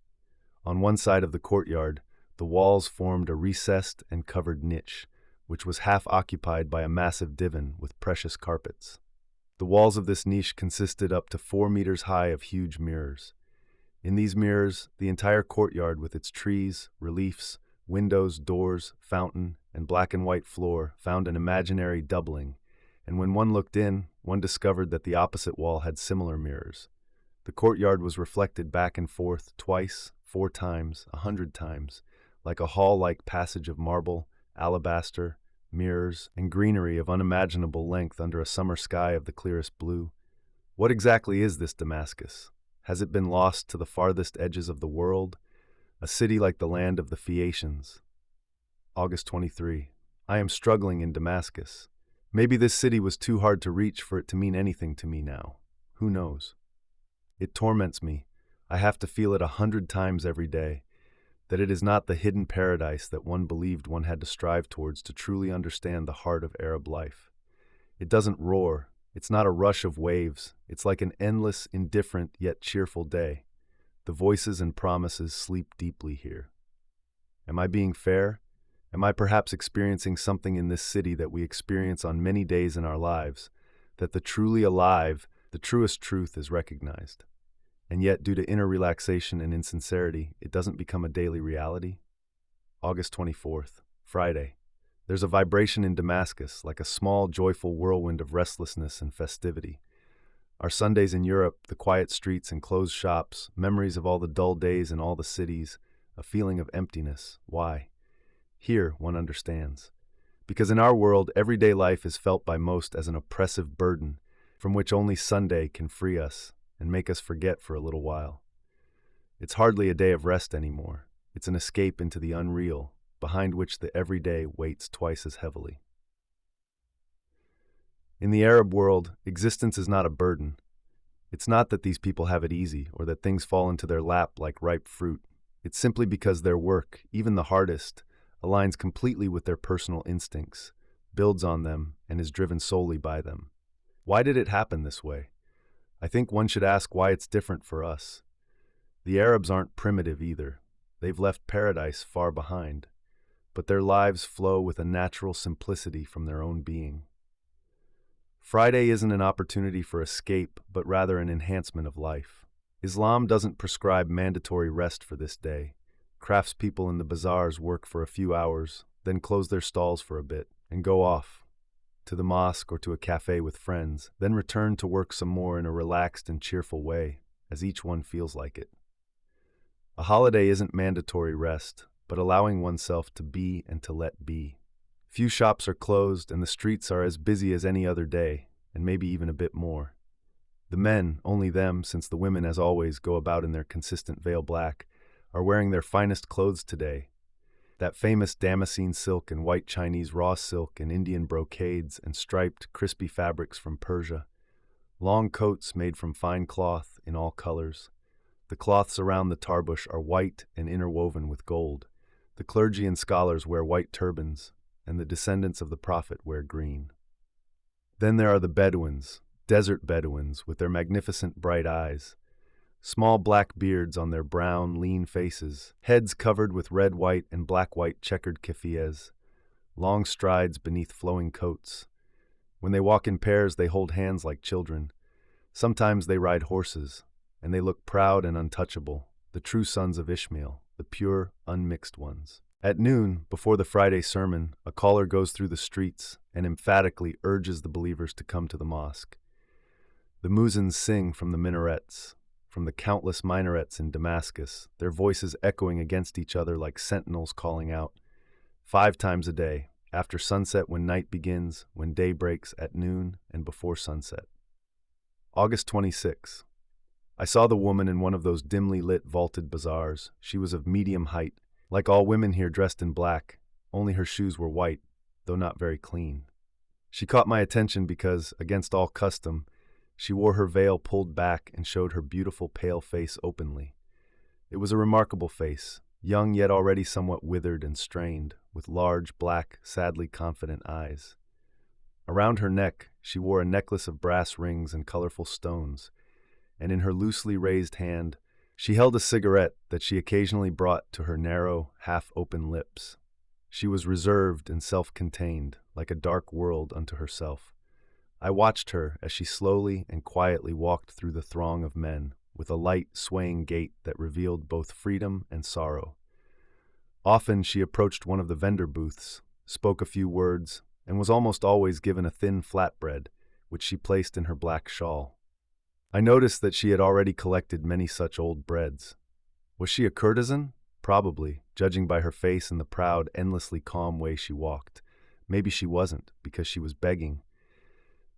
On one side of the courtyard, the walls formed a recessed and covered niche, which was half occupied by a massive divan with precious carpets. The walls of this niche consisted up to 4 meters high of huge mirrors. In these mirrors, the entire courtyard with its trees, reliefs, windows, doors, fountain, and black and white floor found an imaginary doubling, and when one looked in, one discovered that the opposite wall had similar mirrors. The courtyard was reflected back and forth twice, 4 times, 100 times, like a hall-like passage of marble, alabaster, mirrors, and greenery of unimaginable length under a summer sky of the clearest blue. What exactly is this Damascus? Has it been lost to the farthest edges of the world? A city like the land of the Phaeacians. August 23. I am struggling in Damascus. Maybe this city was too hard to reach for it to mean anything to me now. Who knows? It torments me. I have to feel it 100 times every day, that it is not the hidden paradise that one believed one had to strive towards to truly understand the heart of Arab life. It doesn't roar. It's not a rush of waves. It's like an endless, indifferent, yet cheerful day. The voices and promises sleep deeply here. Am I being fair? Am I perhaps experiencing something in this city that we experience on many days in our lives, that the truly alive, the truest truth is recognized? And yet, due to inner relaxation and insincerity, it doesn't become a daily reality? August 24th, Friday. There's a vibration in Damascus, like a small, joyful whirlwind of restlessness and festivity. Our Sundays in Europe, the quiet streets and closed shops, memories of all the dull days in all the cities, a feeling of emptiness. Why? Here, one understands. Because in our world, everyday life is felt by most as an oppressive burden, from which only Sunday can free us and make us forget for a little while. It's hardly a day of rest anymore. It's an escape into the unreal, behind which the everyday weights twice as heavily. In the Arab world, existence is not a burden. It's not that these people have it easy or that things fall into their lap like ripe fruit. It's simply because their work, even the hardest, aligns completely with their personal instincts, builds on them, and is driven solely by them. Why did it happen this way? I think one should ask why it's different for us. The Arabs aren't primitive either. They've left paradise far behind, but their lives flow with a natural simplicity from their own being. Friday isn't an opportunity for escape, but rather an enhancement of life. Islam doesn't prescribe mandatory rest for this day. Craftspeople in the bazaars work for a few hours, then close their stalls for a bit, and go off to the mosque or to a cafe with friends, then return to work some more in a relaxed and cheerful way, as each one feels like it. A holiday isn't mandatory rest, but allowing oneself to be and to let be. Few shops are closed, and the streets are as busy as any other day, and maybe even a bit more. The men, only them, since the women, as always, go about in their consistent veil black, are wearing their finest clothes today. That famous Damascene silk and white Chinese raw silk and Indian brocades and striped, crispy fabrics from Persia. Long coats made from fine cloth in all colors. The cloths around the tarbush are white and interwoven with gold. The clergy and scholars wear white turbans, and the descendants of the Prophet wear green. Then there are the Bedouins, desert Bedouins, with their magnificent bright eyes, small black beards on their brown, lean faces, heads covered with red, white, and black-white checkered keffiyehs, long strides beneath flowing coats. When they walk in pairs, they hold hands like children. Sometimes they ride horses, and they look proud and untouchable, the true sons of Ishmael, the pure, unmixed ones. At noon, before the Friday sermon, a caller goes through the streets and emphatically urges the believers to come to the mosque. The muezzins sing from the minarets, from the countless minarets in Damascus, their voices echoing against each other like sentinels calling out, 5 times a day, after sunset when night begins, when day breaks, at noon, and before sunset. August 26. I saw the woman in one of those dimly lit vaulted bazaars. She was of medium height, like all women here dressed in black, only her shoes were white, though not very clean. She caught my attention because, against all custom, she wore her veil pulled back and showed her beautiful pale face openly. It was a remarkable face, young yet already somewhat withered and strained, with large, black, sadly confident eyes. Around her neck, she wore a necklace of brass rings and colorful stones, and in her loosely raised hand, she held a cigarette that she occasionally brought to her narrow, half-open lips. She was reserved and self-contained, like a dark world unto herself. I watched her as she slowly and quietly walked through the throng of men, with a light, swaying gait that revealed both freedom and sorrow. Often she approached one of the vendor booths, spoke a few words, and was almost always given a thin flatbread, which she placed in her black shawl. I noticed that she had already collected many such old breads. Was she a courtesan? Probably, judging by her face and the proud, endlessly calm way she walked. Maybe she wasn't, because she was begging.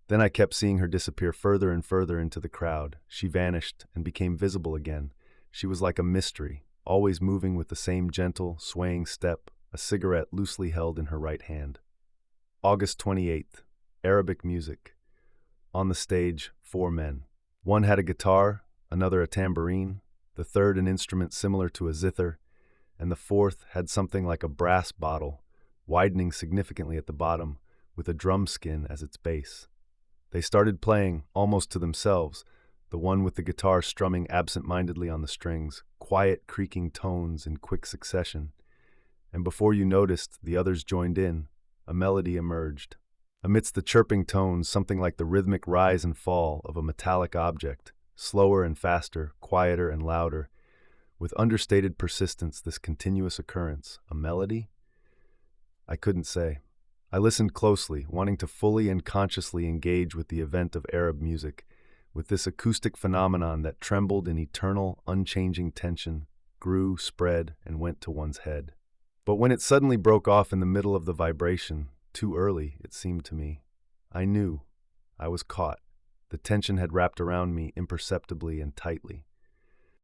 Then I kept seeing her disappear further and further into the crowd. She vanished and became visible again. She was like a mystery, always moving with the same gentle, swaying step, a cigarette loosely held in her right hand. August 28th. Arabic music. On the stage, 4 men. One had a guitar, another a tambourine, the third an instrument similar to a zither, and the fourth had something like a brass bottle, widening significantly at the bottom, with a drum skin as its base. They started playing, almost to themselves, the one with the guitar strumming absent-mindedly on the strings, quiet, creaking tones in quick succession. And before you noticed, the others joined in. A melody emerged. Amidst the chirping tones, something like the rhythmic rise and fall of a metallic object, slower and faster, quieter and louder. With understated persistence, this continuous occurrence, a melody? I couldn't say. I listened closely, wanting to fully and consciously engage with the event of Arab music, with this acoustic phenomenon that trembled in eternal, unchanging tension, grew, spread, and went to one's head. But when it suddenly broke off in the middle of the vibration, too early, it seemed to me, I knew. I was caught. The tension had wrapped around me imperceptibly and tightly.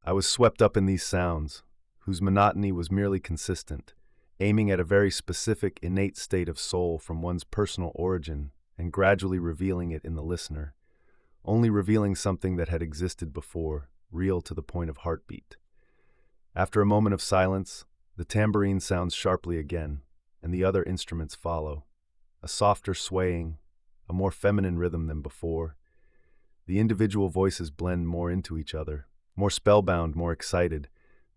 I was swept up in these sounds, whose monotony was merely consistent, aiming at a very specific, innate state of soul from one's personal origin and gradually revealing it in the listener, only revealing something that had existed before, real to the point of heartbeat. After a moment of silence, the tambourine sounds sharply again, and the other instruments follow. A softer swaying, a more feminine rhythm than before. The individual voices blend more into each other, more spellbound, more excited.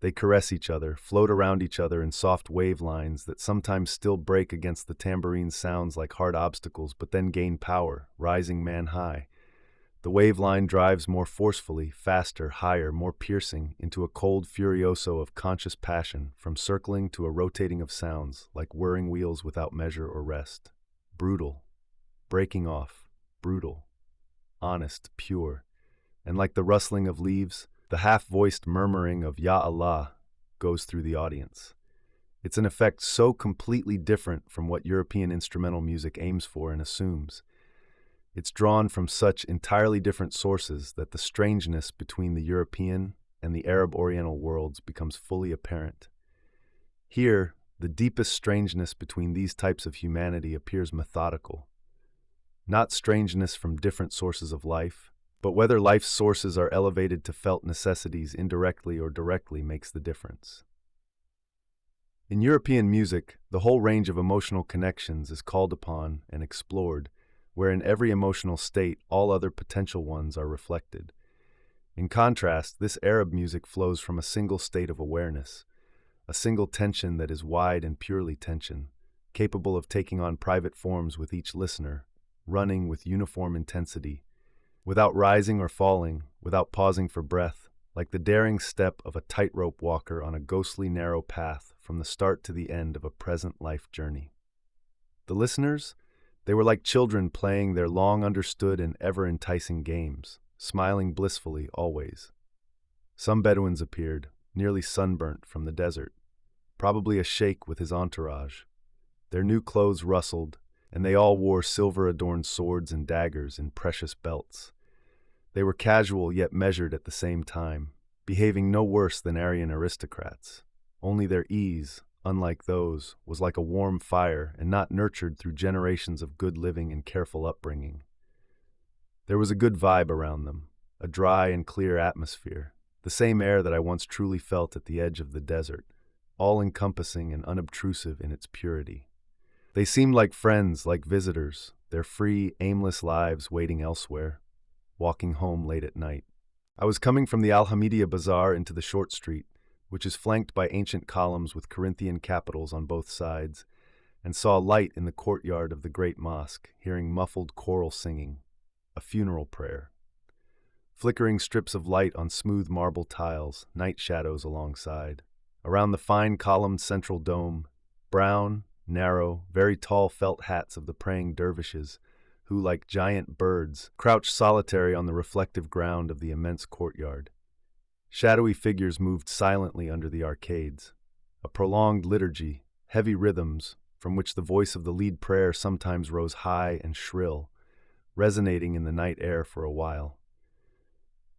They caress each other, float around each other in soft wave lines that sometimes still break against the tambourine sounds like hard obstacles, but then gain power, rising man-high. The wave line drives more forcefully, faster, higher, more piercing, into a cold furioso of conscious passion, from circling to a rotating of sounds, like whirring wheels without measure or rest. Brutal, breaking off, brutal, honest, pure, and like the rustling of leaves, the half-voiced murmuring of Ya Allah goes through the audience. It's an effect so completely different from what European instrumental music aims for and assumes. It's drawn from such entirely different sources that the strangeness between the European and the Arab Oriental worlds becomes fully apparent. Here, the deepest strangeness between these types of humanity appears methodical. Not strangeness from different sources of life, but whether life's sources are elevated to felt necessities indirectly or directly makes the difference. In European music, the whole range of emotional connections is called upon and explored, where in every emotional state all other potential ones are reflected. In contrast, this Arab music flows from a single state of awareness, a single tension that is wide and purely tension, capable of taking on private forms with each listener, running with uniform intensity, without rising or falling, without pausing for breath, like the daring step of a tightrope walker on a ghostly narrow path from the start to the end of a present life journey. The listeners? They were like children playing their long-understood and ever-enticing games, smiling blissfully always. Some Bedouins appeared, nearly sunburnt from the desert, probably a sheikh with his entourage. Their new clothes rustled, and they all wore silver-adorned swords and daggers in precious belts. They were casual yet measured at the same time, behaving no worse than Aryan aristocrats. Only their ease, unlike those, was like a warm fire and not nurtured through generations of good living and careful upbringing. There was a good vibe around them, a dry and clear atmosphere, the same air that I once truly felt at the edge of the desert, all-encompassing and unobtrusive in its purity. They seemed like friends, like visitors, their free, aimless lives waiting elsewhere, walking home late at night. I was coming from the Al-Hamidiyya Bazaar into the short street, which is flanked by ancient columns with Corinthian capitals on both sides, and saw light in the courtyard of the great mosque, hearing muffled choral singing, a funeral prayer. Flickering strips of light on smooth marble tiles, night shadows alongside. Around the fine columned central dome, brown, narrow, very tall felt hats of the praying dervishes, who, like giant birds, crouched solitary on the reflective ground of the immense courtyard. Shadowy figures moved silently under the arcades, a prolonged liturgy, heavy rhythms, from which the voice of the lead prayer sometimes rose high and shrill, resonating in the night air for a while.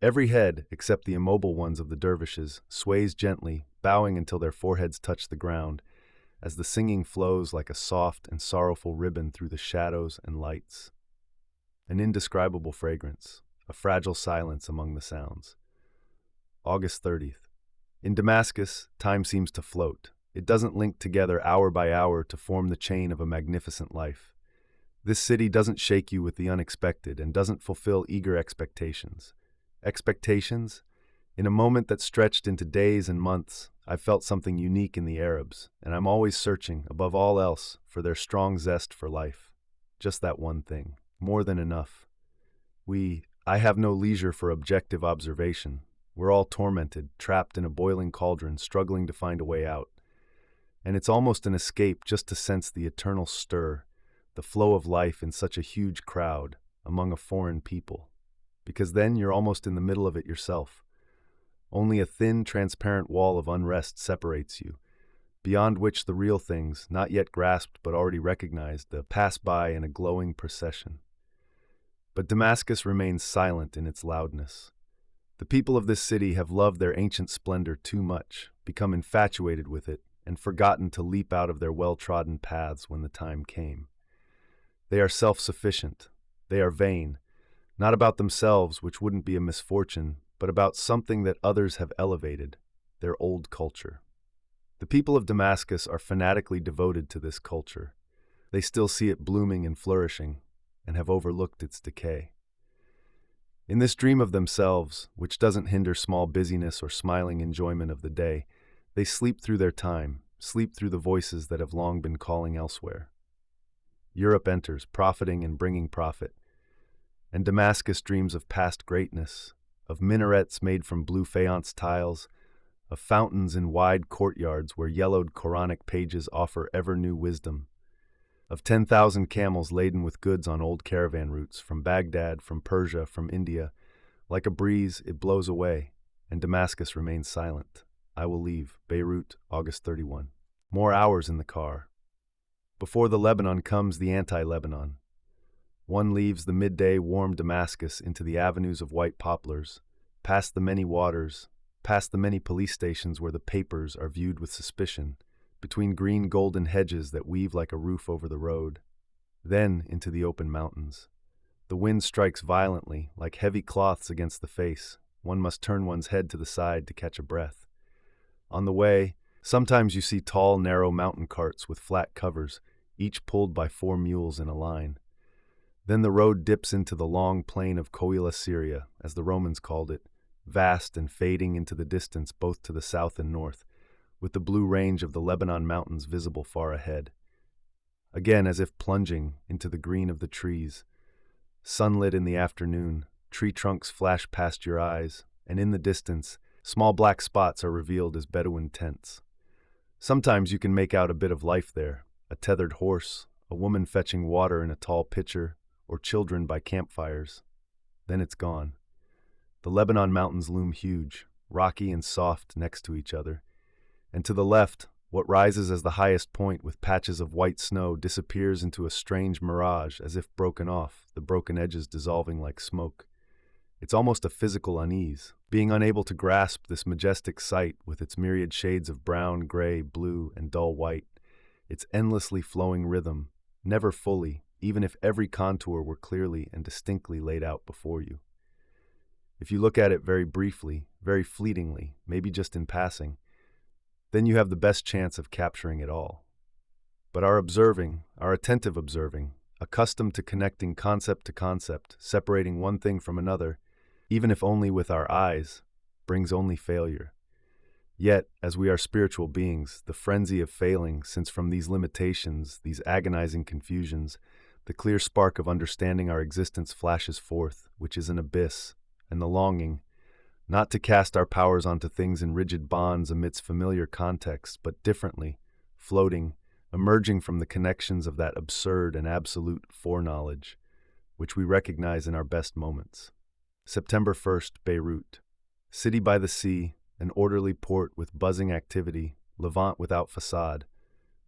Every head, except the immobile ones of the dervishes, sways gently, bowing until their foreheads touch the ground, as the singing flows like a soft and sorrowful ribbon through the shadows and lights. An indescribable fragrance, a fragile silence among the sounds. August 30th. In Damascus, time seems to float. It doesn't link together hour by hour to form the chain of a magnificent life. This city doesn't shake you with the unexpected and doesn't fulfill eager expectations. Expectations? In a moment that stretched into days and months, I felt something unique in the Arabs, and I'm always searching, above all else, for their strong zest for life. Just that one thing. More than enough. I have no leisure for objective observation. We're all tormented, trapped in a boiling cauldron, struggling to find a way out. And it's almost an escape just to sense the eternal stir, the flow of life in such a huge crowd, among a foreign people. Because then you're almost in the middle of it yourself. Only a thin, transparent wall of unrest separates you, beyond which the real things, not yet grasped but already recognized, pass by in a glowing procession. But Damascus remains silent in its loudness. The people of this city have loved their ancient splendor too much, become infatuated with it, and forgotten to leap out of their well-trodden paths when the time came. They are self-sufficient. They are vain, not about themselves, which wouldn't be a misfortune, but about something that others have elevated, their old culture. The people of Damascus are fanatically devoted to this culture. They still see it blooming and flourishing, and have overlooked its decay. In this dream of themselves, which doesn't hinder small busyness or smiling enjoyment of the day, they sleep through their time, sleep through the voices that have long been calling elsewhere. Europe enters, profiting and bringing profit, and Damascus dreams of past greatness, of minarets made from blue faience tiles, of fountains in wide courtyards where yellowed Quranic pages offer ever-new wisdom, of 10,000 camels laden with goods on old caravan routes from Baghdad, from Persia, from India. Like a breeze, it blows away, and Damascus remains silent. I will leave. Beirut, August 31. More hours in the car. Before the Lebanon comes the anti-Lebanon. One leaves the midday warm Damascus into the avenues of white poplars, past the many waters, past the many police stations where the papers are viewed with suspicion, between green golden hedges that weave like a roof over the road, then into the open mountains. The wind strikes violently, like heavy cloths against the face. One must turn one's head to the side to catch a breath. On the way, sometimes you see tall, narrow mountain carts with flat covers, each pulled by 4 mules in a line. Then the road dips into the long plain of Coila Syria, as the Romans called it, vast and fading into the distance both to the south and north, with the blue range of the Lebanon mountains visible far ahead. Again, as if plunging into the green of the trees. Sunlit in the afternoon, tree trunks flash past your eyes, and in the distance, small black spots are revealed as Bedouin tents. Sometimes you can make out a bit of life there, a tethered horse, a woman fetching water in a tall pitcher, or children by campfires. Then it's gone. The Lebanon mountains loom huge, rocky and soft next to each other, and to the left, what rises as the highest point with patches of white snow disappears into a strange mirage as if broken off, the broken edges dissolving like smoke. It's almost a physical unease, being unable to grasp this majestic sight with its myriad shades of brown, gray, blue, and dull white, its endlessly flowing rhythm, never fully, even if every contour were clearly and distinctly laid out before you. If you look at it very briefly, very fleetingly, maybe just in passing, then you have the best chance of capturing it all. But our attentive observing, accustomed to connecting concept to concept, separating one thing from another, even if only with our eyes, brings only failure. Yet, as we are spiritual beings, the frenzy of failing, since from these limitations, these agonizing confusions, the clear spark of understanding our existence flashes forth, which is an abyss, and the longing, not to cast our powers onto things in rigid bonds amidst familiar contexts, but differently, floating, emerging from the connections of that absurd and absolute foreknowledge, which we recognize in our best moments. September 1st, Beirut. City by the sea, an orderly port with buzzing activity, Levant without facade.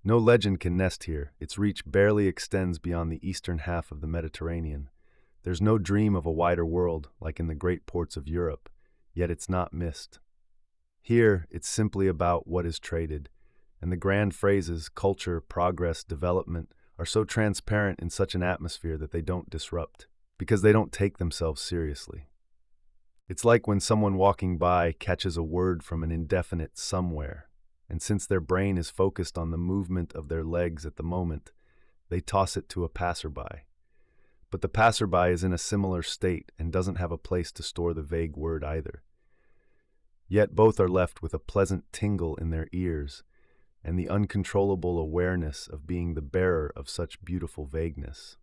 No legend can nest here, its reach barely extends beyond the eastern half of the Mediterranean. There's no dream of a wider world, like in the great ports of Europe, yet it's not missed. Here, it's simply about what is traded, and the grand phrases, culture, progress, development, are so transparent in such an atmosphere that they don't disrupt, because they don't take themselves seriously. It's like when someone walking by catches a word from an indefinite somewhere, and since their brain is focused on the movement of their legs at the moment, they toss it to a passerby. But the passerby is in a similar state and doesn't have a place to store the vague word either. Yet both are left with a pleasant tingle in their ears and the uncontrollable awareness of being the bearer of such beautiful vagueness.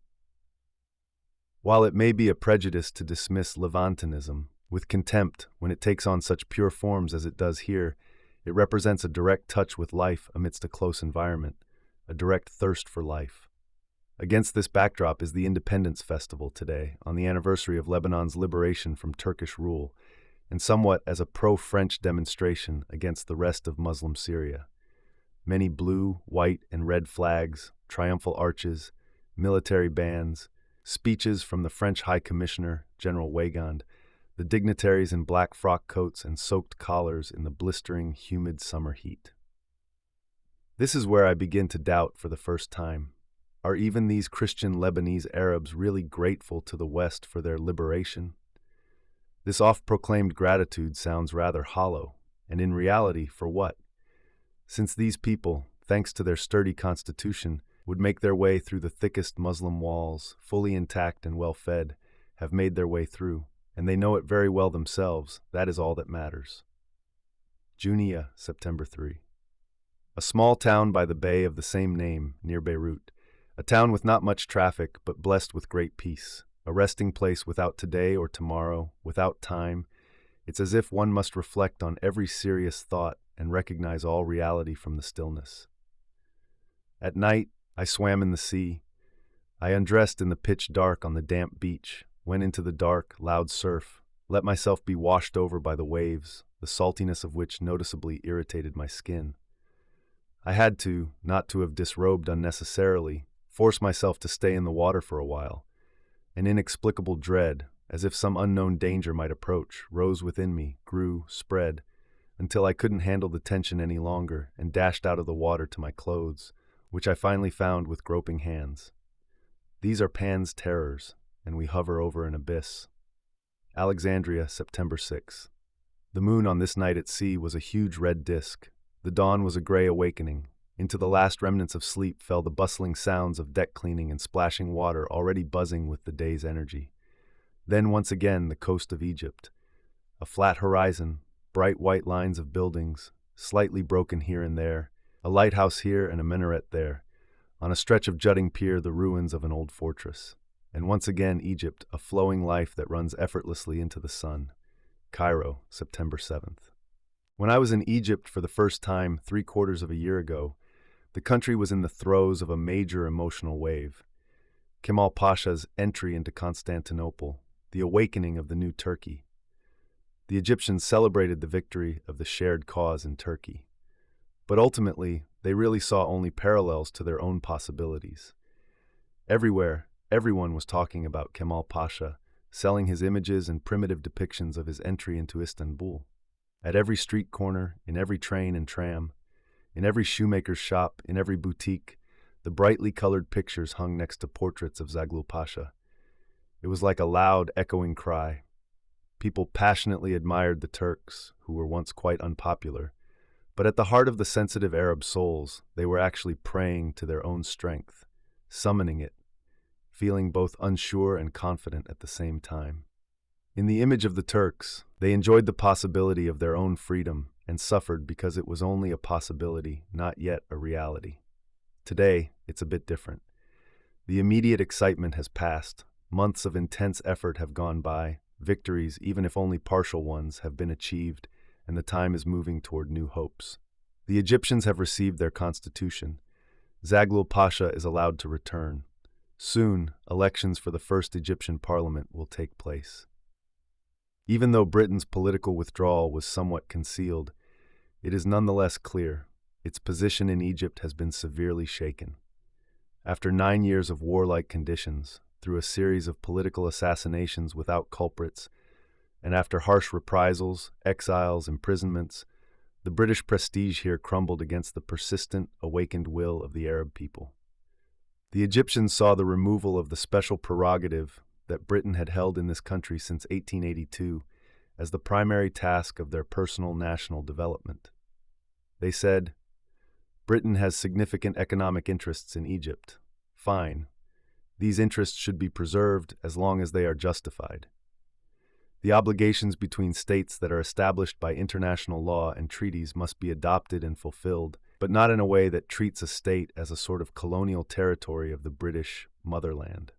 While it may be a prejudice to dismiss Levantanism with contempt when it takes on such pure forms as it does here, it represents a direct touch with life amidst a close environment, a direct thirst for life. Against this backdrop is the Independence Festival today, on the anniversary of Lebanon's liberation from Turkish rule, and somewhat as a pro-French demonstration against the rest of Muslim Syria. Many blue, white, and red flags, triumphal arches, military bands, speeches from the French High Commissioner, General Weygand, the dignitaries in black frock coats and soaked collars in the blistering, humid summer heat. This is where I begin to doubt for the first time. Are even these Christian Lebanese Arabs really grateful to the West for their liberation? This oft-proclaimed gratitude sounds rather hollow, and in reality, for what? Since these people, thanks to their sturdy constitution, would make their way through the thickest Muslim walls, fully intact and well-fed, have made their way through, and they know it very well themselves, that is all that matters. Junia, September 3. A small town by the bay of the same name, near Beirut, a town with not much traffic, but blessed with great peace, a resting place without today or tomorrow, without time. It's as if one must reflect on every serious thought and recognize all reality from the stillness. At night, I swam in the sea. I undressed in the pitch dark on the damp beach, went into the dark, loud surf, let myself be washed over by the waves, the saltiness of which noticeably irritated my skin. I had to, not to have disrobed unnecessarily, force myself to stay in the water for a while. An inexplicable dread, as if some unknown danger might approach, rose within me, grew, spread, until I couldn't handle the tension any longer and dashed out of the water to my clothes, which I finally found with groping hands. These are Pan's terrors, and we hover over an abyss. Alexandria, September 6. The moon on this night at sea was a huge red disk. The dawn was a gray awakening. Into the last remnants of sleep fell the bustling sounds of deck cleaning and splashing water already buzzing with the day's energy. Then once again the coast of Egypt. A flat horizon, bright white lines of buildings, slightly broken here and there, a lighthouse here and a minaret there. On a stretch of jutting pier, the ruins of an old fortress. And once again Egypt, a flowing life that runs effortlessly into the sun. Cairo, September 7th. When I was in Egypt for the first time 3/4 of a year ago, the country was in the throes of a major emotional wave. Kemal Pasha's entry into Constantinople, the awakening of the new Turkey. The Egyptians celebrated the victory of the shared cause in Turkey. But ultimately, they really saw only parallels to their own possibilities. Everywhere, everyone was talking about Kemal Pasha, selling his images and primitive depictions of his entry into Istanbul. At every street corner, in every train and tram, in every shoemaker's shop, in every boutique, the brightly colored pictures hung next to portraits of Zaghloul Pasha. It was like a loud, echoing cry. People passionately admired the Turks, who were once quite unpopular, but at the heart of the sensitive Arab souls, they were actually praying to their own strength, summoning it, feeling both unsure and confident at the same time. In the image of the Turks, they enjoyed the possibility of their own freedom and suffered because it was only a possibility, not yet a reality. Today, it's a bit different. The immediate excitement has passed, months of intense effort have gone by, victories, even if only partial ones, have been achieved, and the time is moving toward new hopes. The Egyptians have received their constitution. Zaghloul Pasha is allowed to return. Soon, elections for the first Egyptian parliament will take place. Even though Britain's political withdrawal was somewhat concealed, it is nonetheless clear its position in Egypt has been severely shaken. After 9 years of warlike conditions, through a series of political assassinations without culprits, and after harsh reprisals, exiles, imprisonments, the British prestige here crumbled against the persistent, awakened will of the Arab people. The Egyptians saw the removal of the special prerogative that Britain had held in this country since 1882 as the primary task of their personal national development. They said, "Britain has significant economic interests in Egypt. Fine. These interests should be preserved as long as they are justified. The obligations between states that are established by international law and treaties must be adopted and fulfilled, but not in a way that treats a state as a sort of colonial territory of the British motherland."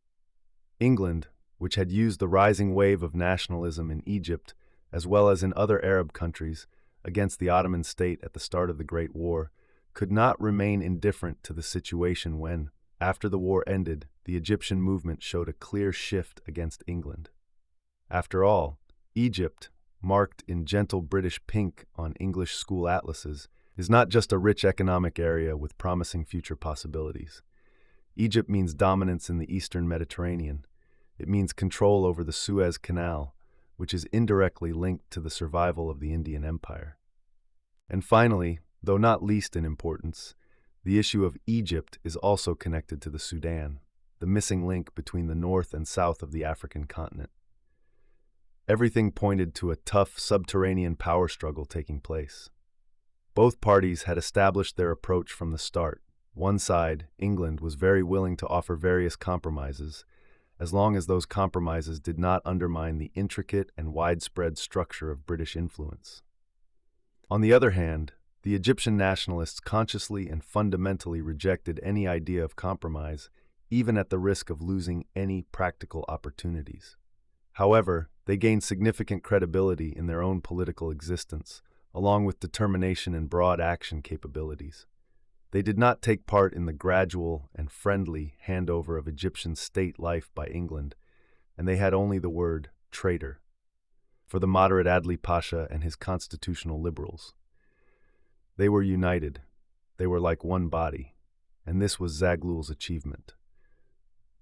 England, which had used the rising wave of nationalism in Egypt, as well as in other Arab countries, against the Ottoman state at the start of the Great War, could not remain indifferent to the situation when, after the war ended, the Egyptian movement showed a clear shift against England. After all, Egypt, marked in gentle British pink on English school atlases, is not just a rich economic area with promising future possibilities. Egypt means dominance in the Eastern Mediterranean. It means control over the Suez Canal, which is indirectly linked to the survival of the Indian Empire. And finally, though not least in importance, the issue of Egypt is also connected to the Sudan, the missing link between the north and south of the African continent. Everything pointed to a tough subterranean power struggle taking place. Both parties had established their approach from the start. One side, England, was very willing to offer various compromises, as long as those compromises did not undermine the intricate and widespread structure of British influence. On the other hand, the Egyptian nationalists consciously and fundamentally rejected any idea of compromise, even at the risk of losing any practical opportunities. However, they gained significant credibility in their own political existence, along with determination and broad action capabilities. They did not take part in the gradual and friendly handover of Egyptian state life by England, and they had only the word traitor for the moderate Adli Pasha and his constitutional liberals. They were united. They were like one body, and this was Zaghlul's achievement.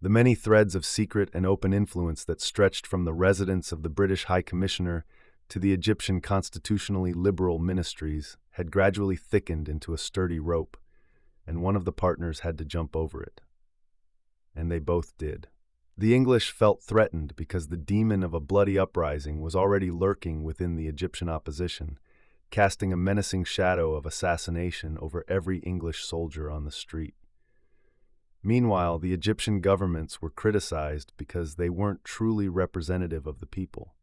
The many threads of secret and open influence that stretched from the residence of the British High Commissioner to the Egyptian constitutionally liberal ministries had gradually thickened into a sturdy rope, and one of the partners had to jump over it. And they both did. The English felt threatened because the demon of a bloody uprising was already lurking within the Egyptian opposition, casting a menacing shadow of assassination over every English soldier on the street. Meanwhile, the Egyptian governments were criticized because they weren't truly representative of the people.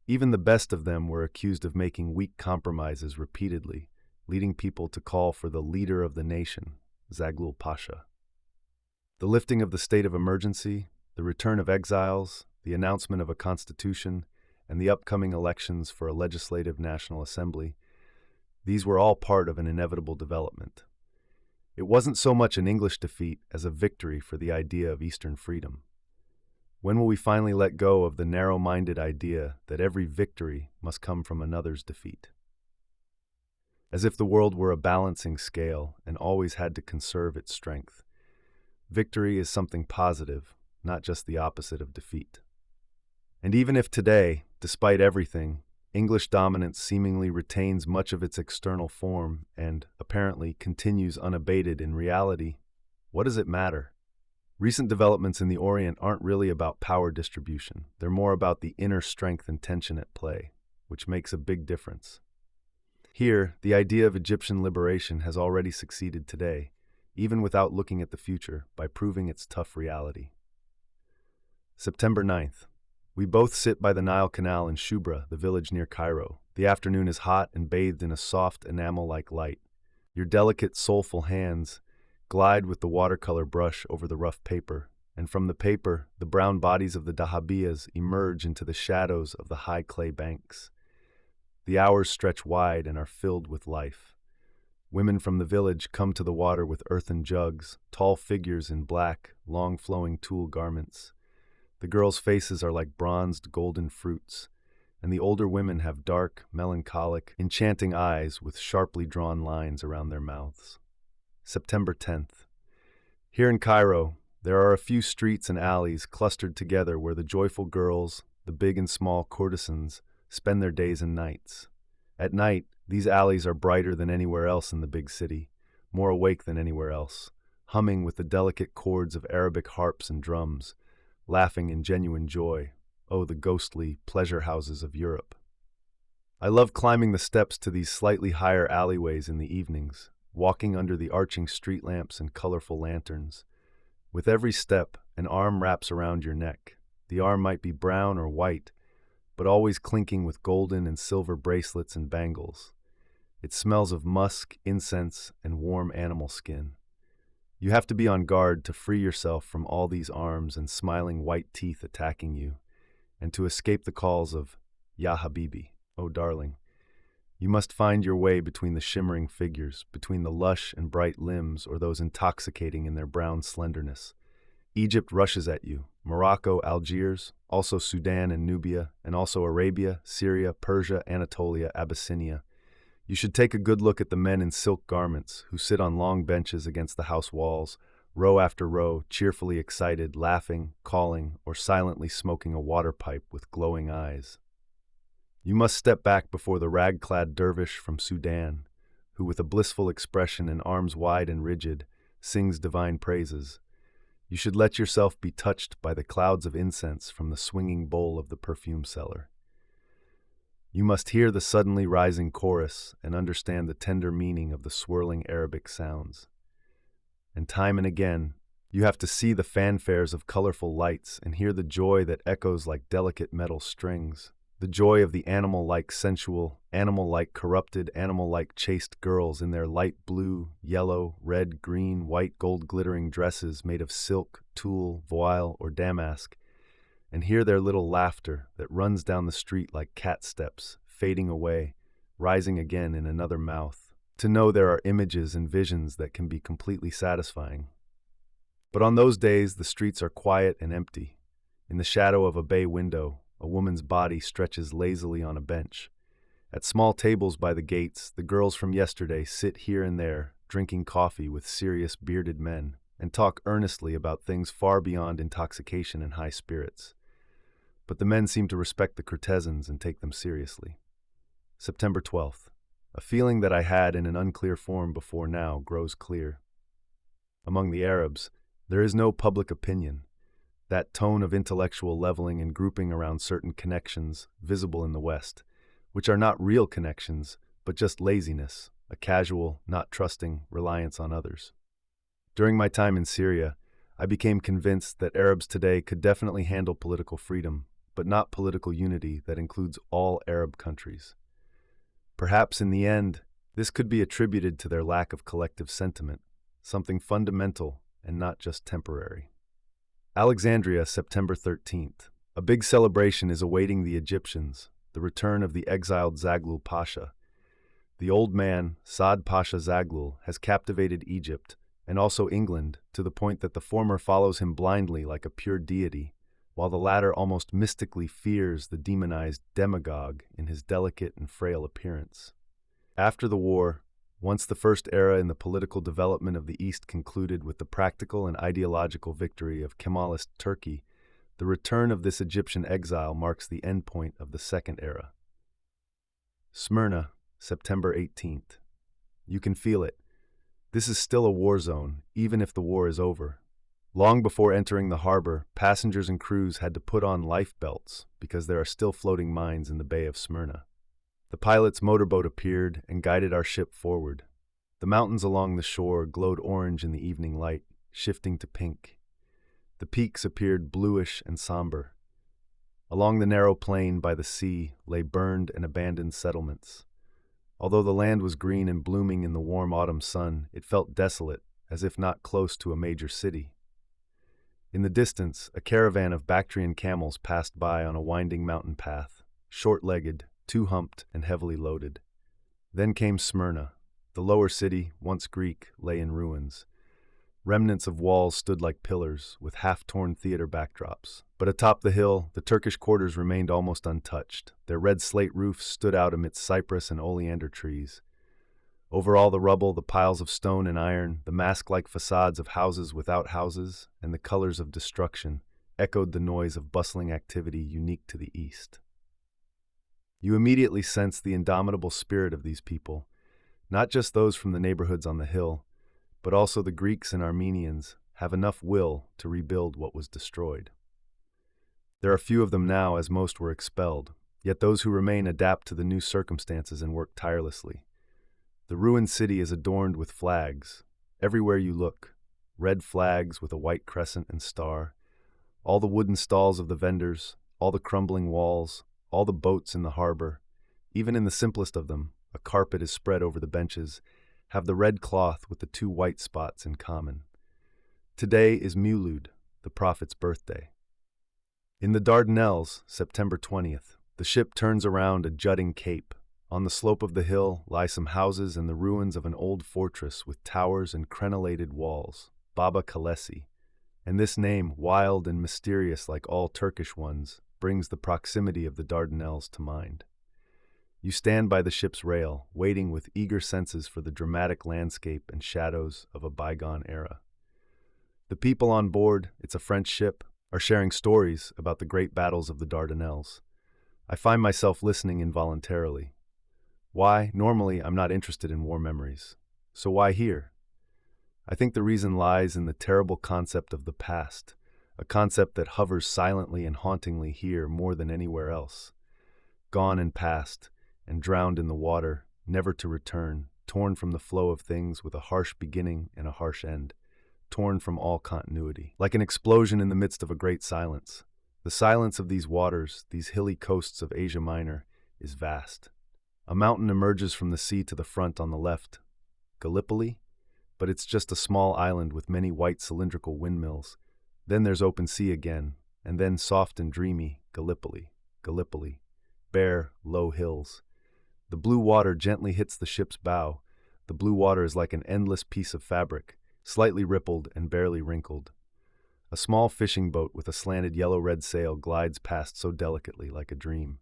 Even the best of them were accused of making weak compromises repeatedly, leading people to call for the leader of the nation, Zaghloul Pasha. The lifting of the state of emergency, the return of exiles, the announcement of a constitution, and the upcoming elections for a legislative national assembly, these were all part of an inevitable development. It wasn't so much an English defeat as a victory for the idea of Eastern freedom. When will we finally let go of the narrow-minded idea that every victory must come from another's defeat? As if the world were a balancing scale and always had to conserve its strength. Victory is something positive, not just the opposite of defeat. And even if today, despite everything, English dominance seemingly retains much of its external form and, apparently, continues unabated in reality, what does it matter? Recent developments in the Orient aren't really about power distribution. They're more about the inner strength and tension at play, which makes a big difference. Here, the idea of Egyptian liberation has already succeeded today, even without looking at the future, by proving its tough reality. September 9th. We both sit by the Nile Canal in Shubra, the village near Cairo. The afternoon is hot and bathed in a soft, enamel-like light. Your delicate, soulful hands glide with the watercolor brush over the rough paper, and from the paper, the brown bodies of the dahabiyas emerge into the shadows of the high clay banks. The hours stretch wide and are filled with life. Women from the village come to the water with earthen jugs, tall figures in black, long-flowing tulle garments. The girls' faces are like bronzed golden fruits, and the older women have dark, melancholic, enchanting eyes with sharply drawn lines around their mouths. September 10th. Here in Cairo, there are a few streets and alleys clustered together where the joyful girls, the big and small courtesans, spend their days and nights. At night, these alleys are brighter than anywhere else in the big city, more awake than anywhere else, humming with the delicate chords of Arabic harps and drums, laughing in genuine joy. Oh, the ghostly pleasure houses of Europe. I love climbing the steps to these slightly higher alleyways in the evenings, walking under the arching street lamps and colorful lanterns. With every step, an arm wraps around your neck. The arm might be brown or white, but always clinking with golden and silver bracelets and bangles. It smells of musk, incense, and warm animal skin. You have to be on guard to free yourself from all these arms and smiling white teeth attacking you, and to escape the calls of, Ya Habibi, oh darling. You must find your way between the shimmering figures, between the lush and bright limbs or those intoxicating in their brown slenderness. Egypt rushes at you, Morocco, Algiers, also Sudan and Nubia, and also Arabia, Syria, Persia, Anatolia, Abyssinia. You should take a good look at the men in silk garments who sit on long benches against the house walls, row after row, cheerfully excited, laughing, calling, or silently smoking a water pipe with glowing eyes. You must step back before the rag-clad dervish from Sudan, who with a blissful expression and arms wide and rigid, sings divine praises. You should let yourself be touched by the clouds of incense from the swinging bowl of the perfume seller. You must hear the suddenly rising chorus and understand the tender meaning of the swirling Arabic sounds. And time and again, you have to see the fanfares of colorful lights and hear the joy that echoes like delicate metal strings. The joy of the animal-like sensual, animal-like corrupted, animal-like chaste girls in their light blue, yellow, red, green, white, gold glittering dresses made of silk, tulle, voile, or damask, and hear their little laughter that runs down the street like cat steps, fading away, rising again in another mouth, to know there are images and visions that can be completely satisfying. But on those days, the streets are quiet and empty. In the shadow of a bay window, a woman's body stretches lazily on a bench. At small tables by the gates, the girls from yesterday sit here and there, drinking coffee with serious bearded men, and talk earnestly about things far beyond intoxication and high spirits. But the men seem to respect the courtesans and take them seriously. September 12th. A feeling that I had in an unclear form before now grows clear. Among the Arabs, there is no public opinion. That tone of intellectual leveling and grouping around certain connections visible in the West, which are not real connections, but just laziness, a casual, not trusting reliance on others. During my time in Syria, I became convinced that Arabs today could definitely handle political freedom, but not political unity that includes all Arab countries. Perhaps in the end, this could be attributed to their lack of collective sentiment, something fundamental and not just temporary. Alexandria, September 13th. A big celebration is awaiting the Egyptians, the return of the exiled Zaghloul Pasha. The old man, Saad Pasha Zaghloul, has captivated Egypt, and also England, to the point that the former follows him blindly like a pure deity, while the latter almost mystically fears the demonized demagogue in his delicate and frail appearance. After the war, once the first era in the political development of the East concluded with the practical and ideological victory of Kemalist Turkey, the return of this Egyptian exile marks the endpoint of the second era. Smyrna, September 18th. You can feel it. This is still a war zone, even if the war is over. Long before entering the harbor, passengers and crews had to put on life belts because there are still floating mines in the Bay of Smyrna. The pilot's motorboat appeared and guided our ship forward. The mountains along the shore glowed orange in the evening light, shifting to pink. The peaks appeared bluish and somber. Along the narrow plain by the sea lay burned and abandoned settlements. Although the land was green and blooming in the warm autumn sun, it felt desolate, as if not close to a major city. In the distance, a caravan of Bactrian camels passed by on a winding mountain path, short-legged, two-humped, and heavily loaded. Then came Smyrna. The lower city, once Greek, lay in ruins. Remnants of walls stood like pillars, with half-torn theater backdrops. But atop the hill, the Turkish quarters remained almost untouched. Their red slate roofs stood out amidst cypress and oleander trees. Over all the rubble, the piles of stone and iron, the mask-like facades of houses without houses, and the colors of destruction, echoed the noise of bustling activity unique to the East. You immediately sense the indomitable spirit of these people, not just those from the neighborhoods on the hill, but also the Greeks and Armenians have enough will to rebuild what was destroyed. There are few of them now, as most were expelled, yet those who remain adapt to the new circumstances and work tirelessly. The ruined city is adorned with flags. Everywhere you look, red flags with a white crescent and star. All the wooden stalls of the vendors, all the crumbling walls, all the boats in the harbor, even in the simplest of them, a carpet is spread over the benches, have the red cloth with the two white spots in common. Today is Mulud, the prophet's birthday. In the Dardanelles, September 20th, the ship turns around a jutting cape. On the slope of the hill lie some houses and the ruins of an old fortress with towers and crenellated walls, Baba Kalesi, and this name, wild and mysterious like all Turkish ones, brings the proximity of the Dardanelles to mind. You stand by the ship's rail, waiting with eager senses for the dramatic landscape and shadows of a bygone era. The people on board, it's a French ship, are sharing stories about the great battles of the Dardanelles. I find myself listening involuntarily. Why? Normally, I'm not interested in war memories. So why here? I think the reason lies in the terrible concept of the past, a concept that hovers silently and hauntingly here more than anywhere else. Gone and past, and drowned in the water, never to return, torn from the flow of things with a harsh beginning and a harsh end, torn from all continuity. Like an explosion in the midst of a great silence. The silence of these waters, these hilly coasts of Asia Minor, is vast. A mountain emerges from the sea to the front on the left, Gallipoli, but it's just a small island with many white cylindrical windmills. Then there's open sea again, and then soft and dreamy, Gallipoli, Gallipoli, bare, low hills. The blue water gently hits the ship's bow. The blue water is like an endless piece of fabric, slightly rippled and barely wrinkled. A small fishing boat with a slanted yellow-red sail glides past so delicately like a dream.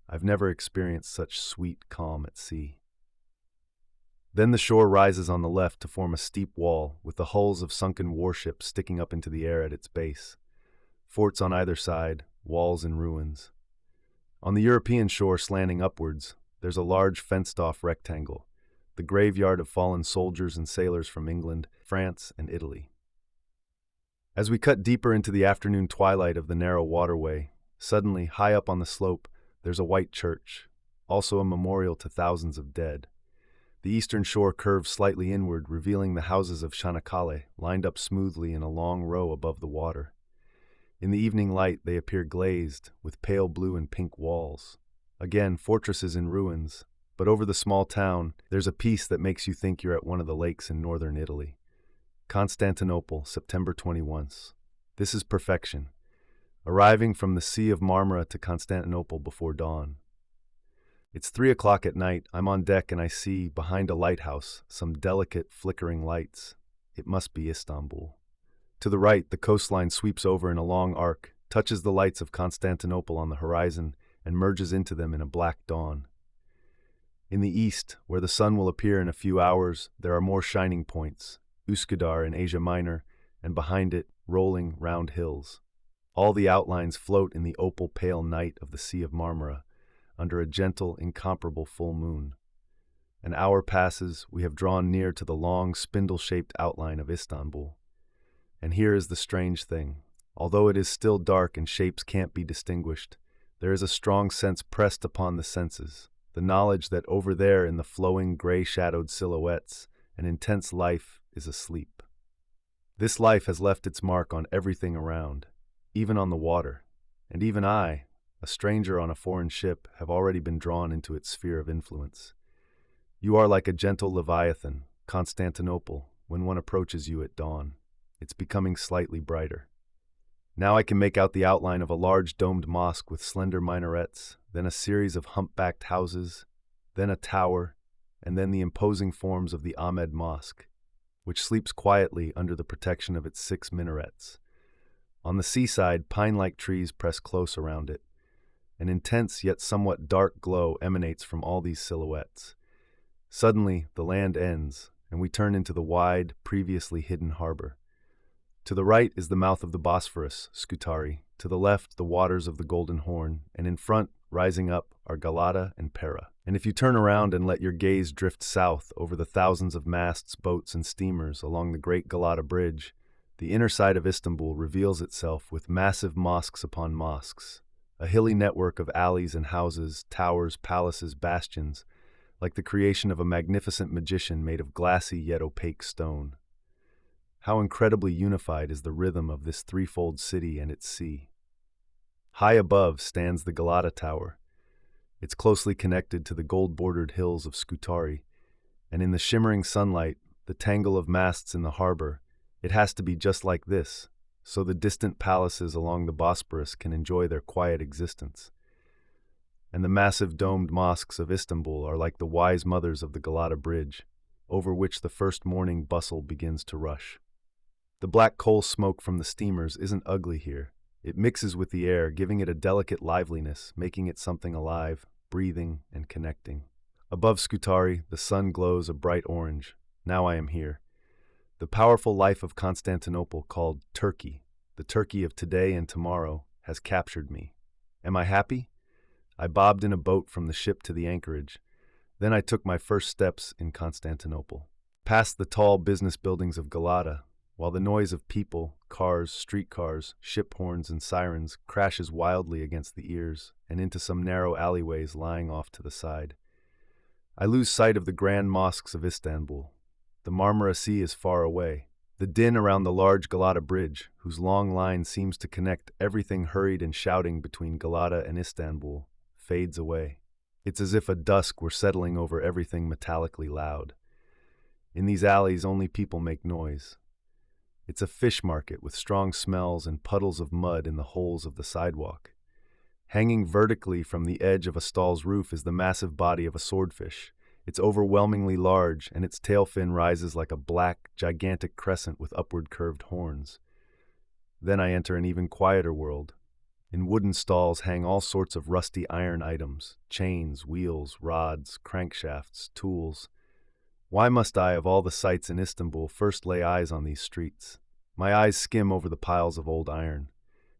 I've never experienced such sweet calm at sea. Then the shore rises on the left to form a steep wall, with the hulls of sunken warships sticking up into the air at its base. Forts on either side, walls in ruins. On the European shore slanting upwards, there's a large fenced-off rectangle, the graveyard of fallen soldiers and sailors from England, France, and Italy. As we cut deeper into the afternoon twilight of the narrow waterway, suddenly, high up on the slope, there's a white church, also a memorial to thousands of dead. The eastern shore curves slightly inward, revealing the houses of Çanakkale, lined up smoothly in a long row above the water. In the evening light, they appear glazed, with pale blue and pink walls. Again, fortresses in ruins, but over the small town, there's a peace that makes you think you're at one of the lakes in northern Italy. Constantinople, September 21. This is perfection. Arriving from the Sea of Marmara to Constantinople before dawn. It's 3 o'clock at night. I'm on deck and I see, behind a lighthouse, some delicate, flickering lights. It must be Istanbul. To the right, the coastline sweeps over in a long arc, touches the lights of Constantinople on the horizon, and merges into them in a black dawn. In the east, where the sun will appear in a few hours, there are more shining points, Üsküdar in Asia Minor, and behind it, rolling, round hills. All the outlines float in the opal pale night of the Sea of Marmara, under a gentle, incomparable full moon. An hour passes, we have drawn near to the long, spindle-shaped outline of Istanbul. And here is the strange thing. Although it is still dark and shapes can't be distinguished, there is a strong sense pressed upon the senses, the knowledge that over there in the flowing, gray-shadowed silhouettes, an intense life is asleep. This life has left its mark on everything around, even on the water, and even I, a stranger on a foreign ship, have already been drawn into its sphere of influence. You are like a gentle leviathan, Constantinople, when one approaches you at dawn. It's becoming slightly brighter. Now I can make out the outline of a large domed mosque with slender minarets, then a series of humpbacked houses, then a tower, and then the imposing forms of the Ahmed Mosque, which sleeps quietly under the protection of its 6 minarets. On the seaside, pine-like trees press close around it. An intense yet somewhat dark glow emanates from all these silhouettes. Suddenly, the land ends, and we turn into the wide, previously hidden harbor. To the right is the mouth of the Bosphorus, Scutari, to the left the waters of the Golden Horn, and in front, rising up, are Galata and Pera. And if you turn around and let your gaze drift south over the thousands of masts, boats, and steamers along the Great Galata Bridge, the inner side of Istanbul reveals itself with massive mosques upon mosques, a hilly network of alleys and houses, towers, palaces, bastions, like the creation of a magnificent magician made of glassy yet opaque stone. How incredibly unified is the rhythm of this threefold city and its sea. High above stands the Galata Tower. It's closely connected to the gold-bordered hills of Scutari, and in the shimmering sunlight, the tangle of masts in the harbor, it has to be just like this, so the distant palaces along the Bosporus can enjoy their quiet existence. And the massive domed mosques of Istanbul are like the wise mothers of the Galata Bridge, over which the first morning bustle begins to rush. The black coal smoke from the steamers isn't ugly here. It mixes with the air, giving it a delicate liveliness, making it something alive, breathing, and connecting. Above Scutari, the sun glows a bright orange. Now I am here. The powerful life of Constantinople, called Turkey, the Turkey of today and tomorrow, has captured me. Am I happy? I bobbed in a boat from the ship to the anchorage. Then I took my first steps in Constantinople. Past the tall business buildings of Galata, while the noise of people, cars, streetcars, ship horns, and sirens crashes wildly against the ears and into some narrow alleyways lying off to the side. I lose sight of the grand mosques of Istanbul. The Marmara Sea is far away. The din around the large Galata Bridge, whose long line seems to connect everything hurried and shouting between Galata and Istanbul, fades away. It's as if a dusk were settling over everything metallically loud. In these alleys, only people make noise. It's a fish market with strong smells and puddles of mud in the holes of the sidewalk. Hanging vertically from the edge of a stall's roof is the massive body of a swordfish. It's overwhelmingly large, and its tail fin rises like a black, gigantic crescent with upward curved horns. Then I enter an even quieter world. In wooden stalls hang all sorts of rusty iron items, chains, wheels, rods, crankshafts, tools. Why must I, of all the sights in Istanbul, first lay eyes on these streets? My eyes skim over the piles of old iron.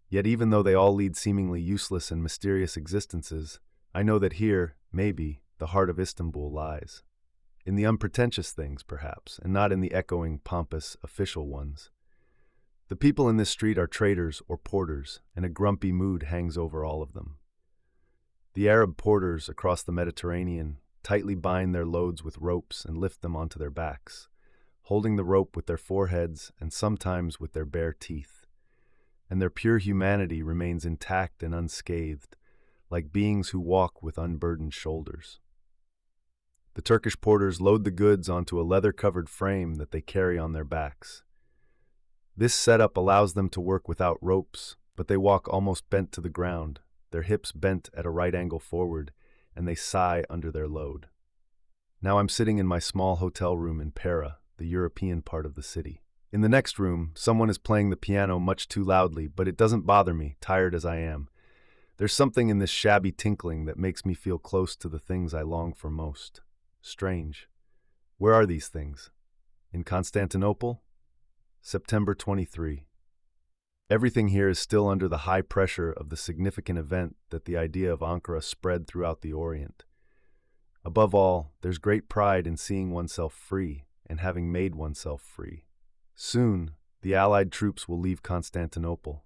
Yet even though they all lead seemingly useless and mysterious existences, I know that here, maybe, the heart of Istanbul lies. In the unpretentious things, perhaps, and not in the echoing, pompous, official ones. The people in this street are traders or porters, and a grumpy mood hangs over all of them. The Arab porters across the Mediterranean tightly bind their loads with ropes and lift them onto their backs, holding the rope with their foreheads and sometimes with their bare teeth. And their pure humanity remains intact and unscathed, like beings who walk with unburdened shoulders. The Turkish porters load the goods onto a leather-covered frame that they carry on their backs. This setup allows them to work without ropes, but they walk almost bent to the ground, their hips bent at a right angle forward, and they sigh under their load. Now I'm sitting in my small hotel room in Pera, the European part of the city. In the next room, someone is playing the piano much too loudly, but it doesn't bother me, tired as I am. There's something in this shabby tinkling that makes me feel close to the things I long for most. Strange. Where are these things? In Constantinople? September 23. Everything here is still under the high pressure of the significant event that the idea of Ankara spread throughout the Orient. Above all, there's great pride in seeing oneself free and having made oneself free. Soon, the Allied troops will leave Constantinople.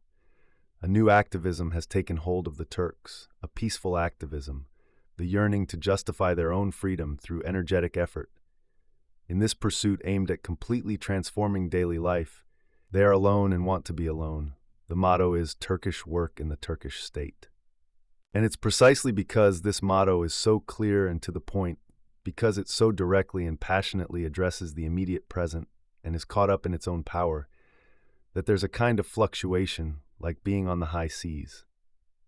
A new activism has taken hold of the Turks, a peaceful activism, the yearning to justify their own freedom through energetic effort. In this pursuit aimed at completely transforming daily life, they are alone and want to be alone. The motto is Turkish work in the Turkish state. And it's precisely because this motto is so clear and to the point, because it so directly and passionately addresses the immediate present and is caught up in its own power, that there's a kind of fluctuation, like being on the high seas.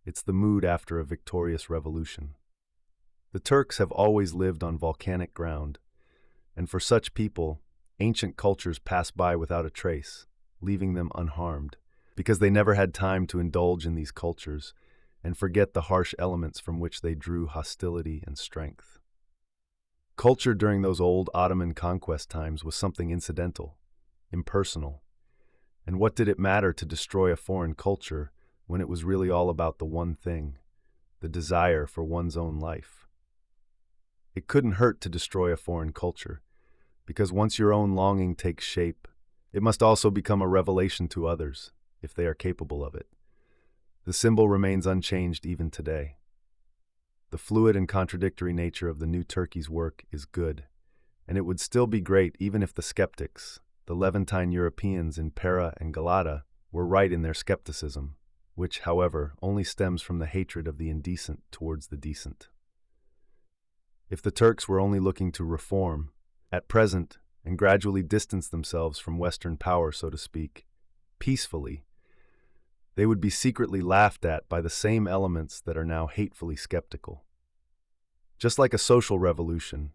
It's the mood after a victorious revolution. The Turks have always lived on volcanic ground, and for such people, ancient cultures pass by without a trace, leaving them unharmed, because they never had time to indulge in these cultures and forget the harsh elements from which they drew hostility and strength. Culture during those old Ottoman conquest times was something incidental, impersonal. And what did it matter to destroy a foreign culture when it was really all about the one thing, the desire for one's own life? It couldn't hurt to destroy a foreign culture, because once your own longing takes shape, it must also become a revelation to others, if they are capable of it. The symbol remains unchanged even today. The fluid and contradictory nature of the new Turkey's work is good, and it would still be great even if the skeptics, the Levantine Europeans in Pera and Galata, were right in their skepticism, which, however, only stems from the hatred of the indecent towards the decent. If the Turks were only looking to reform, at present, and gradually distance themselves from Western power, so to speak, peacefully, they would be secretly laughed at by the same elements that are now hatefully skeptical. Just like a social revolution,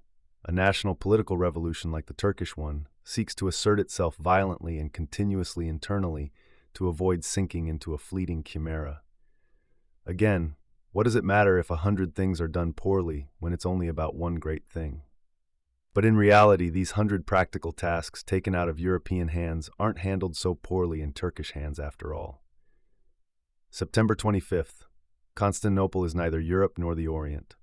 a national political revolution like the Turkish one seeks to assert itself violently and continuously internally to avoid sinking into a fleeting chimera. Again, what does it matter if 100 things are done poorly when it's only about one great thing? But in reality, these 100 practical tasks taken out of European hands aren't handled so poorly in Turkish hands after all. September 25th. Constantinople is neither Europe nor the Orient.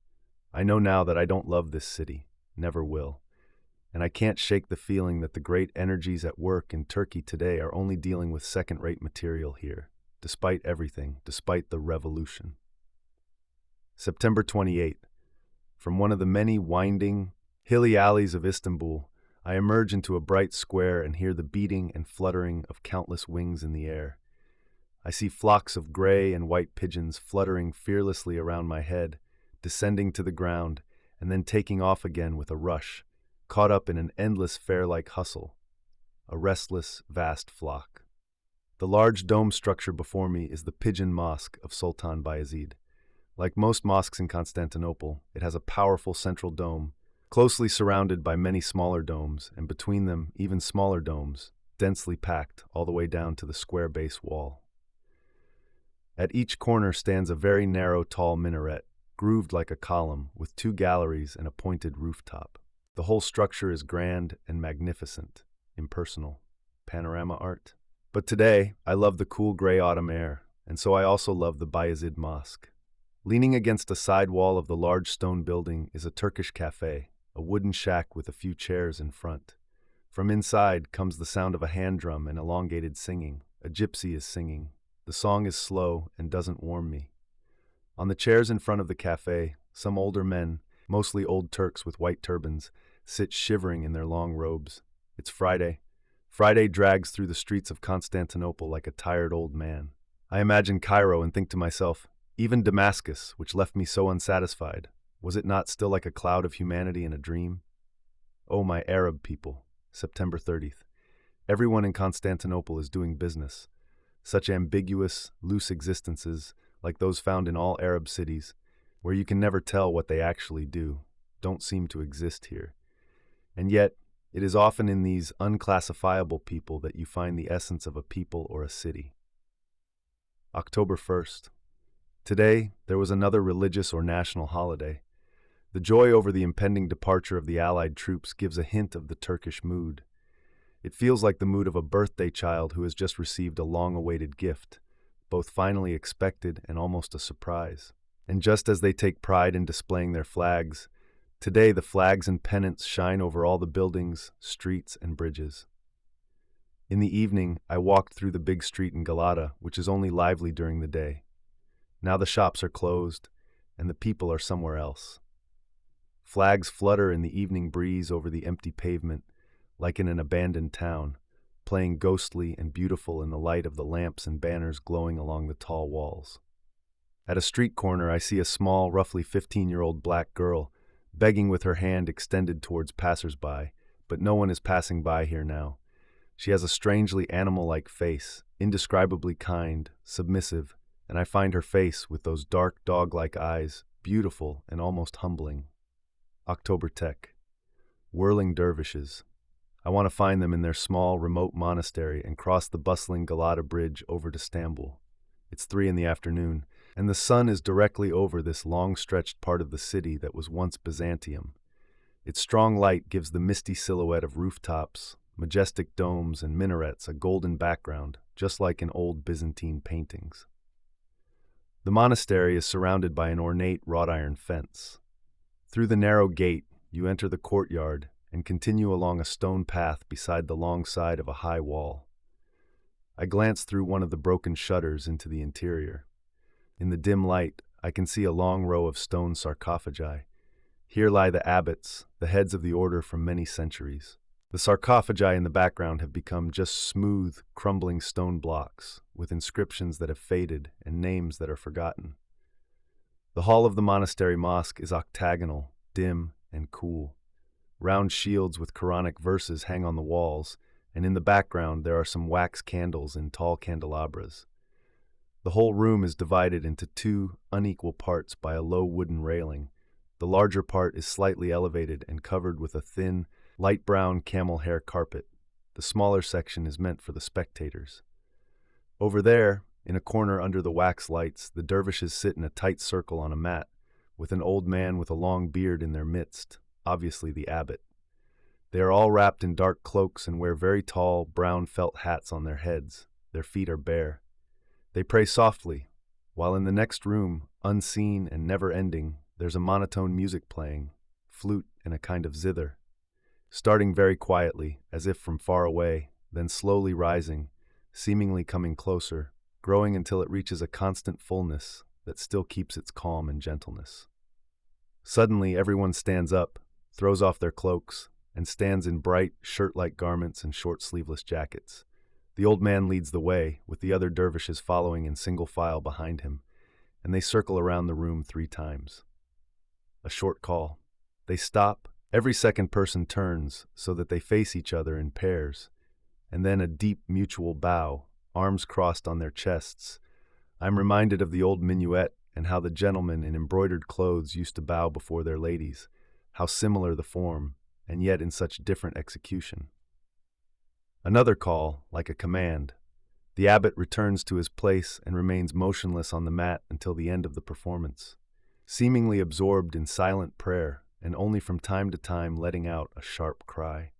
I know now that I don't love this city, never will, and I can't shake the feeling that the great energies at work in Turkey today are only dealing with second-rate material here, despite everything, despite the revolution. September 28th. From one of the many winding, hilly alleys of Istanbul, I emerge into a bright square and hear the beating and fluttering of countless wings in the air. I see flocks of gray and white pigeons fluttering fearlessly around my head, descending to the ground, and then taking off again with a rush, caught up in an endless fair-like hustle, a restless, vast flock. The large dome structure before me is the Pigeon Mosque of Sultan Bayezid. Like most mosques in Constantinople, it has a powerful central dome, closely surrounded by many smaller domes, and between them, even smaller domes, densely packed all the way down to the square base wall. At each corner stands a very narrow, tall minaret, grooved like a column, with two galleries and a pointed rooftop. The whole structure is grand and magnificent, impersonal, panorama art. But today, I love the cool gray autumn air, and so I also love the Bayezid Mosque. Leaning against a side wall of the large stone building is a Turkish cafe, a wooden shack with a few chairs in front. From inside comes the sound of a hand drum and elongated singing. A gypsy is singing. The song is slow and doesn't warm me. On the chairs in front of the cafe, some older men, mostly old Turks with white turbans, sit shivering in their long robes. It's Friday. Friday drags through the streets of Constantinople like a tired old man. I imagine Cairo and think to myself, even Damascus, which left me so unsatisfied, was it not still like a cloud of humanity in a dream? Oh, my Arab people, September 30th. Everyone in Constantinople is doing business. Such ambiguous, loose existences, like those found in all Arab cities, where you can never tell what they actually do, don't seem to exist here. And yet, it is often in these unclassifiable people that you find the essence of a people or a city. October 1st. Today, there was another religious or national holiday. The joy over the impending departure of the Allied troops gives a hint of the Turkish mood. It feels like the mood of a birthday child who has just received a long-awaited gift, both finally expected and almost a surprise. And just as they take pride in displaying their flags, today the flags and pennants shine over all the buildings, streets, and bridges. In the evening, I walked through the big street in Galata, which is only lively during the day. Now the shops are closed, and the people are somewhere else. Flags flutter in the evening breeze over the empty pavement, like in an abandoned town, playing ghostly and beautiful in the light of the lamps and banners glowing along the tall walls. At a street corner, I see a small, roughly 15-year-old black girl, begging with her hand extended towards passers-by, but no one is passing by here now. She has a strangely animal-like face, indescribably kind, submissive, and I find her face, with those dark, dog-like eyes, beautiful and almost humbling. October Tech. Whirling dervishes. I want to find them in their small, remote monastery and cross the bustling Galata Bridge over to Istanbul. It's 3 in the afternoon, and the sun is directly over this long-stretched part of the city that was once Byzantium. Its strong light gives the misty silhouette of rooftops, majestic domes, and minarets a golden background, just like in old Byzantine paintings. The monastery is surrounded by an ornate wrought-iron fence. Through the narrow gate, you enter the courtyard and continue along a stone path beside the long side of a high wall. I glance through one of the broken shutters into the interior. In the dim light, I can see a long row of stone sarcophagi. Here lie the abbots, the heads of the order from many centuries. The sarcophagi in the background have become just smooth, crumbling stone blocks, with inscriptions that have faded and names that are forgotten. The hall of the monastery mosque is octagonal, dim, and cool. Round shields with Quranic verses hang on the walls, and in the background there are some wax candles in tall candelabras. The whole room is divided into 2 unequal parts by a low wooden railing. The larger part is slightly elevated and covered with a thin, light brown camel hair carpet. The smaller section is meant for the spectators. Over there, in a corner under the wax lights, the dervishes sit in a tight circle on a mat, with an old man with a long beard in their midst, obviously the abbot. They are all wrapped in dark cloaks and wear very tall, brown felt hats on their heads. Their feet are bare. They pray softly, while in the next room, unseen and never-ending, there's a monotone music playing, flute and a kind of zither. Starting very quietly, as if from far away, then slowly rising, seemingly coming closer, growing until it reaches a constant fullness that still keeps its calm and gentleness. Suddenly, everyone stands up, throws off their cloaks, and stands in bright, shirt-like garments and short sleeveless jackets. The old man leads the way, with the other dervishes following in single file behind him, and they circle around the room 3 times. A short call. They stop. Every second person turns so that they face each other in pairs, and then a deep mutual bow, arms crossed on their chests. I'm reminded of the old minuet and how the gentlemen in embroidered clothes used to bow before their ladies, how similar the form, and yet in such different execution. Another call, like a command. The abbot returns to his place and remains motionless on the mat until the end of the performance. Seemingly absorbed in silent prayer, and only from time to time letting out a sharp cry.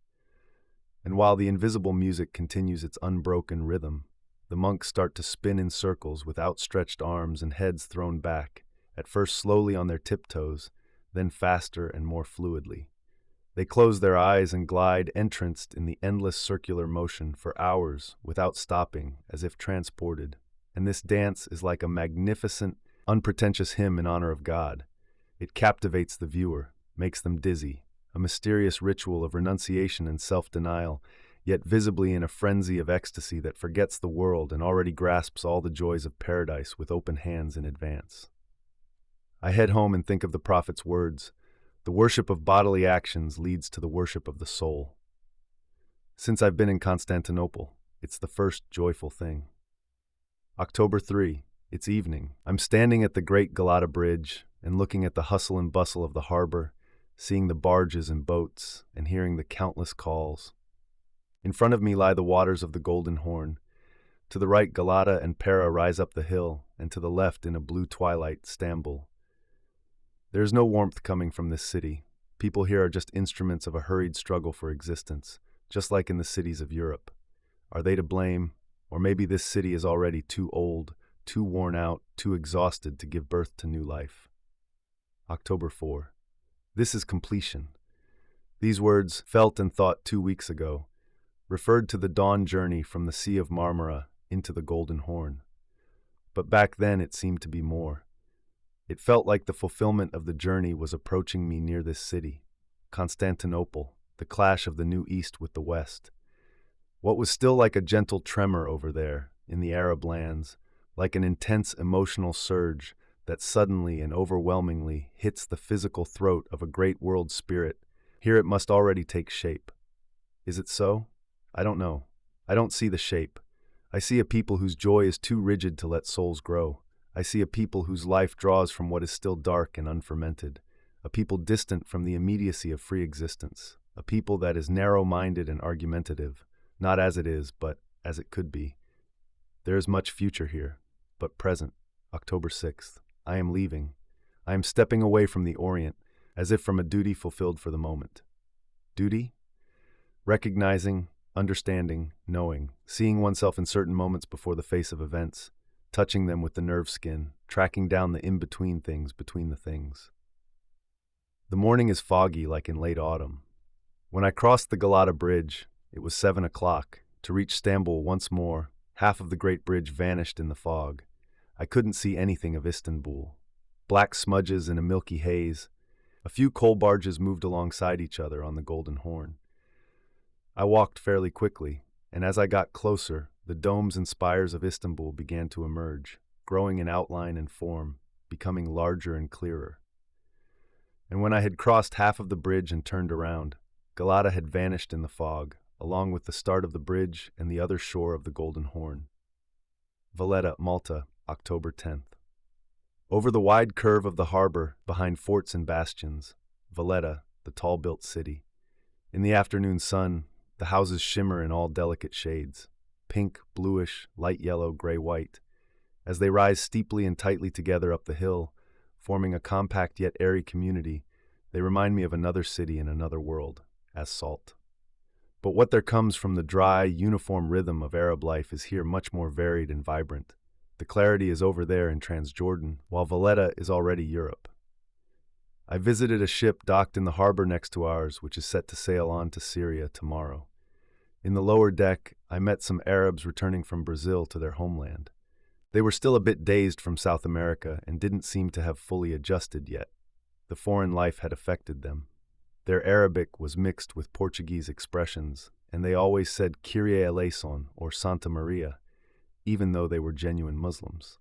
And while the invisible music continues its unbroken rhythm, the monks start to spin in circles with outstretched arms and heads thrown back, at first slowly on their tiptoes, then faster and more fluidly. They close their eyes and glide entranced in the endless circular motion for hours without stopping, as if transported. And this dance is like a magnificent, unpretentious hymn in honor of God. It captivates the viewer, makes them dizzy, a mysterious ritual of renunciation and self-denial, yet visibly in a frenzy of ecstasy that forgets the world and already grasps all the joys of paradise with open hands in advance. I head home and think of the prophet's words, "The worship of bodily actions leads to the worship of the soul." Since I've been in Constantinople, it's the first joyful thing. October 3, it's evening. I'm standing at the Great Galata Bridge and looking at the hustle and bustle of the harbor, seeing the barges and boats and hearing the countless calls. In front of me lie the waters of the Golden Horn. To the right, Galata and Pera rise up the hill, and to the left, in a blue twilight, Stambul. There is no warmth coming from this city. People here are just instruments of a hurried struggle for existence, just like in the cities of Europe. Are they to blame? Or maybe this city is already too old, too worn out, too exhausted to give birth to new life. October 4. This is completion. These words, felt and thought 2 weeks ago, referred to the dawn journey from the Sea of Marmara into the Golden Horn. But back then it seemed to be more. It felt like the fulfillment of the journey was approaching me near this city, Constantinople, the clash of the New East with the West. What was still like a gentle tremor over there, in the Arab lands, like an intense emotional surge that suddenly and overwhelmingly hits the physical throat of a great world spirit, here it must already take shape. Is it so? I don't know. I don't see the shape. I see a people whose joy is too rigid to let souls grow. I see a people whose life draws from what is still dark and unfermented, a people distant from the immediacy of free existence, a people that is narrow-minded and argumentative, not as it is, but as it could be. There is much future here, but present, October 6th. I am leaving. I am stepping away from the Orient, as if from a duty fulfilled for the moment. Duty? Recognizing, understanding, knowing, seeing oneself in certain moments before the face of events, touching them with the nerve skin, tracking down the in-between things between the things. The morning is foggy like in late autumn. When I crossed the Galata Bridge, it was 7 o'clock. To reach Stambul once more, half of the great bridge vanished in the fog. I couldn't see anything of Istanbul. Black smudges in a milky haze. A few coal barges moved alongside each other on the Golden Horn. I walked fairly quickly, and as I got closer, the domes and spires of Istanbul began to emerge, growing in outline and form, becoming larger and clearer. And when I had crossed half of the bridge and turned around, Galata had vanished in the fog, along with the start of the bridge and the other shore of the Golden Horn. Valletta, Malta, October 10th. Over the wide curve of the harbor, behind forts and bastions, Valletta, the tall-built city. In the afternoon sun, the houses shimmer in all delicate shades, pink, bluish, light yellow, gray-white. As they rise steeply and tightly together up the hill, forming a compact yet airy community, they remind me of another city in another world, as salt. But what there comes from the dry, uniform rhythm of Arab life is here much more varied and vibrant. The clarity is over there in Transjordan, while Valletta is already Europe. I visited a ship docked in the harbor next to ours, which is set to sail on to Syria tomorrow. In the lower deck, I met some Arabs returning from Brazil to their homeland. They were still a bit dazed from South America and didn't seem to have fully adjusted yet. The foreign life had affected them. Their Arabic was mixed with Portuguese expressions, and they always said Kyrie eleison or Santa Maria, even though they were genuine Muslims.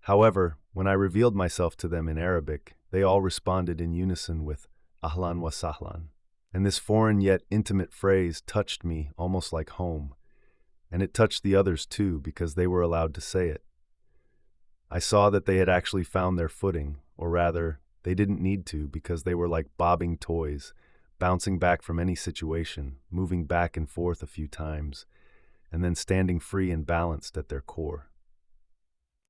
However, when I revealed myself to them in Arabic, they all responded in unison with Ahlan wa sahlan. And this foreign yet intimate phrase touched me almost like home, and it touched the others too because they were allowed to say it. I saw that they had actually found their footing, or rather, they didn't need to because they were like bobbing toys, bouncing back from any situation, moving back and forth a few times, and then standing free and balanced at their core.